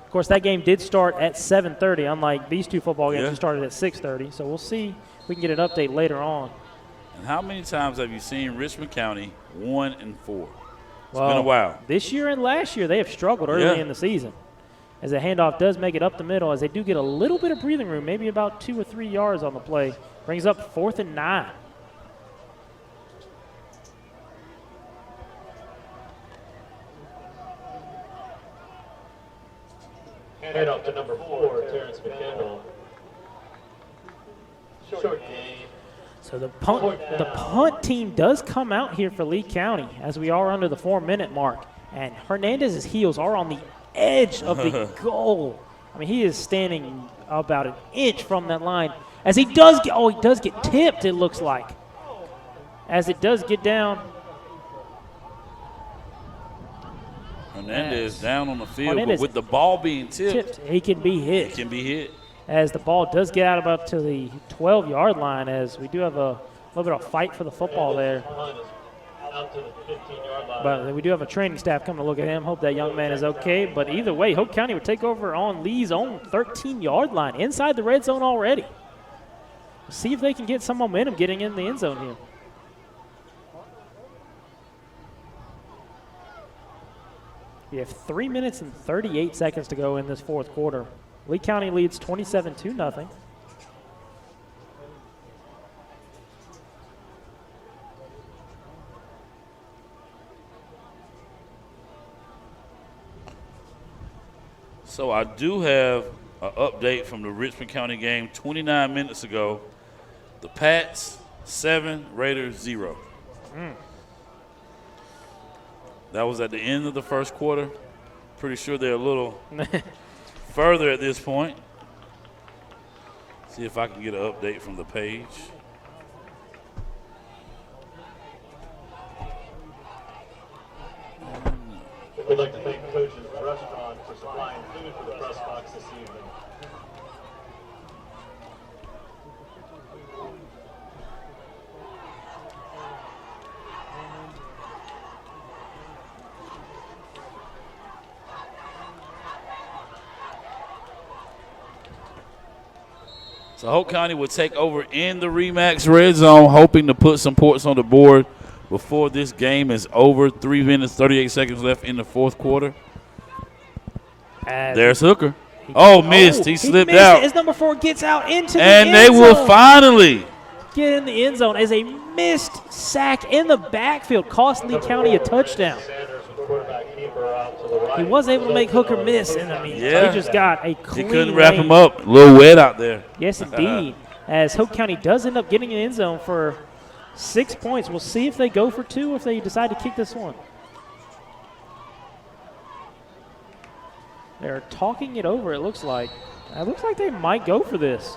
Of course, that game did start at 7:30, unlike these two football games that started at 6:30. So we'll see if we can get an update later on. And how many times have you seen Richmond County 1-4? It's Well, been a while. This year and last year, they have struggled early in the season. As the handoff does make it up the middle, as they do get a little bit of breathing room, maybe about 2 or 3 yards on the play. Brings up 4th and 9. Hand off to number 4, Terrence McKendall. Short game. So the punt team does come out here for Lee County as we are under the 4-minute mark. And Hernandez's heels are on the edge of the goal. I mean, he is standing about an inch from that line. As he does get tipped, it looks like. As it does get down. Hernandez down on the field, but with the ball being tipped, he can be hit. He can be hit. As the ball does get out about to the 12-yard line, as we do have a little bit of fight for the football there. But we do have a training staff coming to look at him. Hope that young man is okay. But either way, Hoke County would take over on Lee's own 13-yard line, inside the red zone already. See if they can get some momentum getting in the end zone here. We have 3 minutes and 38 seconds to go in this fourth quarter. Lee County leads 27-0. So I do have an update from the Richmond County game 29 minutes ago. The Pats 7, Raiders 0. That was at the end of the first quarter. Pretty sure they're a little further at this point. See if I can get an update from the page. We'd like to thank Coach's Restaurant for supplying food for the press box this evening. So Hoke County will take over in the Remax red zone, hoping to put some points on the board before this game is over. 3 minutes, 38 seconds left in the fourth quarter. There's Hooker. Missed. He slipped out. As number 4 gets out into the end zone. And they will finally get in the end zone as a missed sack in the backfield cost Lee County a touchdown. He was able to make Hooker miss, and I mean, he just got a clean He couldn't wrap lane. him up. A little wet out there. Yes, indeed. As Hoke County does end up getting in the end zone for 6 points. We'll see if they go for 2 or if they decide to kick this one. They're talking it over, it looks like. It looks like they might go for this.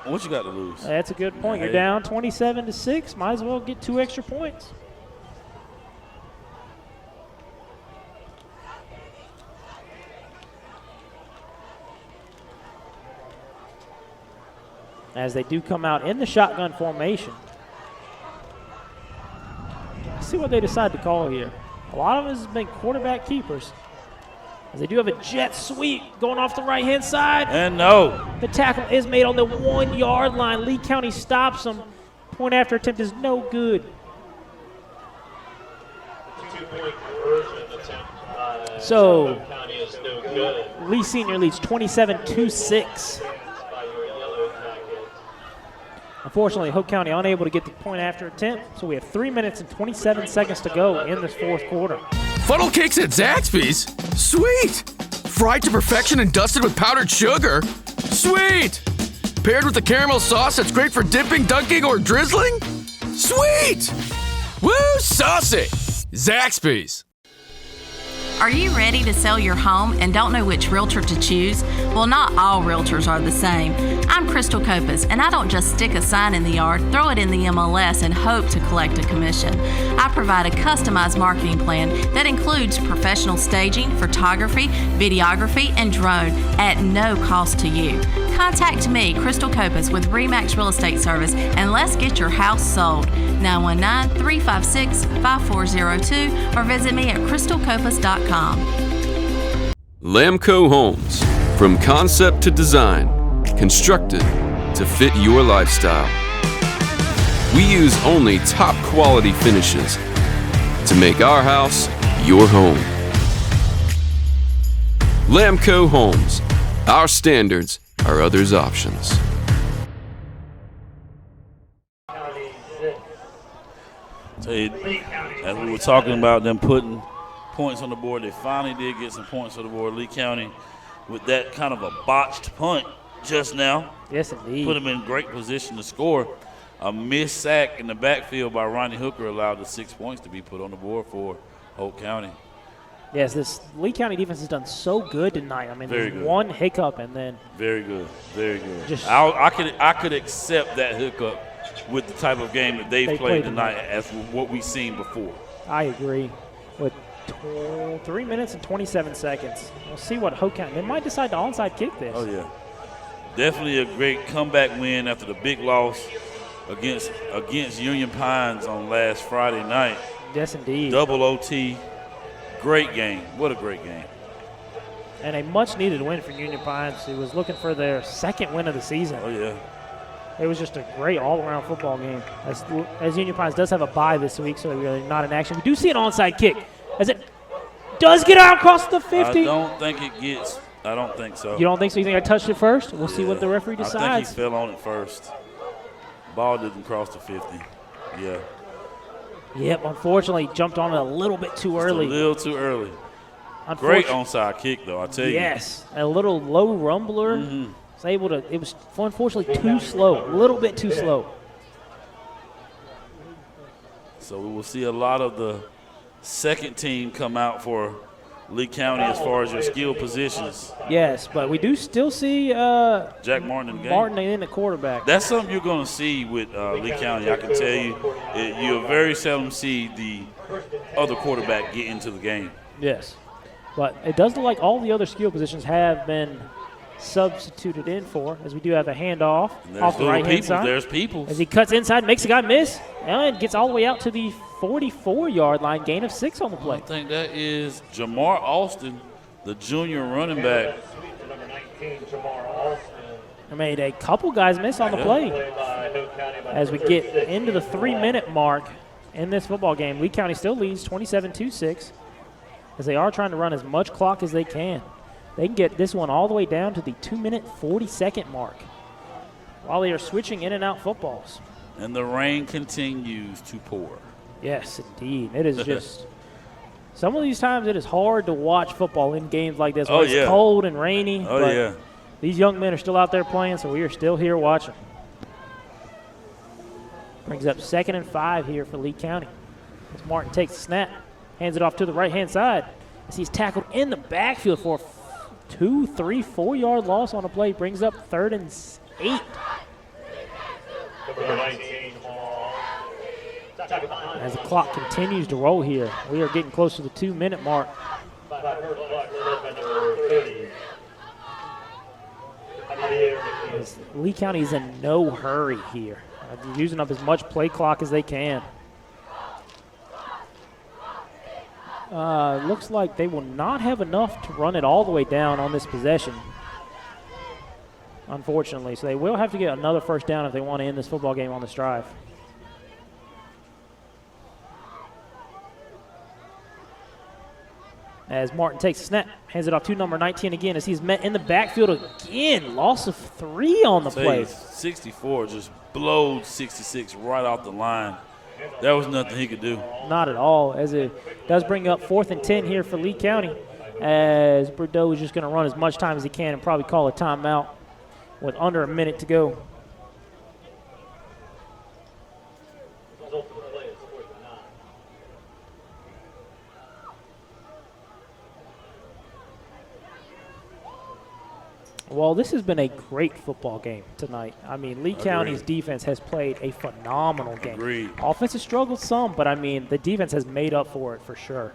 What you got to lose? That's a good point. You're down 27-6. Might as well get 2 extra points. as they do come out in the shotgun formation. Let's see what they decide to call here. A lot of it has been quarterback keepers, as they do have a jet sweep going off the right-hand side. And no. The tackle is made on the 1-yard line. Lee County stops them. Point after attempt is no good. 2-point conversion attempt. So Hoke County is no good. Lee Senior leads 27-6. By your Yellow Jackets. Unfortunately, Hoke County unable to get the point after attempt, so we have 3 minutes and 27 seconds to go in this fourth quarter. Funnel cakes at Zaxby's? Sweet! Fried to perfection and dusted with powdered sugar? Sweet! Paired with a caramel sauce that's great for dipping, dunking, or drizzling? Sweet! Woo, saucy! Zaxby's. Are you ready to sell your home and don't know which realtor to choose? Well, not all realtors are the same. I'm Crystal Copas, and I don't just stick a sign in the yard, throw it in the MLS, and hope to collect a commission. I provide a customized marketing plan that includes professional staging, photography, videography, and drone at no cost to you. Contact me, Crystal Copas, with RE/MAX Real Estate Service, and let's get your house sold. 919-356-5402 or visit me at crystalcopas.com. Lamco Homes. From concept to design, constructed to fit your lifestyle. We use only top quality finishes to make our house your home. Lamco Homes. Our standards are others' options. As we were talking about them putting points on the board, they finally did get some points on the board. Lee County, with that kind of a botched punt just now. Yes, indeed. Put them in great position to score. A missed sack in the backfield by Ronnie Hooker allowed the 6 points to be put on the board for Hoke County. Yes, this Lee County defense has done so good tonight. I mean, Very there's good. one hiccup and then Very good, very good. Just- I could accept that hiccup with the type of game that they They played played tonight as what we've seen before. I agree. With 3 minutes and 27 seconds. We'll see what Hoke County. They might decide to onside kick this. Oh, yeah. Definitely a great comeback win after the big loss against Union Pines on last Friday night. Yes, indeed. Double OT. Great game. What a great game. And a much-needed win for Union Pines, who was looking for their second win of the season. Oh, yeah. It was just a great all-around football game. As Union Pines does have a bye this week, so they're not in action. We do see an onside kick as it does get out across the 50. I don't think it gets. I don't think so. You don't think so? You think I touched it first? We'll see what the referee I decides. think he fell on it first. Ball didn't cross the 50. Yeah. Yep, unfortunately, jumped on it a little bit too early. Just a little too early. Great onside kick, though, I tell you. Yes, a little low rumbler. Mm-hmm. Was able to. It was unfortunately too slow, a little bit too slow. So we will see a lot of the second team come out for Lee County as far as your skill positions. Yes, but we do still see Jack Martin in the game. Martin in the quarterback. That's something you're going to see with Lee County. I can tell you, you'll very seldom see the other quarterback get into the game. Yes, but it does look like all the other skill positions have been substituted in for, as we do have a handoff off the right-hand side. There's people. As he cuts inside, makes a guy miss, and gets all the way out to the 44-yard line, gain of 6 on the play. I think that is Jamar Alston, the junior running back. I made a couple guys miss on the play. As we get into the 3-minute mark in this football game, Lee County still leads 27-6, as they are trying to run as much clock as they can. They can get this one all the way down to the 2-minute, 40-second mark while they are switching in and out footballs. And the rain continues to pour. Yes, indeed. It is just some of these times it is hard to watch football in games like this where it's cold and rainy. Oh, but yeah. These young men are still out there playing, so we are still here watching. Brings up 2nd and 5 here for Lee County. As Martin takes the snap, hands it off to the right-hand side. As he's tackled in the backfield for a 2, 3, 4-yard loss on a play. Brings up 3rd and 8. As the clock continues to roll here, we are getting close to the 2-minute mark. Lee County's in no hurry here. Using up as much play clock as they can. Looks like they will not have enough to run it all the way down on this possession, unfortunately. So they will have to get another first down if they want to end this football game on this drive. As Martin takes a snap, hands it off to number 19 again as he's met in the backfield again. Loss of 3 on the play. 64 just blowed 66 right off the line. There was nothing he could do. Not at all, as it does bring up 4th and 10 here for Lee County, as Bordeaux is just going to run as much time as he can and probably call a timeout with under a minute to go. Well, this has been a great football game tonight. I mean, Lee County's defense has played a phenomenal game. Agreed. Offense has struggled some, but, I mean, the defense has made up for it for sure.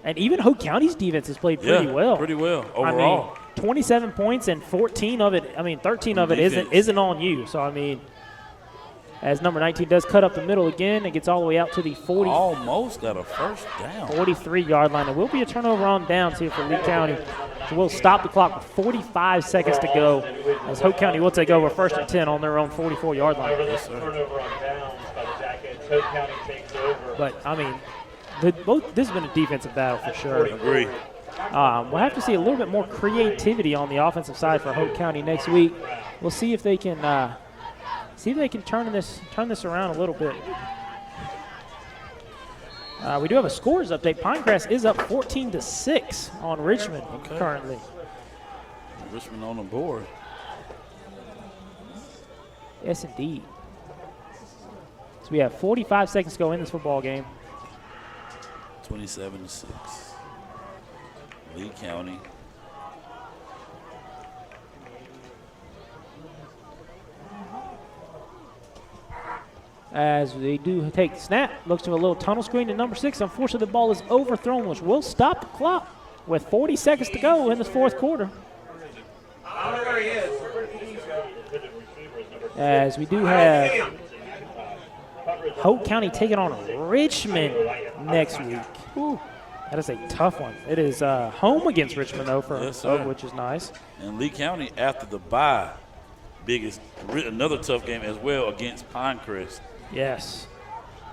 And even Hoke County's defense has played pretty well. Pretty well overall. I mean, 27 points and 13 of it isn't on you. So, I mean, as number 19 does cut up the middle again, it gets all the way out to the 40. Almost got a first down. 43-yard line. There will be a turnover on downs here for Lee County. So we'll stop the clock with 45 seconds to go as Hoke County will take over 1st and 10 on their own 44-yard line. Turnover on downs by the Jackets. Hoke County takes over. But, I mean, this has been a defensive battle for sure. Agree. We'll have to see a little bit more creativity on the offensive side for Hoke County next week. We'll see if they can turn this around a little bit. We do have a scores update. Pinecrest is up 14-6 on Richmond currently. Richmond on the board. Yes, indeed. So we have 45 seconds to go in this football game. 27-6. Lee County. As they do take the snap, looks to a little tunnel screen to number 6. Unfortunately, the ball is overthrown, which will stop the clock with 40 seconds to go in the 4th quarter. As we do have Hoke County taking on Richmond next week. Ooh, that is a tough one. It is home against Richmond, though, for Hoke, which is nice. And Lee County, after the bye, another tough game as well against Pinecrest. Yes.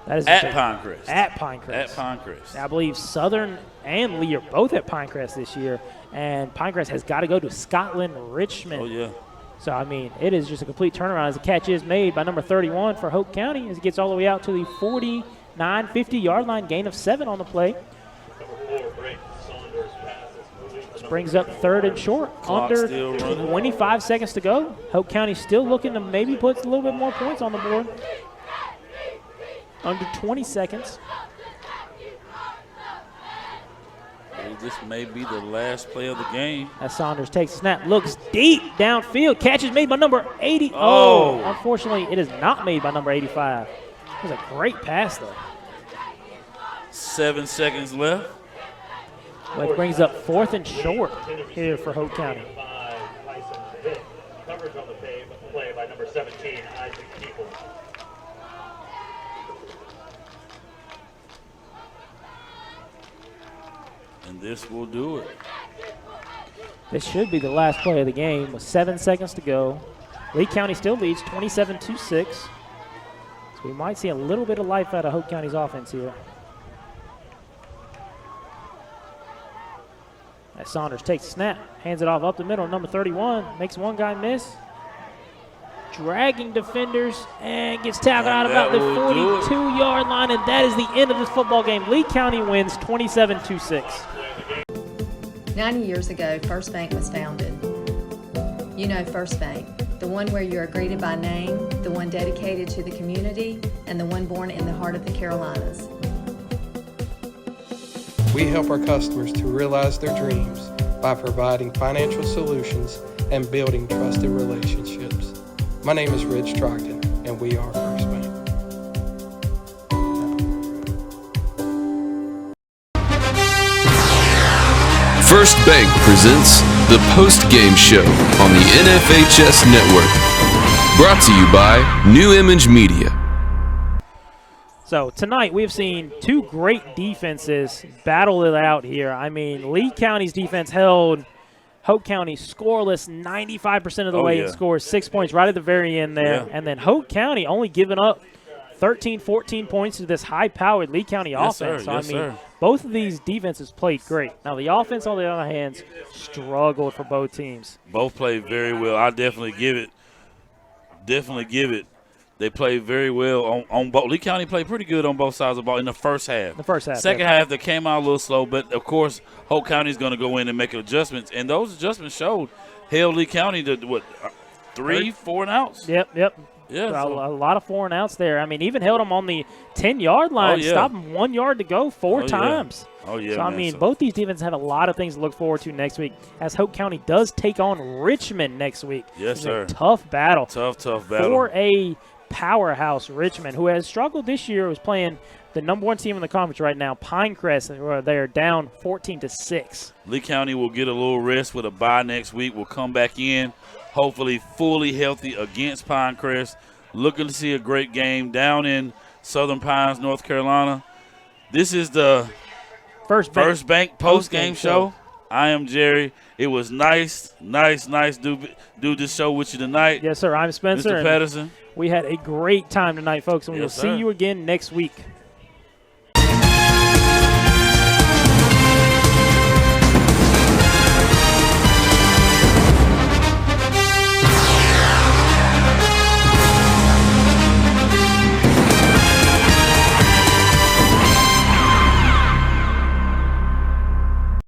That is at Pinecrest. At Pinecrest. At Pinecrest. I believe Southern and Lee are both at Pinecrest this year, and Pinecrest has got to go to Scotland, Richmond. Oh, yeah. So, I mean, it is just a complete turnaround as the catch is made by number 31 for Hoke County as it gets all the way out to the 49, 50-yard line, gain of 7 on the play. This brings up 3rd and short, under 25 seconds to go. Hoke County still looking to maybe put a little bit more points on the board. Under 20 seconds. This may be the last play of the game. As Saunders takes a snap, looks deep downfield. Catch is made by number 80. Oh, unfortunately, it is not made by number 85. It was a great pass, though. 7 seconds left. Which brings up 4th and short here for Hoke County. Coverage on the play by number 17, Isaac Keeple. And this will do it. This should be the last play of the game with 7 seconds to go. Lee County still leads 27-6. So we might see a little bit of life out of Hoke County's offense here. As Saunders takes a snap, hands it off up the middle. Number 31 makes one guy miss. Dragging defenders and gets tackled out about the 42-yard line, and that is the end of this football game. Lee County wins 27-6. 90 years ago, First Bank was founded. You know First Bank, the one where you are greeted by name, the one dedicated to the community, and the one born in the heart of the Carolinas. We help our customers to realize their dreams by providing financial solutions and building trusted relationships. My name is Rich Trogdon, and we are First Bank. First Bank presents the post-game show on the NFHS Network. Brought to you by New Image Media. So tonight we've seen two great defenses battle it out here. I mean, Lee County's defense held Hoke County scoreless 95% of the way and scored 6 points right at the very end there. Yeah. And then Hoke County only giving up 13, 14 points to this high-powered Lee County offense. Sir. So, both of these defenses played great. Now, the offense, on the other hand, struggled for both teams. Both played very well. I definitely give it. They played very well on both. Lee County played pretty good on both sides of the ball in the first half. Second half, they came out a little slow, but, of course, Hoke County is going to go in and make adjustments. And those adjustments held Lee County to, 3, 4 and outs? Yep. Yeah, a lot of 4 and outs there. I mean, even held them on the 10-yard line, stopped them 1 yard to go 4 times. So, both these defenses have a lot of things to look forward to next week as Hoke County does take on Richmond next week. Yes, sir. A tough battle. Tough battle. For a powerhouse Richmond, who has struggled this year, was playing the number 1 team in the conference right now, Pinecrest, where they're down 14-6. Lee County will get a little rest with a bye next week. We'll come back in, hopefully fully healthy against Pinecrest. Looking to see a great game down in Southern Pines, North Carolina. This is the First Bank post-game show. I am Jerry. It was nice do this show with you tonight. Yes, sir. I'm Spencer. Mr. Patterson. We had a great time tonight, folks, and we will see you again next week.